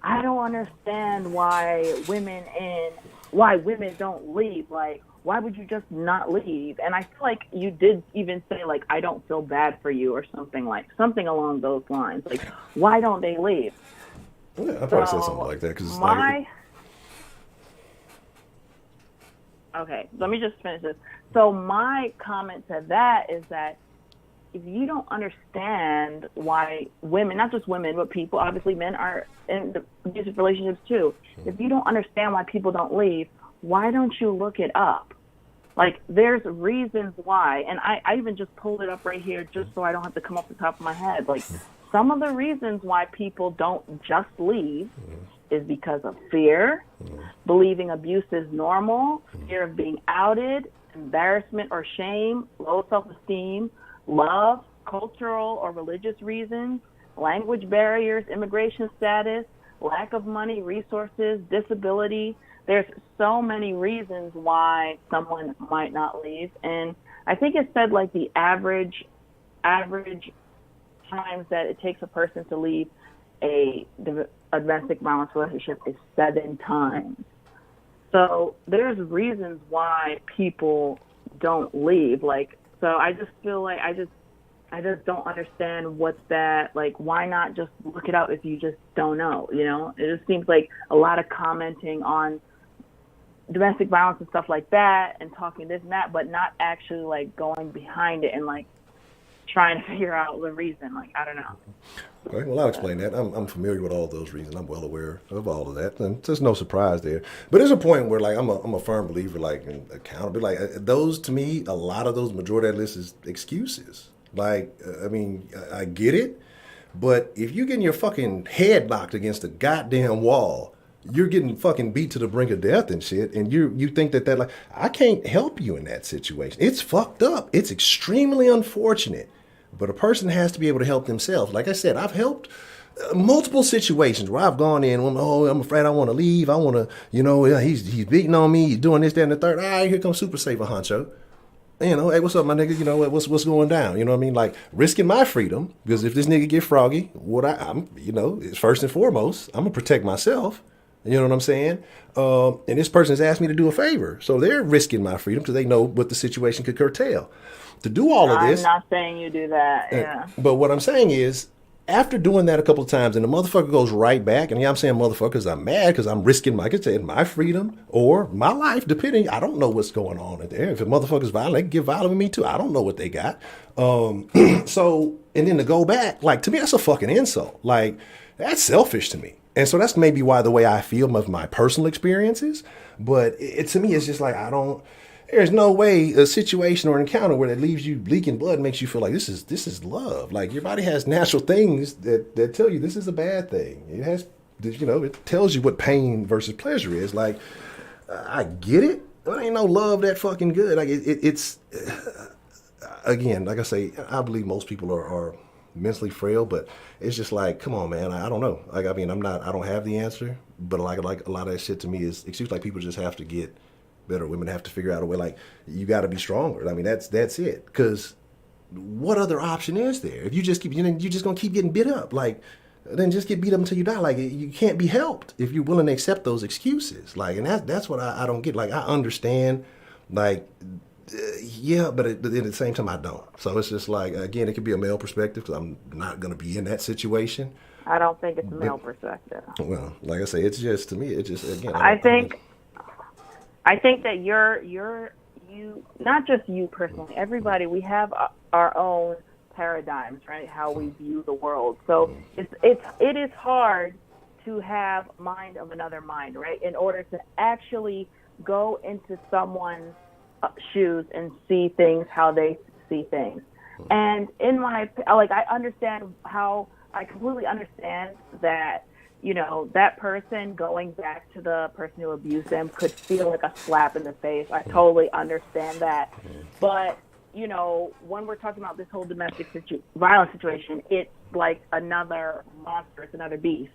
I don't understand why women don't leave. Like, why would you just not leave? And I feel like you did even say, like, I don't feel bad for you or something along those lines. Like, why don't they leave? Yeah, I probably said something like that because it's like. Okay, let me just finish this. So my comment to that is that if you don't understand why women, not just women, but people, obviously men are in abusive relationships too. If you don't understand why people don't leave, why don't you look it up? Like, there's reasons why, and I even just pulled it up right here just so I don't have to come off the top of my head. Like, some of the reasons why people don't just leave is because of fear, believing abuse is normal, fear of being outed, embarrassment or shame, low self-esteem, love, cultural or religious reasons, language barriers, immigration status, lack of money, resources, disability. There's so many reasons why someone might not leave. And I think it said like the average times that it takes a person to leave a domestic violence relationship is 7 times. So there's reasons why people don't leave. Like, so I just feel like I just don't understand what's that, like, why not just look it up if you just don't know, It just seems like a lot of commenting on domestic violence and stuff like that and talking this and that, but not actually like going behind it and like trying to figure out the reason. Like, I don't know. Okay, well, I'll explain that. I'm familiar with all those reasons. I'm well aware of all of that, and there's no surprise there. But there's a point where, like, I'm a firm believer, like, in accountability. Like, those, to me, a lot of those, majority of that list is excuses. Like, I mean, I get it, but if you're getting your fucking head knocked against a goddamn wall, you're getting fucking beat to the brink of death and shit, and you think that like, I can't help you in that situation. It's fucked up. It's extremely unfortunate. But a person has to be able to help themselves. Like I said, I've helped multiple situations where I've gone in, I'm afraid I want to leave. I want to, he's beating on me. He's doing this, that, and the third. All right, here comes Super Saver Honcho. Hey, what's up, my nigga? What's going down? You know what I mean? Like, risking my freedom, because if this nigga get froggy, it's first and foremost, I'm going to protect myself. You know what I'm saying? And this person has asked me to do a favor. So they're risking my freedom because they know what the situation could curtail. To do all of this. I'm not saying you do that, yeah. But what I'm saying is, after doing that a couple of times, and the motherfucker goes right back, and I'm saying motherfucker because I'm mad because I'm risking, like I said, my freedom or my life, depending. I don't know what's going on in there. If a motherfucker's violent, they can get violent with me too. I don't know what they got. So, and then to go back, like, to me, that's a fucking insult. Like, that's selfish to me. And so that's maybe why the way I feel of my personal experiences. But to me, it's just like, there's no way a situation or encounter where that leaves you leaking blood makes you feel like this is love. Like, your body has natural things that tell you this is a bad thing. It has, it tells you what pain versus pleasure is. Like, I get it, but ain't no love that fucking good. Like, it's again, like I say, I believe most people are mentally frail, but it's just like, come on, man. I don't know. Like, I mean, I don't have the answer, but like a lot of that shit to me is excuse. Like, people just have to get better. Women have to figure out a way. Like, you got to be stronger. I mean, that's it. Because what other option is there? If you just keep, you're just gonna keep getting beat up. Like, then just get beat up until you die. Like, you can't be helped if you're willing to accept those excuses. Like, and that's what I don't get. Like, I understand, like, yeah, but at the same time, I don't. So it's just like, again, it could be a male perspective because I'm not going to be in that situation. I don't think it's a male perspective. Well, like I say, it's just, to me, it's just, again. I think that you, not just you personally, everybody, we have our own paradigms, right? How we view the world. So it is hard to have mind of another mind, right? In order to actually go into someone's shoes and see things how they see things. And in my, like, I completely understand that, you know, that person going back to the person who abused them could feel like a slap in the face. I totally understand that. But, you know, when we're talking about this whole domestic violence situation, it's like another monster, it's another beast.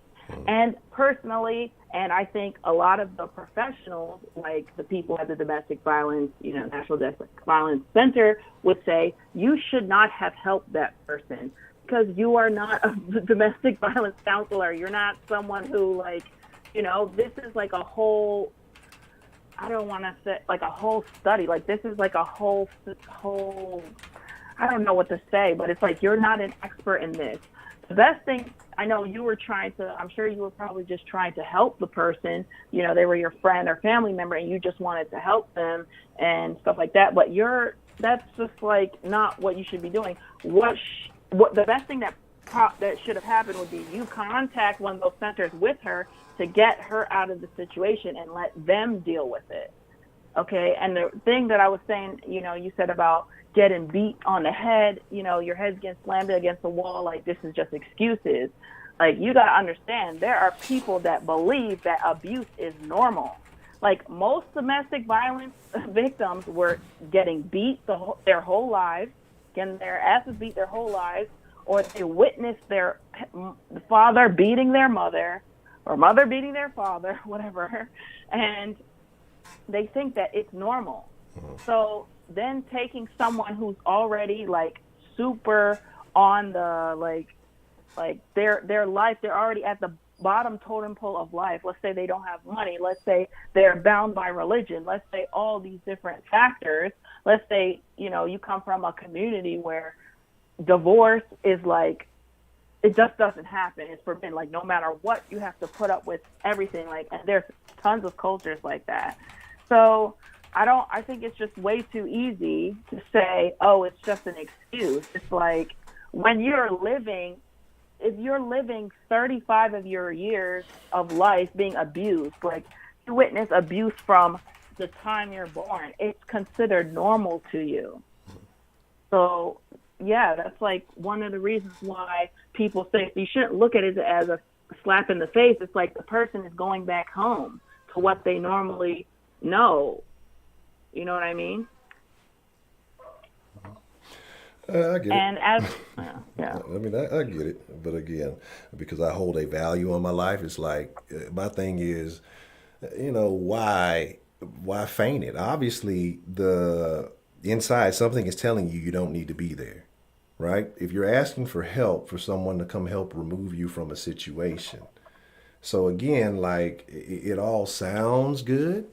And personally, and I think a lot of the professionals, like the people at the Domestic Violence, you know, National Domestic Violence Center, would say you should not have helped that person because you are not a domestic violence counselor. You're not someone who, like, you know, this is like a whole, I don't want to say like a whole study. Like, this is like a whole, I don't know what to say, but it's like you're not an expert in this. The best thing, I know you were I'm sure you were probably just trying to help the person. You know, they were your friend or family member and you just wanted to help them and stuff like that. But that's just like not what you should be doing. What the best thing that should have happened would be you contact one of those centers with her to get her out of the situation and let them deal with it. Okay. And the thing that I was saying, you know, you said about getting beat on the head, you know, your head's getting slammed against the wall, like this is just excuses. Like, you got to understand, there are people that believe that abuse is normal. Like, most domestic violence victims were getting beat their whole lives, getting their asses beat their whole lives, or they witnessed their father beating their mother, or mother beating their father, whatever, and they think that it's normal. So then taking someone who's already like super on the like their life, they're already at the bottom totem pole of life. Let's say they don't have money. Let's say they're bound by religion. Let's say all these different factors. Let's say, you know, you come from a community where divorce is like, it just doesn't happen. It's forbidden. Like, no matter what, you have to put up with everything. Like, and there's tons of cultures like that. So I think it's just way too easy to say, oh, it's just an excuse. It's like, when if you're living 35 of your years of life being abused, like, you witness abuse from the time you're born, it's considered normal to you. So, yeah, that's like one of the reasons why people say you shouldn't look at it as a slap in the face. It's like the person is going back home to what they normally know. You know what I mean? I get and it. as yeah, I mean, I get it, but again, because I hold a value on my life, it's like, my thing is, you know, why feign it? Obviously, the inside, something is telling you don't need to be there, right? If you're asking for help, for someone to come help remove you from a situation. So again, like, it all sounds good,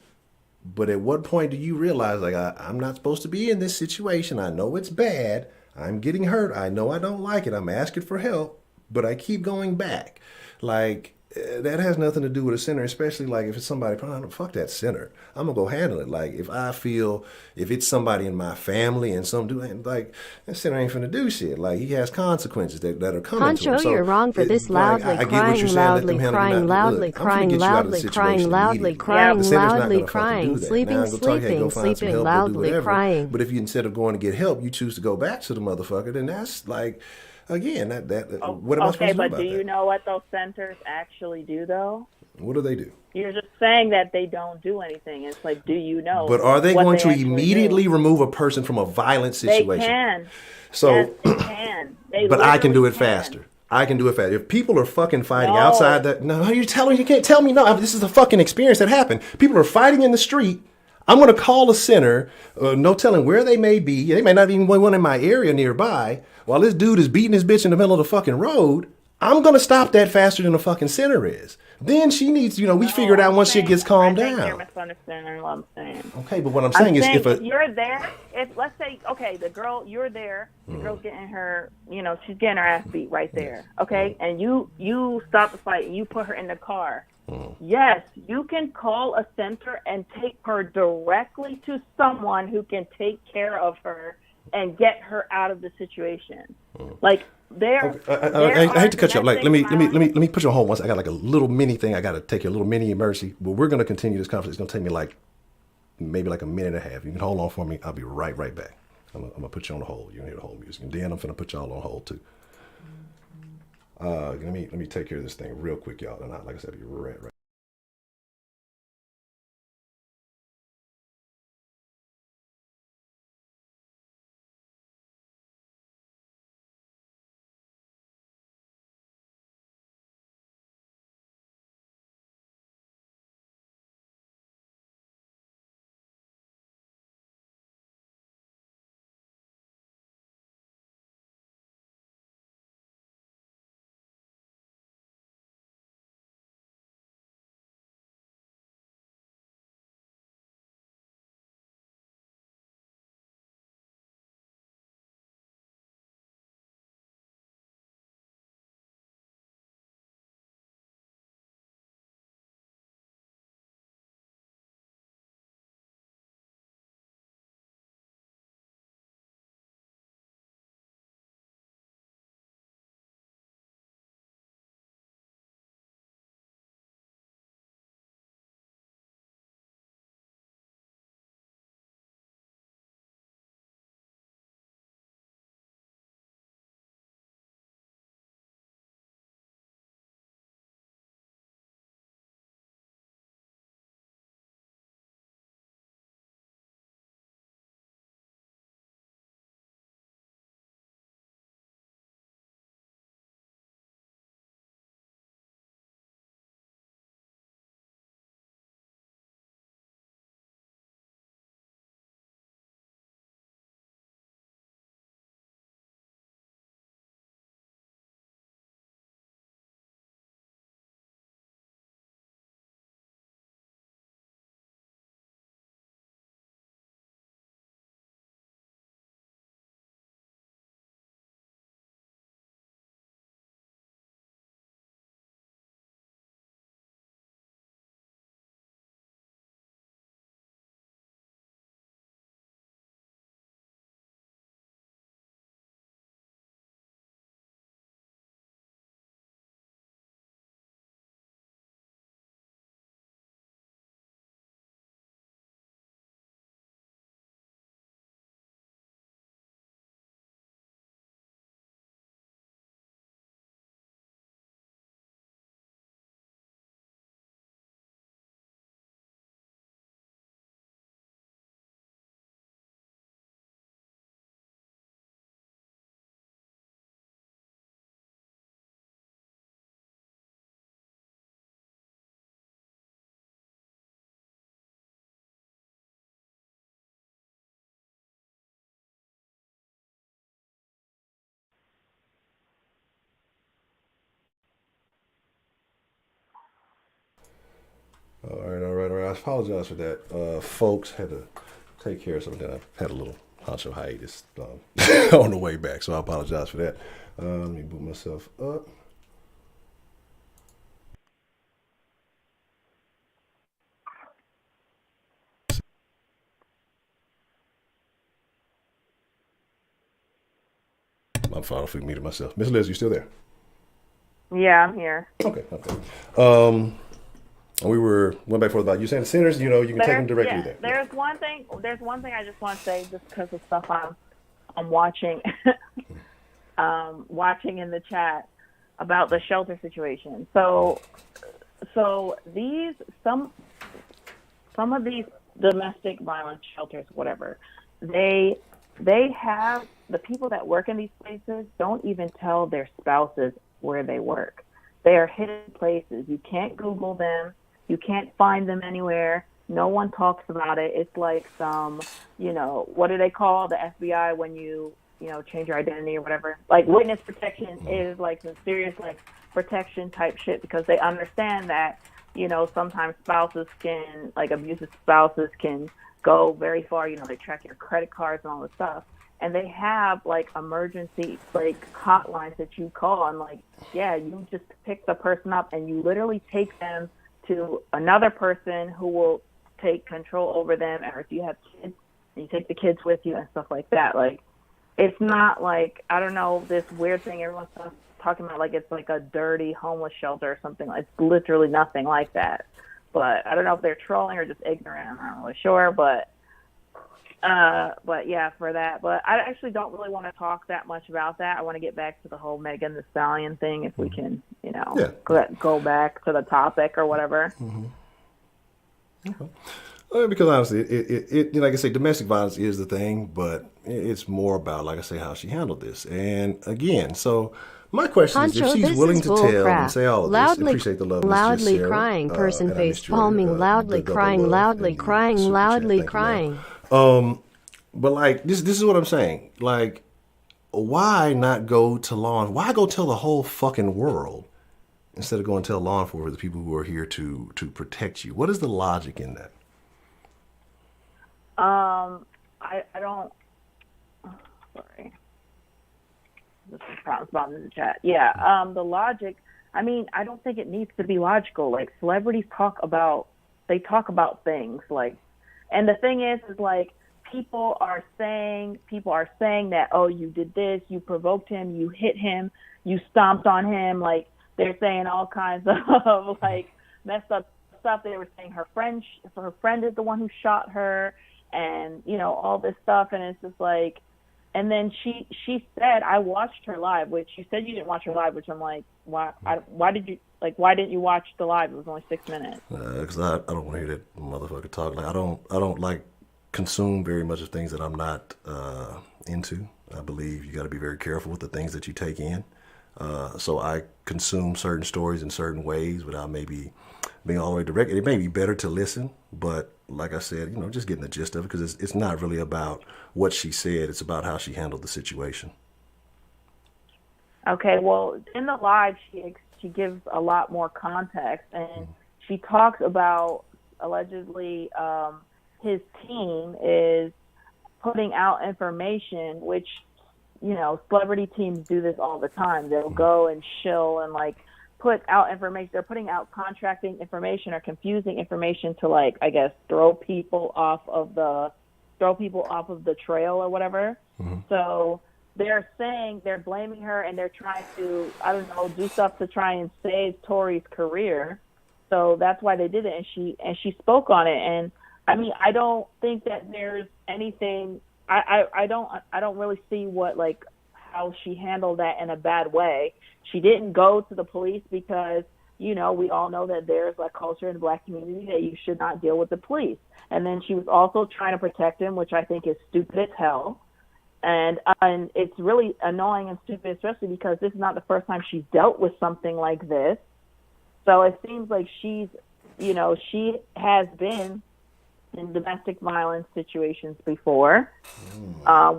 but at what point do you realize, like, I'm not supposed to be in this situation. I know it's bad. I'm getting hurt. I know I don't like it. I'm asking for help, but I keep going back. Like, that has nothing to do with a sinner, especially like if it's somebody, fuck that sinner. I'm going to go handle it. Like, if it's somebody in my family and some dude, like, that sinner ain't finna do shit. Like, he has consequences that are coming to him. Honcho, you're wrong for this. Loudly crying, loudly crying, loudly crying, loudly crying, loudly crying, loudly crying, sleeping, loudly crying. But if you, instead of going to get help, you choose to go back to the motherfucker, then that's like, again, what am I supposed to do about that? Okay, but do you know what those centers actually do, though? What do they do? You're just saying that they don't do anything. It's like, do you know? But are they going to immediately remove a person from a violent situation? They can. So, yes, they can. But I can do it faster. I can do it faster. If people are fucking fighting outside that, no, you can't tell me no. This is a fucking experience that happened. People are fighting in the street. I'm going to call a center, no telling where they may be. They may not even be one in my area nearby. While this dude is beating his bitch in the middle of the fucking road, I'm going to stop that faster than the fucking center is. Then she needs, we figure it out once shit gets calmed down. You're misunderstanding what I'm saying. Okay, but what I'm saying is if you're there, let's say, okay, the girl, you're there, the girl's getting her, she's getting her ass beat right there, okay? And you stop the fight and you put her in the car. Yes, you can call a center and take her directly to someone who can take care of her and get her out of the situation. Like, I hate to cut you off. Like, let me put you on hold once. I got like a little mini thing. I got to take a little mini emergency. But we're going to continue this conversation. It's going to take me like maybe like a minute and a half. You can hold on for me. I'll be right back. I'm gonna put you on the hold. You can hear the hold music, and then I'm gonna put y'all on hold too. Let me take care of this thing real quick, y'all. And like I said, I'll be right. All right. I apologize for that. Folks had to take care of something. I had a little Honcho hiatus on the way back, so I apologize for that. Let me boot myself up. I'm finally muted myself. Miss Liz, you still there? Yeah, I'm here. Okay. We went back and forth about you saying the centers, you can take them directly there. There's one thing I just want to say, just because of stuff I'm watching watching in the chat about the shelter situation. So some of these domestic violence shelters, whatever, they have, the people that work in these places don't even tell their spouses where they work. They are hidden places. You can't Google them. You can't find them anywhere. No one talks about it. It's like some, what do they call the FBI when you change your identity or whatever? Like witness protection is like some serious like protection type shit, because they understand that, sometimes abusive spouses can go very far. They track your credit cards and all this stuff. And they have like emergency like hotlines that you call, and like, yeah, you just pick the person up and you literally take them to another person who will take control over them. Or if you have kids, you take the kids with you and stuff like that. Like, it's not like, I don't know, this weird thing everyone's talking about, like it's like a dirty homeless shelter or something. It's literally nothing like that. But I don't know if they're trolling or just ignorant. I'm not really sure, but yeah, for that. But I actually don't really want to talk that much about that. I want to get back to the whole Megan Thee Stallion thing, if we can, go back to the topic or whatever. Okay. Because honestly, it like I say, domestic violence is the thing, but it's more about, like I say, how she handled this. And again, so my question is, if she's willing to tell and say all of this, appreciate the love, loudly crying, person face palming, loudly crying, loudly crying, loudly crying. But like this is what I'm saying. Like, why not go to why go tell the whole fucking world instead of going to tell law enforcement, the people who are here to protect you? What is the logic in that? I don't. Sorry. This is problem in the chat. Yeah. The logic. I mean, I don't think it needs to be logical. Like, celebrities talk about things like, and the thing is like, people are saying that, oh, you did this, you provoked him, you hit him, you stomped on him. Like, they're saying all kinds of like messed up stuff. They were saying her friend is the one who shot her, and all this stuff. And it's just like, and then she said, I watched her live, which you said you didn't watch her live, which I'm like, why didn't you watch the live? It was only 6 minutes. Because I don't want to hear that motherfucker talk. Like, I don't like consume very much of things that I'm not into. I believe you got to be very careful with the things that you take in. So I consume certain stories in certain ways without maybe being all the way direct. It may be better to listen, but like I said, just getting the gist of it, because it's not really about what she said. It's about how she handled the situation. Okay, well, in the live, she gives a lot more context, and she talks about allegedly his team is putting out information, which, celebrity teams do this all the time. They'll go and shill and like put out information. They're putting out contracting information or confusing information to, like, I guess, throw people off of the trail or whatever. So they're saying, they're blaming her, and they're trying to, I don't know, do stuff to try and save Tory's career. So that's why they did it, and she spoke on it. And I mean, I don't think that there's anything. I don't really see how she handled that in a bad way. She didn't go to the police because, we all know that there's a culture in the black community that you should not deal with the police. And then she was also trying to protect him, which I think is stupid as hell. And it's really annoying and stupid, especially because this is not the first time she's dealt with something like this. So it seems like she has been in domestic violence situations before,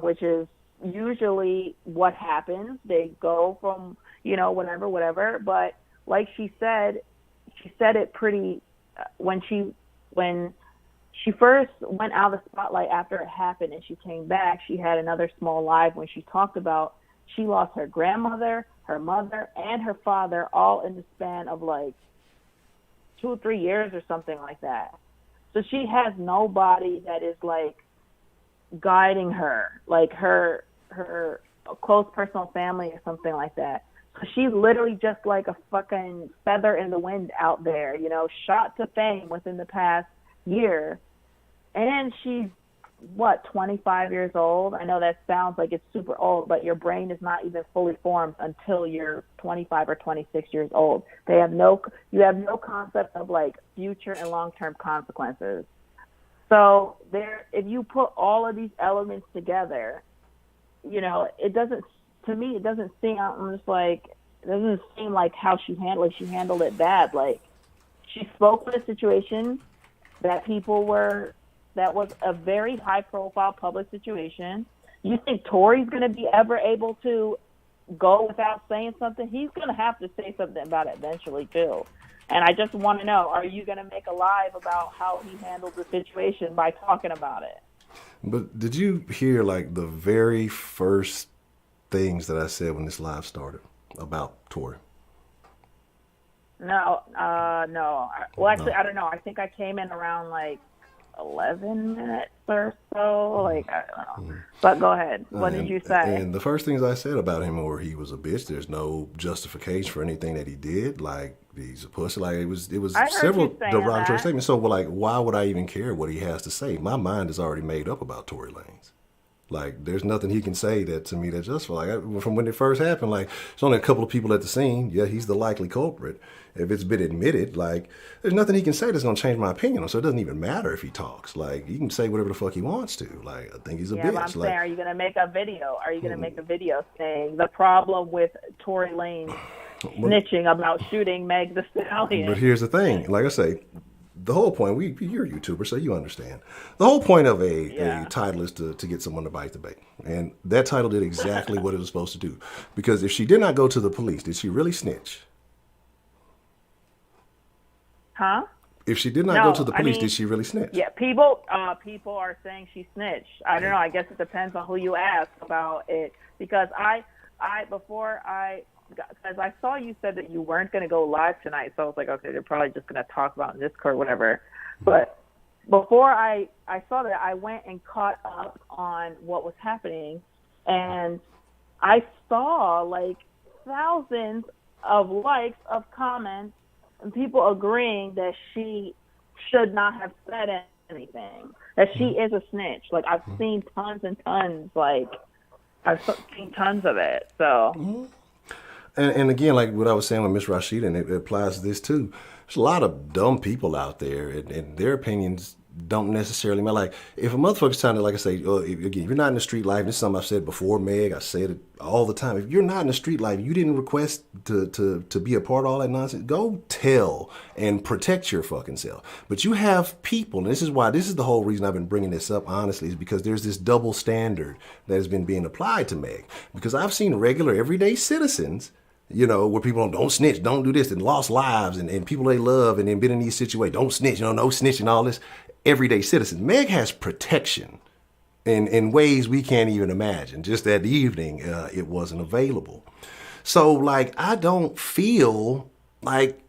which is usually what happens. They go from, whatever. But like she said it pretty, when she first went out of the spotlight after it happened and she came back, she had another small live when she talked about she lost her grandmother, her mother, and her father all in the span of like 2 or 3 years or something like that. So she has nobody that is like guiding her, like her close personal family or something like that. So she's literally just like a fucking feather in the wind out there, shot to fame within the past year. And she's, 25 years old? I know that sounds like it's super old, but your brain is not even fully formed until you're 25 or 26 years old. You have no concept of like future and long-term consequences. So if you put all of these elements together, it doesn't seem like how she handled it. She handled it bad. Like, she spoke for the situation. that that was a very high profile public situation. You think Tory's going to be ever able to go without saying something? He's going to have to say something about it eventually too. And I just want to know, are you going to make a live about how he handled the situation by talking about it? But did you hear like the very first things that I said when this live started about Tory? No. Well, actually, I don't know. I think I came in around like 11 minutes or so. Like, I don't know. But go ahead. What did you say? And the first things I said about him were he was a bitch. There's no justification for anything that he did. Like, he's a pussy. Like, it was several derogatory statements. So, well, like, why would I even care what he has to say? My mind is already made up about Tory Lanez. Like, there's nothing he can say that to me that just like from when it first happened. Like, there's only a couple of people at the scene. Yeah, he's the likely culprit. If it's been admitted, like, there's nothing he can say that's gonna change my opinion. So it doesn't even matter if he talks. Like, he can say whatever the fuck he wants to. Like, I think he's a bitch. But I'm like, saying, are you gonna make a video? Are you gonna make a video saying the problem with Tory Lanez snitching about shooting Meg Thee Stallion? But here's the thing. Like I say, the whole point, you're a YouTuber, so you understand. The whole point of a title is to get someone to bite the bait. And that title did exactly what it was supposed to do. Because if she did not go to the police, did she really snitch? Huh? If she did not go to the police, did she really snitch? Yeah, people are saying she snitched. I don't know. I guess it depends on who you ask about it. Because because I saw you said that you weren't going to go live tonight, so I was like, okay, they're probably just going to talk about Discord or whatever. But before I saw that, I went and caught up on what was happening, and I saw like thousands of likes, of comments, and people agreeing that she should not have said anything, that she is a snitch. Like, I've seen tons and tons, like, I've seen tons of it, so... And again, like what I was saying with Miss Rashida, and it applies to this too. There's a lot of dumb people out there, and their opinions don't necessarily matter. Like, if a motherfucker's trying to, like I say, again, you're not in the street life. This is something I've said before, Meg. I said it all the time. If you're not in the street life, you didn't request to be a part of all that nonsense. Go tell and protect your fucking self. But you have people, and this is the whole reason I've been bringing this up, honestly, is because there's this double standard that has been being applied to Meg. Because I've seen regular, everyday citizens, you know, where people don't snitch, don't do this, and lost lives, and people they love, and then been in these situations, don't snitch, no snitching, all this. Everyday citizens. Meg has protection in ways we can't even imagine. Just that evening, it wasn't available. So, like, I don't feel like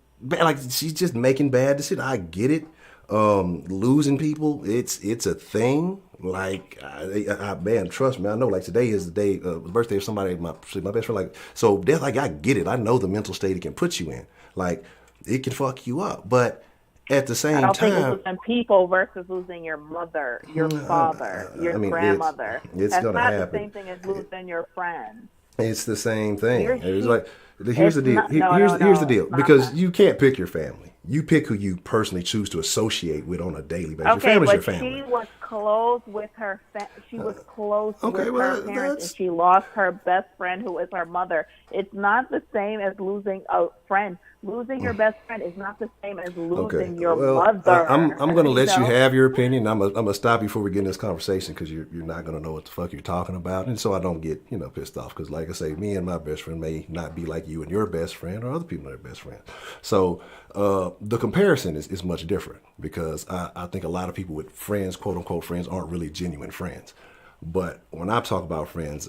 she's just making bad decisions. I get it. Losing people, it's a thing. Like, man, trust me, I know, like, today is the day, the birthday of somebody, my best friend, like, so death, like, I get it. I know the mental state it can put you in. Like, it can fuck you up. But at the same time, I don't think it's losing people versus losing your mother, your father, your grandmother. It's That's gonna not happen. The same thing as losing your friends. It's the same thing. It's like, here's the deal. Here's the deal. Because you can't pick your family. You pick who you personally choose to associate with on a daily basis. Okay, your family's but your family. She was close with her. She was close with her parents, and she lost her best friend, who is her mother. It's not the same as losing a friend. Losing your best friend is not the same as losing your mother. I'm going to let you have your opinion. I'm going to stop you before we get in this conversation, because you're not going to know what the fuck you're talking about, and so I don't get pissed off. Because like I say, me and my best friend may not be like you and your best friend, or other people and their best friends. So the comparison is much different, because I think a lot of people with friends, quote unquote friends, aren't really genuine friends. But when I talk about friends,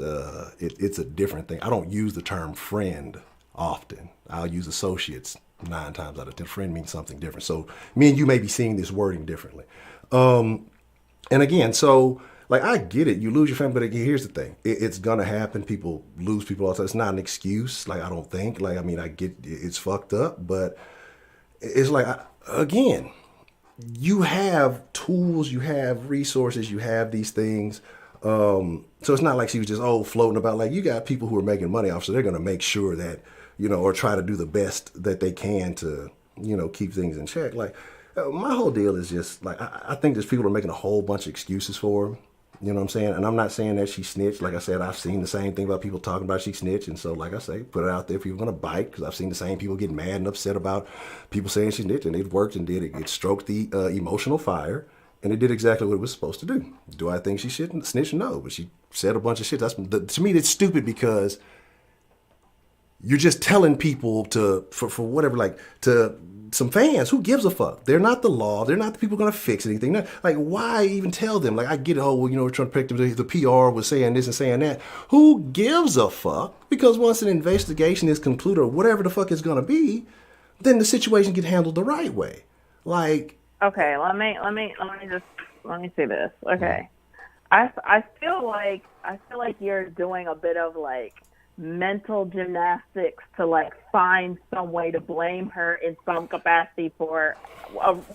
it's a different thing. I don't use the term friend often. I'll use associates 9 times out of 10. Friend means something different. So me and you may be seeing this wording differently. And again, so like, I get it. You lose your family, but again, here's the thing. It's gonna happen. People lose people all the time. It's not an excuse. Like, I don't think. Like, I mean, I get it's fucked up, but it's like, again, you have tools, you have resources, you have these things. So it's not like she was just floating about. Like, you got people who are making money off, so they're gonna make sure that, or try to do the best that they can to, keep things in check. Like, my whole deal is just like, I think there's people who are making a whole bunch of excuses for him. You know what I'm saying? And I'm not saying that she snitched. Like I said, I've seen the same thing about people talking about she snitched. And so, like I say, put it out there if you're going to bite, because I've seen the same people get mad and upset about people saying she snitched, and it worked and did it. It stroked the emotional fire, and it did exactly what it was supposed to do. Do I think she shouldn't snitch? No, but she said a bunch of shit. To me, it's stupid, because you're just telling people for whatever, like, to some fans, who gives a fuck? They're not the law. They're not the people going to fix anything. Like, why even tell them? Like, I get it. Oh, well, we're trying to pick them. The PR was saying this and saying that. Who gives a fuck? Because once an investigation is concluded, or whatever the fuck it's going to be, then the situation gets handled the right way. Like, okay, let me say this. Okay, I feel like you're doing a bit of like mental gymnastics to like find some way to blame her in some capacity for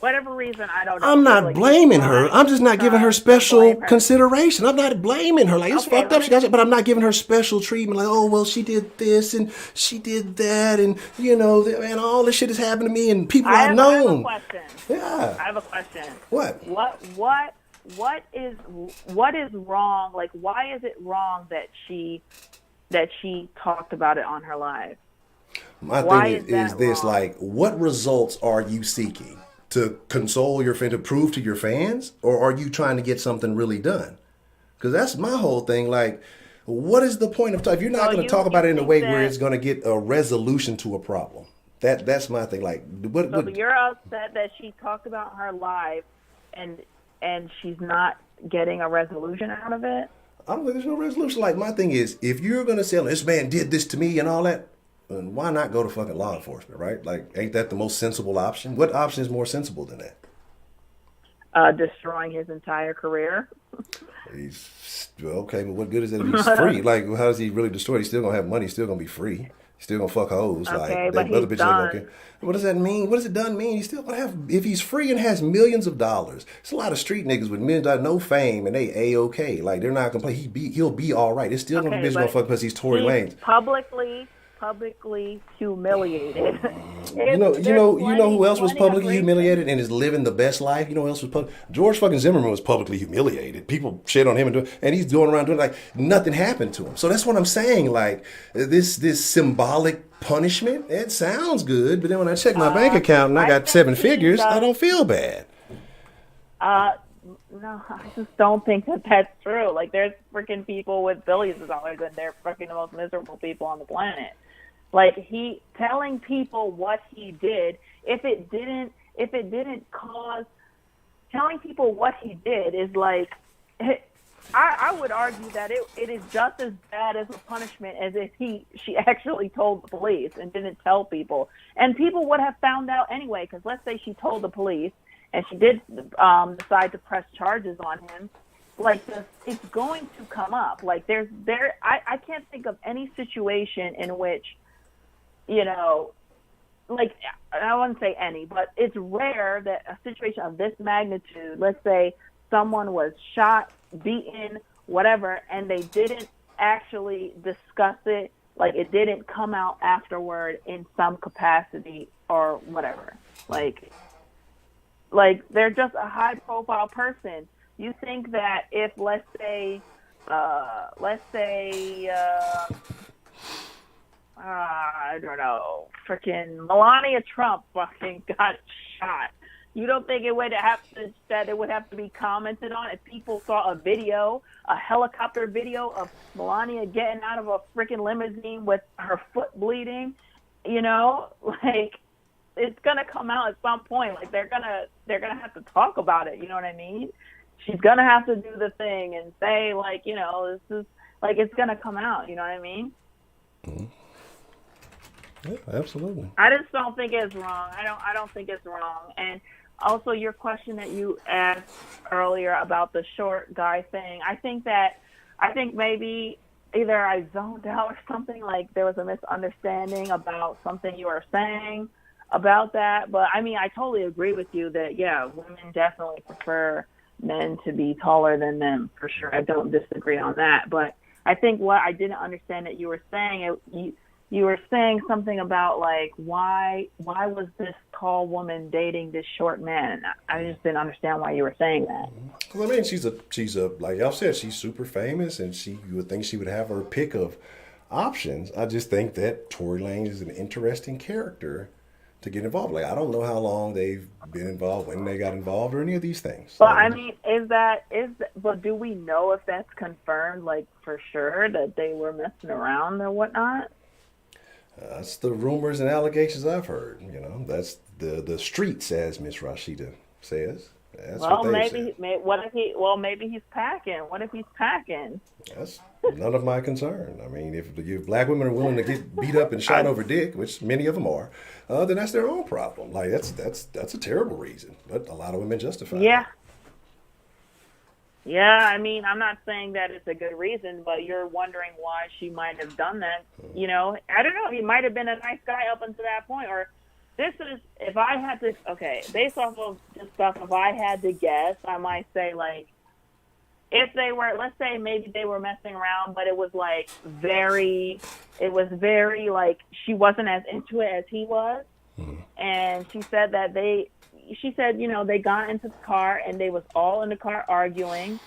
whatever reason. I don't know. I'm not blaming her. I'm just not giving her special consideration. I'm not blaming her. Like, it's fucked up. She got it, but I'm not giving her special treatment. Like, oh, well, she did this and she did that, and and all this shit has happened to me and people I've known. I have a question. Yeah. I have a question. What? What is wrong? Like, why is it wrong that she talked about it on her live? My thing is this, wrong? Like, what results are you seeking? To console your fan, to prove to your fans? Or are you trying to get something really done? Because that's my whole thing. Like, what is the point of talk? If you're not going to talk about it in a way where it's going to get a resolution to a problem. That's my thing. Like, what you're upset that she talked about her live and she's not getting a resolution out of it? I don't think there's no resolution. Like, my thing is, if you're going to say, this man did this to me and all that, then why not go to fucking law enforcement, right? Like, ain't that the most sensible option? What option is more sensible than that? Destroying his entire career. Okay, but what good is it if he's free? Like, how does he really destroy it? He's still going to have money. He's still going to be free. He's still going to fuck hoes. Okay, like, but other bitches done. ain't going to care. What does that mean? What does it done mean? He's still going to have, if he's free and has millions of dollars, it's a lot of street niggas with millions of dollars, no fame, and they A-okay. Like, they're not going to play. He'll be all right. It's still going to be bitch going to fuck because he's Tory Lanez. Publicly humiliated. You know who else was publicly humiliated and is living the best life? You know who else was public? George fucking Zimmerman was publicly humiliated. People shit on him and he's going around doing like nothing happened to him. So that's what I'm saying. Like, this symbolic punishment, it sounds good, but then when I check my bank account and I got 7 figures, I don't feel bad. No, I just don't think that that's true. Like, there's freaking people with billions of dollars and they're freaking the most miserable people on the planet. Like, he telling people what he did, if it didn't cause, telling people what he did is like, I would argue that it is just as bad as a punishment as if she actually told the police and didn't tell people. And people would have found out anyway, because let's say she told the police and she did decide to press charges on him, like, it's going to come up. Like, I can't think of any situation in which, like, I wouldn't say any, but it's rare that a situation of this magnitude, let's say someone was shot, beaten, whatever, and they didn't actually discuss it, like, it didn't come out afterward in some capacity or whatever. Like they're just a high-profile person. You think that if, let's say, I don't know, freaking Melania Trump fucking got shot, you don't think it would have to be commented on if people saw a helicopter video of Melania getting out of a freaking limousine with her foot bleeding? Like, it's gonna come out at some point. Like, they're gonna have to talk about it. You know what I mean? She's gonna have to do the thing and say, like, this is, like, it's gonna come out. You know what I mean? Mm-hmm. Yeah, absolutely. I just don't think it's wrong. I don't think it's wrong. And also, your question that you asked earlier about the short guy thing, I think maybe either I zoned out or something, like there was a misunderstanding about something you were saying about that. But I mean, I totally agree with you that, yeah, women definitely prefer men to be taller than them, for sure. I don't disagree on that. But I think what I didn't understand that you were saying, you were saying something about like why was this tall woman dating this short man? I just didn't understand why you were saying that. Well, I mean, she's a like y'all said, she's super famous, and you would think she would have her pick of options. I just think that Tory Lanez is an interesting character to get involved. Like, I don't know how long they've been involved, when they got involved, or any of these things. But I mean, but do we know if that's confirmed, like for sure, that they were messing around or whatnot? That's the rumors and allegations I've heard. You know, that's the streets, as Miss Rashida says. That's well, what maybe maybe he's packing. What if he's packing? That's none of my concern. I mean, if black women are willing to get beat up and shot over dick, which many of them are, then that's their own problem. Like that's a terrible reason, but a lot of women justify it. Yeah, I mean, I'm not saying that it's a good reason, but you're wondering why she might have done that. You know, I don't know. He might have been a nice guy up until that point. Or this is, if I had to, based off of this stuff, if I had to guess, I might say, like, if they were, let's say maybe they were messing around, but it was very, like, she wasn't as into it as he was. And she said that you know, they got into the car and they was all in the car arguing,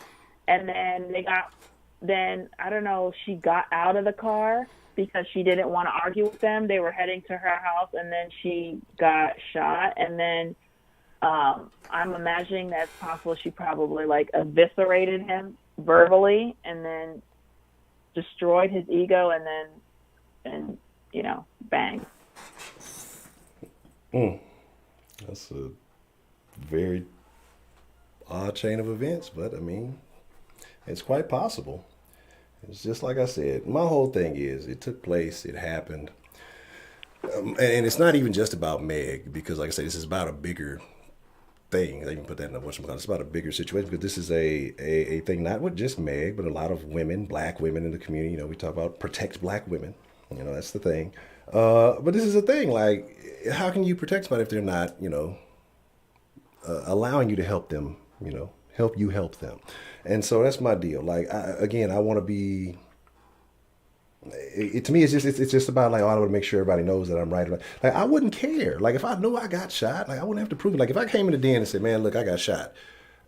and then I don't know, she got out of the car because she didn't want to argue with them. They were heading to her house, and then she got shot, and then I'm imagining that's possible she probably like eviscerated him verbally and then destroyed his ego, and you know, bang. That's a very odd chain of events, but I mean, it's quite possible. It's just like I said, my whole thing is it took place, it happened. And it's not even just about Meg, because like I said, this is about a bigger thing. They even put that in the whatchamacallit. It's about a bigger situation, because this is a thing not with just Meg, but a lot of women, black women in the community. You know, we talk about protect black women. You know, that's the thing. But this is a thing, like, how can you protect somebody if they're not, you know, allowing you to help them, you know, help them. And so that's my deal. Like, I want to be, to me, it's just about like, I want to make sure everybody knows that I'm right. Like, I wouldn't care. Like, if I knew I got shot, like, I wouldn't have to prove it. Like, if I came in the den and said, man, look, I got shot,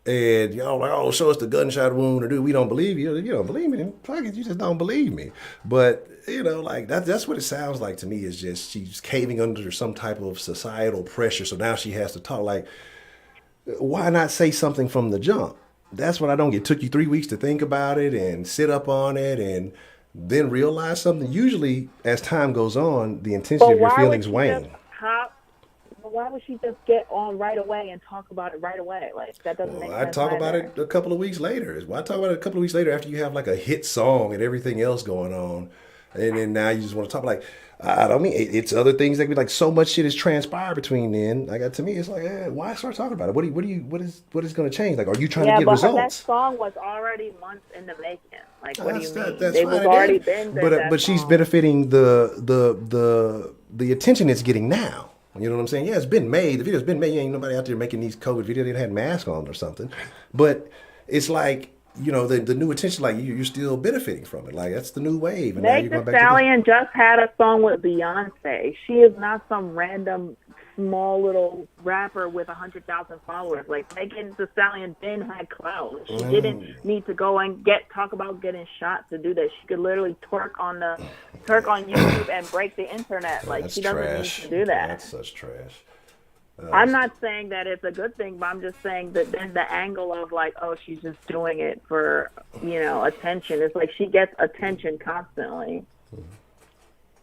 and y'all like, oh, show us the gunshot wound, or dude, we don't believe you. If you don't believe me, then fuck it, you just don't believe me. But, you know, like, that's what it sounds like to me, is just she's caving under some type of societal pressure. So now she has to talk. Like, why not say something from the jump? That's what I don't get. It took you 3 weeks to think about it and sit up on it and then realize something. Usually, as time goes on, the intensity of your feelings wane. Why would she just get on right away and talk about it right away? Like, that doesn't make sense. I talk about it a couple of weeks later. I talk about it a couple of weeks later after you have like a hit song and everything else going on. And then now you just want to talk like, I don't mean, it's other things that be like, so much shit has transpired between then. Like, to me, it's like, why start talking about it? What is going to change? Like, are you trying to get results? That song was already months in the making. Like, what do you mean? That's they was already been good. But she's benefiting the attention it's getting now. You know what I'm saying? Yeah, it's been made. The video's been made. Ain't nobody out there making these COVID videos. They had masks on or something. But it's like, you know, the new attention, like, you're still benefiting from it. Like, that's the new wave. And Megan Thee Stallion just had a song with Beyonce. She is not some random small little rapper with 100,000 followers. Like, Megan Thee Stallion then had clout. She didn't need to go and talk about getting shot to do that. She could literally twerk on YouTube and break the internet. Like, she doesn't need to do that. That's such trash. I'm not saying that it's a good thing, but I'm just saying that then the angle of like, oh, she's just doing it for, you know, attention. It's like she gets attention constantly.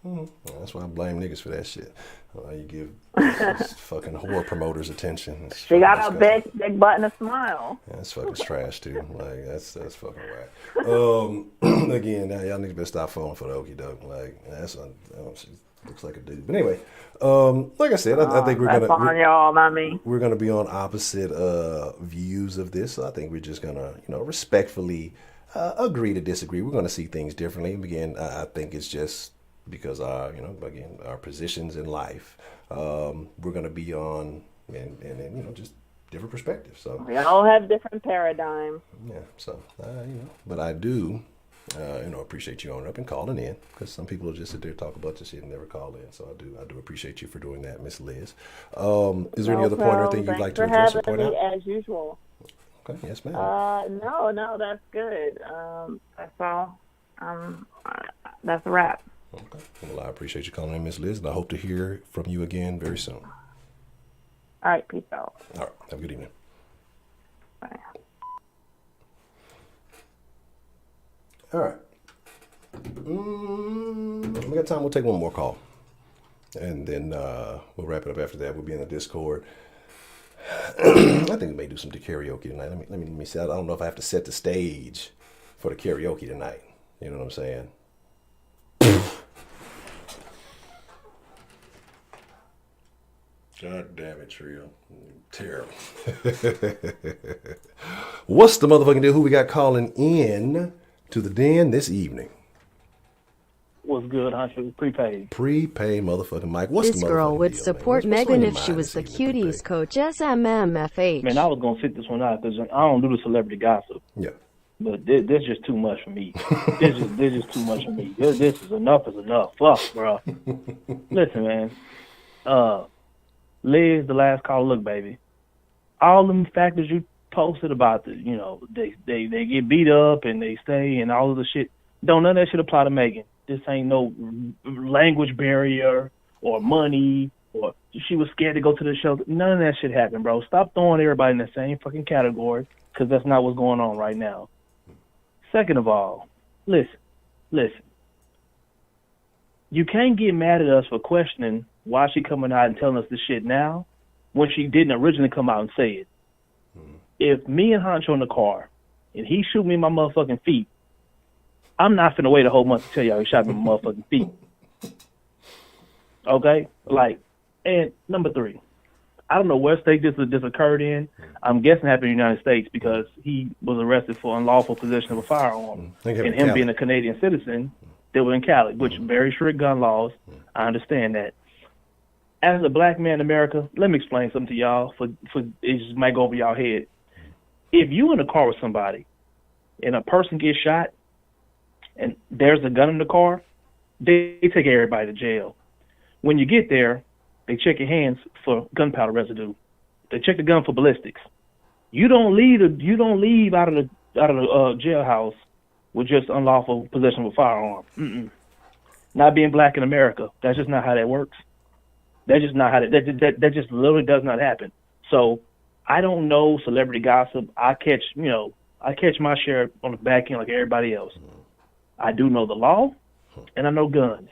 Well, that's why I blame niggas for that shit. You give fucking whore promoters attention. She got a big butt and a smile. Yeah, that's fucking trash too. Like, that's fucking whack. Again, now y'all niggas better stop falling for the okie doke. Like, she looks like a dude. But anyway, like I said, I think we're gonna be on opposite views of this. So I think we're just gonna, you know, respectfully agree to disagree. We're gonna see things differently. Again, I think it's just because our positions in life, we're going to be on, and you know, just different perspectives. So we all have different paradigms. Yeah. So you know, but I do Appreciate you owning up and calling in, because some people will just sit there and talk a bunch of shit and never call in. So I do appreciate you for doing that, Miss Liz. Is there any other point or thing you'd like to address or point out? As usual. Okay, yes, ma'am. No, that's good. That's all. That's a wrap. Okay. Well, I appreciate you calling in, Miss Liz, and I hope to hear from you again very soon. All right, peace out. All right, have a good evening. Bye. All right. We got time. We'll take one more call, and then we'll wrap it up after that. We'll be in the Discord. I think we may do some karaoke tonight. Let me see. I don't know if I have to set the stage for the karaoke tonight. You know what I'm saying? God damn it, Trio. Terrible. What's the motherfucking deal? Who we got calling in to the den this evening? What's good, Honcho? Prepaid. Prepaid motherfucking Mike. What's this the girl would deal, support Megan if she was the cuties coach. SMMFH. Man, I was going to sit this one out because I don't do the celebrity gossip. Yeah. But this just too much for me. this is too much for me. This is enough. Fuck, bro. Listen, man. Liz, the last call. Look, baby. All them factors you posted about they get beat up and they stay and all of the shit. None of that shit apply to Megan. This ain't no language barrier or money or she was scared to go to the show. None of that shit happened, bro. Stop throwing everybody in the same fucking category, because that's not what's going on right now. Second of all, listen. You can't get mad at us for questioning why she coming out and telling us this shit now when she didn't originally come out and say it. If me and Honcho in the car and he shoot me in my motherfucking feet, I'm not finna wait a whole month to tell y'all he shot me in my motherfucking feet. Okay? And number 3, I don't know where state this occurred in. I'm guessing it happened in the United States because he was arrested for unlawful possession of a firearm. And him being a Canadian citizen, they were in Cali, which very strict gun laws. I understand that. As a black man in America, let me explain something to y'all. For it just might go over y'all head. If you in a car with somebody and a person gets shot and there's a gun in the car, they take everybody to jail. When you get there, they check your hands for gunpowder residue. They check the gun for ballistics. You don't leave out of the jailhouse with just unlawful possession of a firearm. Not being black in America, that's just not how that works. That's just not how that just literally does not happen. So I don't know celebrity gossip. I catch my share on the back end like everybody else. I do know the law, and I know guns.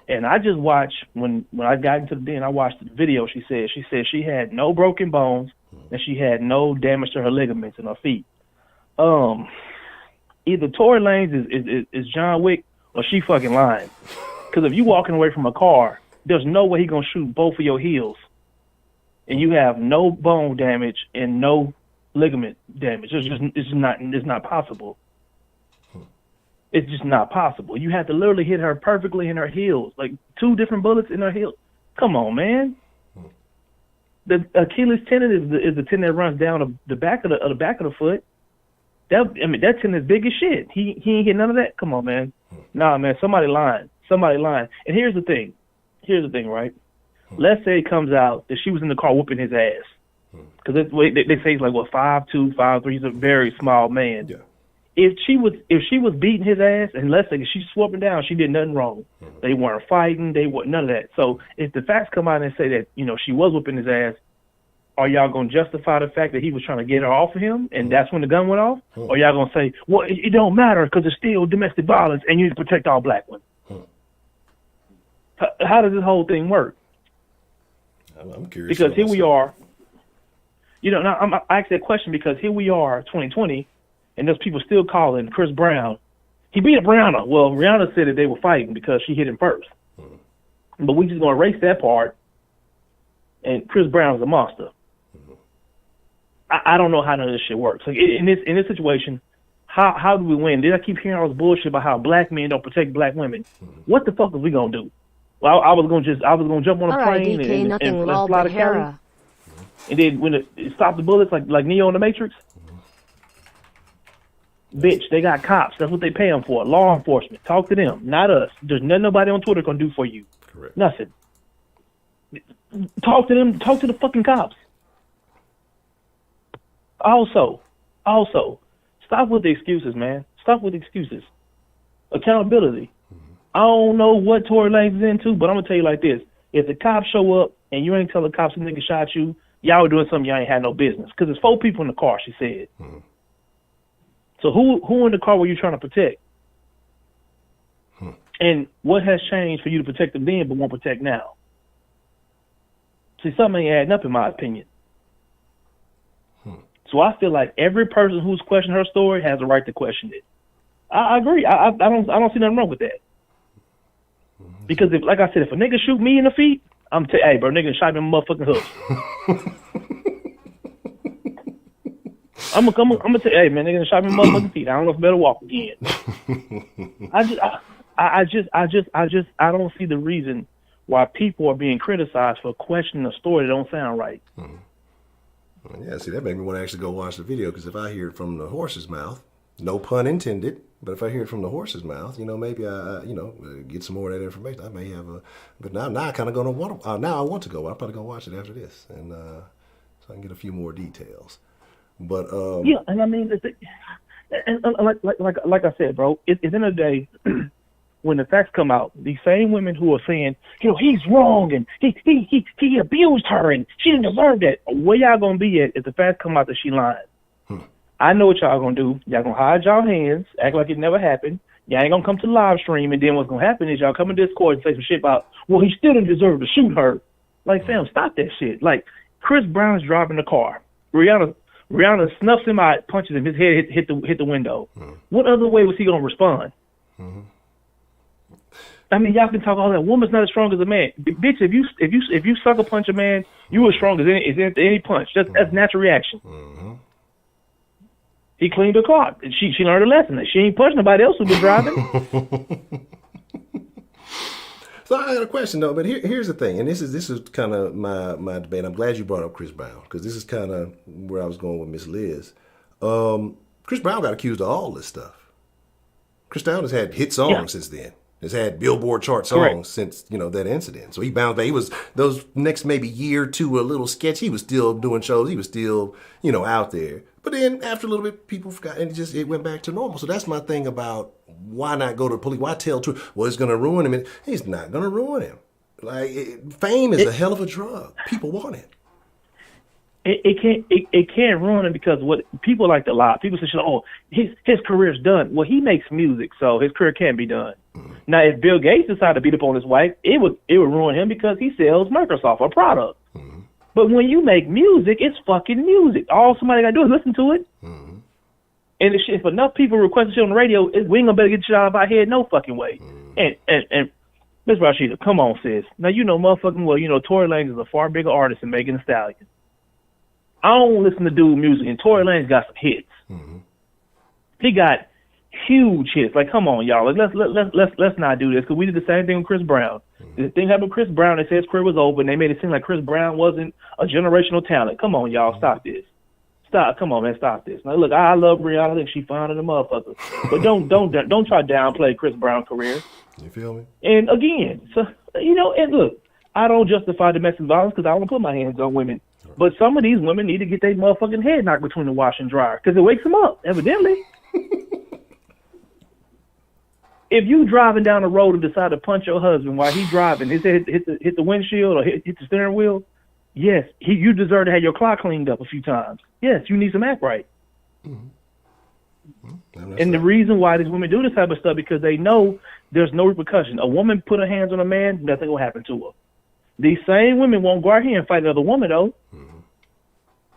And I just watched, when I got into the den, I watched the video she said she had no broken bones and she had no damage to her ligaments in her feet. Either Tory Lanez is John Wick or she fucking lying. Because if you walking away from a car, there's no way he gonna shoot both of your heels. And you have no bone damage and no ligament damage. It's not possible. It's just not possible. You have to literally hit her perfectly in her heels, like 2 different bullets in her heels. Come on, man. The Achilles tendon is the tendon that runs down the back of the foot. That tendon is big as shit. He ain't hit none of that. Come on, man. Nah, man. Somebody lying. And here's the thing, right? Let's say it comes out that she was in the car whooping his ass, because they say he's like 5'2", 5'3". He's a very small man. Yeah. If she was beating his ass, and let's say she's swooping down, she did nothing wrong. They weren't fighting. They weren't none of that. So if the facts come out and say that she was whooping his ass, are y'all gonna justify the fact that he was trying to get her off of him, and that's when the gun went off? Or y'all gonna say, well, it don't matter because it's still domestic violence, and you need to protect all black women? How does this whole thing work? I'm curious. Because here we are. I asked that question because here we are, 2020. And there's people still calling Chris Brown. He beat up Rihanna. Well, Rihanna said that they were fighting because she hit him first. But we just going to erase that part. And Chris Brown's a monster. I don't know how none of this shit works. Like in this situation, how do we win? Did I keep hearing all this bullshit about how black men don't protect black women? What the fuck are we gonna do? Well, I was gonna jump on a plane and fly to Cali. And then when it stopped the bullets like Neo in the Matrix. Bitch, they got cops. That's what they pay them for. Law enforcement. Talk to them, not us. There's nothing nobody on Twitter gonna do for you. Correct. Nothing. Talk to them. Talk to the fucking cops. Also, stop with the excuses, man. Stop with the excuses. Accountability. I don't know what Tory Lanez is into, but I'm gonna tell you like this: if the cops show up and you ain't tell the cops a nigga shot you, y'all were doing something y'all ain't had no business. Because there's 4 people in the car, she said. So who in the car were you trying to protect? And what has changed for you to protect them then but won't protect now? See, something ain't adding up in my opinion. So I feel like every person who's questioning her story has a right to question it. I agree. I don't see nothing wrong with that. Because if, like I said, if a nigga shoot me in the feet, I'm hey bro, nigga shot me in my motherfucking hooks. I'm gonna tell you, hey man, nigga shot me in my motherfucking feet. I don't know if I better walk again. I don't see the reason why people are being criticized for questioning a story that don't sound right. Yeah, see, that made me want to actually go watch the video, because if I hear it from the horse's mouth, no pun intended, but if I hear it from the horse's mouth, maybe I get some more of that information. I may have but now I kind of gonna want to. Now I want to go. I'm probably gonna watch it after this, and so I can get a few more details. But yeah, and I mean, like I said, bro, at the end of the day, when the facts come out, these same women who are saying, he's wrong and he abused her and she didn't deserve that. Where y'all gonna be at if the facts come out that she lied? I know what y'all gonna do. Y'all gonna hide y'all hands, act like it never happened. Y'all ain't gonna come to the live stream, and then what's gonna happen is y'all come in Discord and say some shit about, well, he still didn't deserve to shoot her. Like, fam, stop that shit. Like, Chris Brown's driving the car. Rihanna snuffs him out, punches him. His head hit the window. What other way was he gonna respond? I mean, y'all can talk all that. Woman's not as strong as a man. Bitch, if you sucker punch a man, you as strong as any punch. That's natural reaction. He cleaned her car. She learned a lesson. She ain't punched nobody else who's been driving. So I got a question though, but here's the thing, and this is kind of my debate. I'm glad you brought up Chris Brown, because this is kind of where I was going with Miss Liz. Chris Brown got accused of all this stuff. Chris Brown has had hit songs since then. Has had Billboard chart songs since that incident. So he bounced back. He was those next maybe year or two a little sketchy. He was still doing shows. He was still out there. But then after a little bit, people forgot, and it went back to normal. So that's my thing about why not go to the police? Why tell truth? Well, it's going to ruin him. He's not going to ruin him. Like fame is a hell of a drug. People want it. It can't ruin him, because what people like to lie. People say, "Oh, his career's done." Well, he makes music, so his career can't be done. Now, if Bill Gates decided to beat up on his wife, it would ruin him, because he sells Microsoft, a product. But when you make music, it's fucking music. All somebody gotta do is listen to it. And if enough people request shit on the radio, we ain't gonna better get shit out of our head no fucking way. And Ms. Rashida, come on, sis. Now motherfucking well, Tory Lanez is a far bigger artist than Megan Thee Stallion. I don't listen to dude music, and Tory Lanez got some hits. He got huge hits. Like, come on, y'all. Like, let's not do this, because we did the same thing with Chris Brown. The thing happened with Chris Brown. They said his career was over, and they made it seem like Chris Brown wasn't a generational talent. Come on, y'all. Stop this. Stop. Come on, man. Stop this. Now, look, I love Rihanna. I think she fine as a motherfucker. But don't try to downplay Chris Brown's career. You feel me? And again, so and look, I don't justify domestic violence, because I don't put my hands on women. But some of these women need to get their motherfucking head knocked between the wash and dryer, because it wakes them up, evidently. If you driving down the road and decide to punch your husband while he's driving, his head hit the windshield or hit the steering wheel, yes, you deserve to have your car cleaned up a few times. Yes, you need some act right. And the reason why these women do this type of stuff, because they know there's no repercussion. A woman put her hands on a man, nothing will happen to her. These same women won't go out here and fight another woman, though.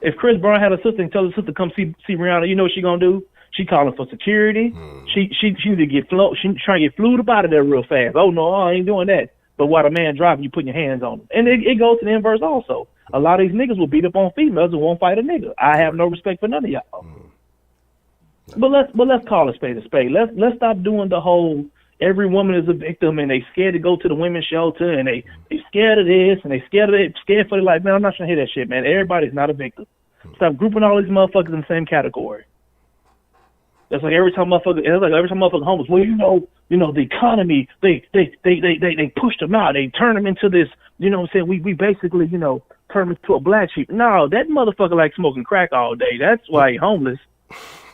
If Chris Brown had a sister and tell his sister to come see Rihanna, you know what she gonna do? She calling for security. She need to get she trying to get flued up out of there real fast. Oh no, I ain't doing that. But while the man driving, you putting your hands on him, and it goes to the inverse also. A lot of these niggas will beat up on females and won't fight a nigga. I have no respect for none of y'all. But let's call a spade a spade. Let's stop doing the whole every woman is a victim and they scared to go to the women's shelter and they scared of this and they scared for their life. Man, I'm not trying to hear that shit, man. Everybody's not a victim. Stop grouping all these motherfuckers in the same category. It's like every time motherfucker homeless. Well, you know, the economy. They pushed them out. They turned them into this. You know what I'm saying? We basically, you know, turned him into a black sheep. No, that motherfucker likes smoking crack all day. That's why he homeless.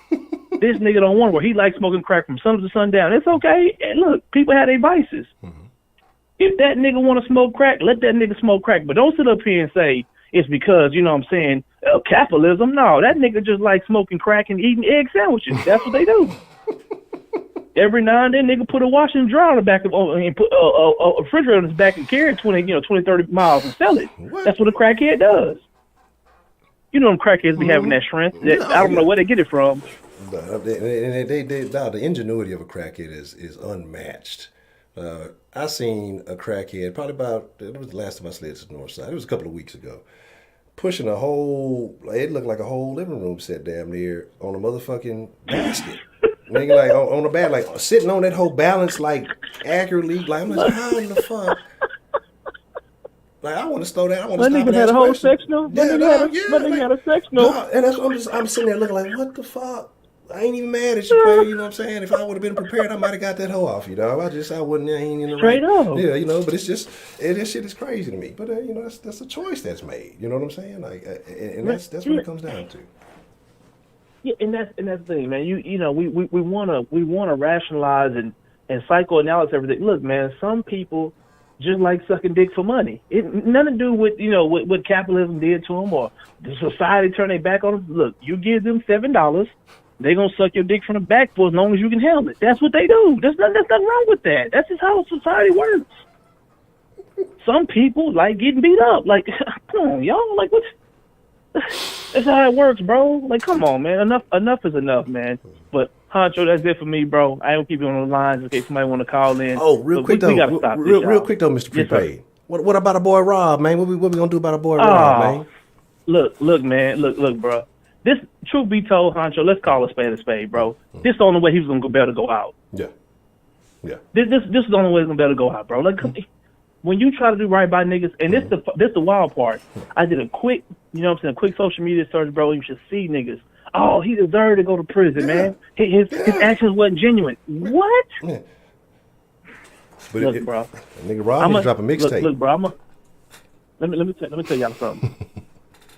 This nigga don't want to work. He likes smoking crack from sun to sundown. It's okay. And look, people have their vices. Mm-hmm. If that nigga want to smoke crack, let that nigga smoke crack. But don't sit up here and say it's because, you know what I'm saying, capitalism. No, that nigga just like smoking crack and eating egg sandwiches. That's what they do. Every now and then, nigga put a wash and dry on the back of, and put a refrigerator on his back and carry it 20, 30 miles and sell it. What? That's what a crackhead does. You know them crackheads be having that strength. I don't know where they get it from. The ingenuity of a crackhead is unmatched. I seen a crackhead probably it was the last time I slid to the north side. It was a couple of weeks ago. Pushing it looked like a whole living room set damn near on a motherfucking basket. Nigga, like on the back, like sitting on that whole balance, like accurately. Like I'm like, how in the fuck? Like I want to slow down. I want to stop and ask questions. That nigga had a whole sectional. That nigga had a sectional. And that's I'm sitting there looking like, what the fuck? I ain't even mad at you, player. You know what I'm saying? If I would have been prepared, I might have got that hoe off. You know, I wouldn't. I ain't in the straight right. Up. Yeah, you know. But it's just that shit is crazy to me. But you know, that's a choice that's made. You know what I'm saying? Like, and that's what it comes down to. Yeah, and that's the thing, man. You know, we wanna rationalize and psychoanalyze everything. Look, man, some people just like sucking dick for money. It nothing to do with what capitalism did to them or the society turned their back on them. Look, you give them $7, they gonna suck your dick from the back for as long as you can handle it. That's what they do. There's nothing wrong with that. That's just how society works. Some people like getting beat up. Like, come on, y'all. Like, what? That's how it works, bro. Like, come on, man. Enough is enough, man. But Honcho, that's it for me, bro. I ain't gonna keep you on the lines in case somebody want to call in. Oh, real quick though, real quick though, Mr. Prepaid. Yes, what about a boy Rob, man? What we gonna do about a boy Rob, man? Look, man. Look, bro. This, truth be told, Honcho, let's call a spade, bro. This is the only way he was gonna be able to go out. Yeah. This is the only way he's gonna be able to go out, bro. Like, when you try to do right by niggas, and this the wild part. I did a quick, a quick social media search, bro. You should see niggas. Oh, he deserved to go to prison, man. His actions wasn't genuine. What? Yeah. But look, bro. Nigga Rob needs to drop a mixtape. Look, bro. Let me tell y'all something.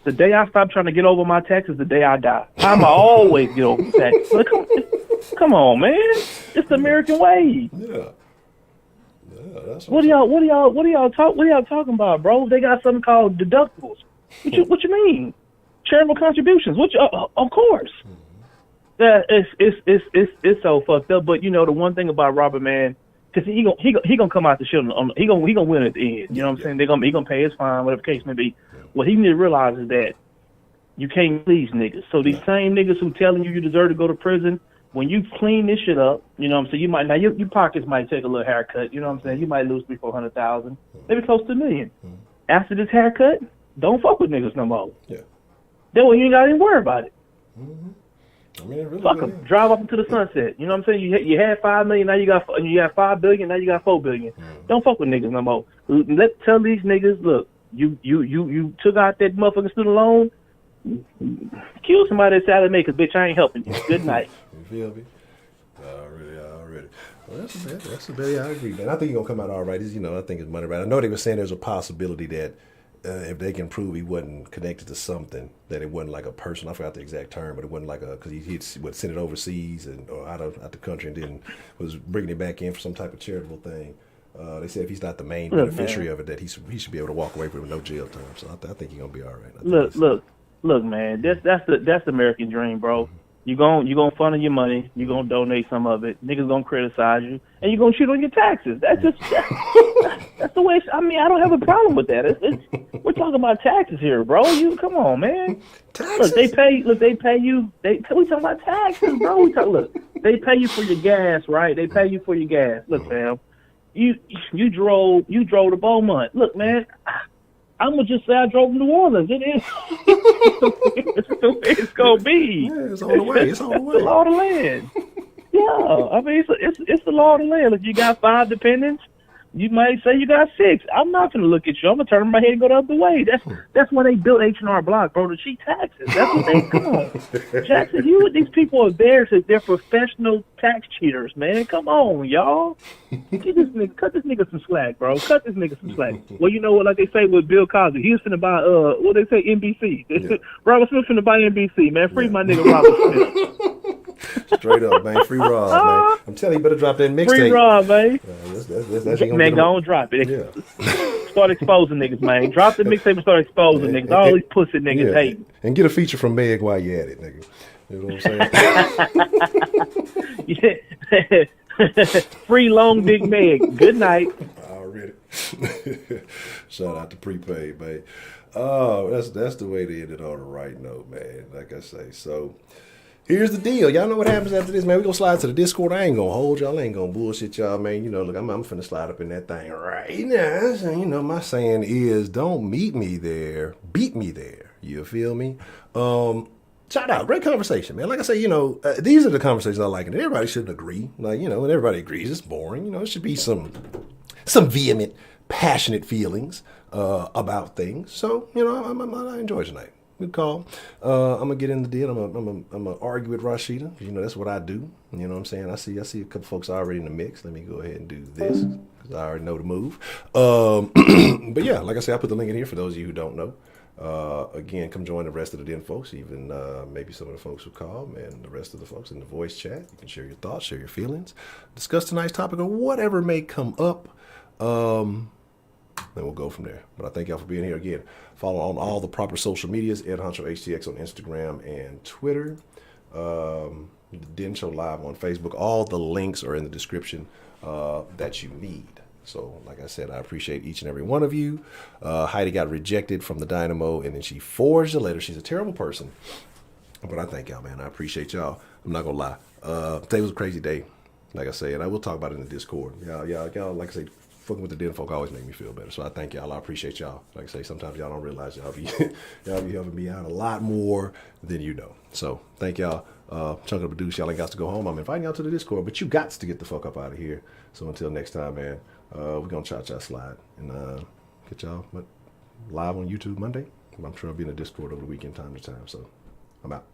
The day I stop trying to get over my taxes, the day I die. I'ma always get over taxes. Like, come on, man. It's the American way. Yeah. That's what y'all talking about, bro? They got something called deductibles. What you mean? Charitable contributions. Of course. It's so fucked up. But the one thing about Robert, man, because he gonna come out the shit he gonna win at the end. You know what I'm saying? He gonna pay his fine, whatever the case may be. What he need to realize is that you can't please niggas. So these same niggas who telling you deserve to go to prison, when you clean this shit up, you know what I'm saying, you might now your pockets might take a little haircut, you know what I'm saying? You might lose $300,000-400,000, maybe close to $1 million. After this haircut, don't fuck with niggas no more. Yeah. Then you ain't gotta even worry about it. I mean, really, fuck them. Drive up into the sunset. You know what I'm saying? You had $5 million, now you got $5 billion, now you got $4 billion. Don't fuck with niggas no more. Tell these niggas, look, you took out that motherfucking student loan. Kill somebody that's out of me, cause bitch, I ain't helping you. Good night. You feel me? Already. Well, that's a bad. Yeah, I agree, man. I think he's gonna come out all right. I think it's money right. I know they were saying there's a possibility that if they can prove he wasn't connected to something, that it wasn't like a person. I forgot the exact term, but it wasn't like because he'd sent it overseas or out the country and then was bringing it back in for some type of charitable thing. They said if he's not the main beneficiary of it, that he should be able to walk away with no jail time. So I think he's gonna be all right. Look, man, that's the American dream, bro. You gonna funnel your money, you gonna donate some of it, niggas gonna criticize you, and you gonna cheat on your taxes. That's the way. I don't have a problem with that. We're talking about taxes here, bro. You come on, man. Taxes? Look, they pay you. We talking about taxes, bro. They pay you for your gas, right? They pay you for your gas. Look, fam, you drove to Beaumont. Look, man. I'm gonna just say I drove to New Orleans. It is. It's gonna be. Yeah, it's on the way. It's the law of the land. Yeah, I mean it's the law of the land. If you got 5 dependents, You might say you got 6. I'm not gonna look at you. I'm gonna turn my head and go the other way. That's why they built H&R Block, bro, to cheat taxes. That's what they come on. Jackson Hewitt, these people are there to they're professional tax cheaters, man. Come on, y'all. Cut this nigga some slack, bro. Cut this nigga some slack. Well, you know what, like they say with Bill Cosby, he was finna buy what they say, NBC. Yeah. Robert Smith finna buy NBC, man. Free my nigga Robert Smith. Straight up, man. Free Rob, man. I'm telling you, you better drop that mixtape. Free Rob, man. That's man, go on, drop it. Yeah. Start exposing niggas, man. Drop the mixtape and start exposing niggas. All these pussy niggas hating. And get a feature from Meg while you at it, nigga. You know what I'm saying? Free long dick Meg. Good night. Already. Shout out to Prepaid, man. Oh, that's the way to end it on the right note, man. Like I say, so. Here's the deal. Y'all know what happens after this, man. We gonna slide to the Discord. I ain't gonna hold y'all. I ain't gonna bullshit y'all, man. You know, look, I'm finna slide up in that thing right now. So, you know, my saying is, don't meet me there, beat me there. You feel me? Shout out. Great conversation, man. Like I say, you know, these are the conversations I like, and everybody shouldn't agree. Like, you know, when everybody agrees, it's boring. You know, it should be some vehement, passionate feelings about things. So, you know, I enjoy tonight. Good call. I'm gonna get in the deal. I'm gonna argue with Rashida. You know, that's what I do. You know what I'm saying? I see a couple folks already in the mix. Let me go ahead and do this because I already know the move. But yeah, like I said, I put the link in here for those of you who don't know. Again, come join the rest of the den folks, even maybe some of the folks who call, and the rest of the folks in the voice chat. You can share your thoughts, share your feelings, discuss tonight's topic or whatever may come up. Then we'll go from there. But I thank y'all for being here again. Follow on all the proper social medias, Ed Honcho HTX on Instagram and Twitter. The Den Show Live on Facebook. All the links are in the description that you need. So, like I said, I appreciate each and every one of you. Heidi got rejected from the Dynamo, and then she forged a letter. She's a terrible person. But I thank y'all, man. I appreciate y'all. I'm not going to lie. Today was a crazy day, like I say, and I will talk about it in the Discord. Y'all, like I say, fucking with the den folk always make me feel better. So I thank y'all. I appreciate y'all. Like I say, sometimes y'all don't realize y'all be helping me out a lot more than you know. So thank y'all. Chunk of the produce, y'all ain't got to go home. I'm inviting y'all to the Discord, but you got to get the fuck up out of here. So until next time, man, we're gonna cha-cha slide and get y'all live on YouTube Monday. I'm sure I'll be in the Discord over the weekend time to time. So I'm out.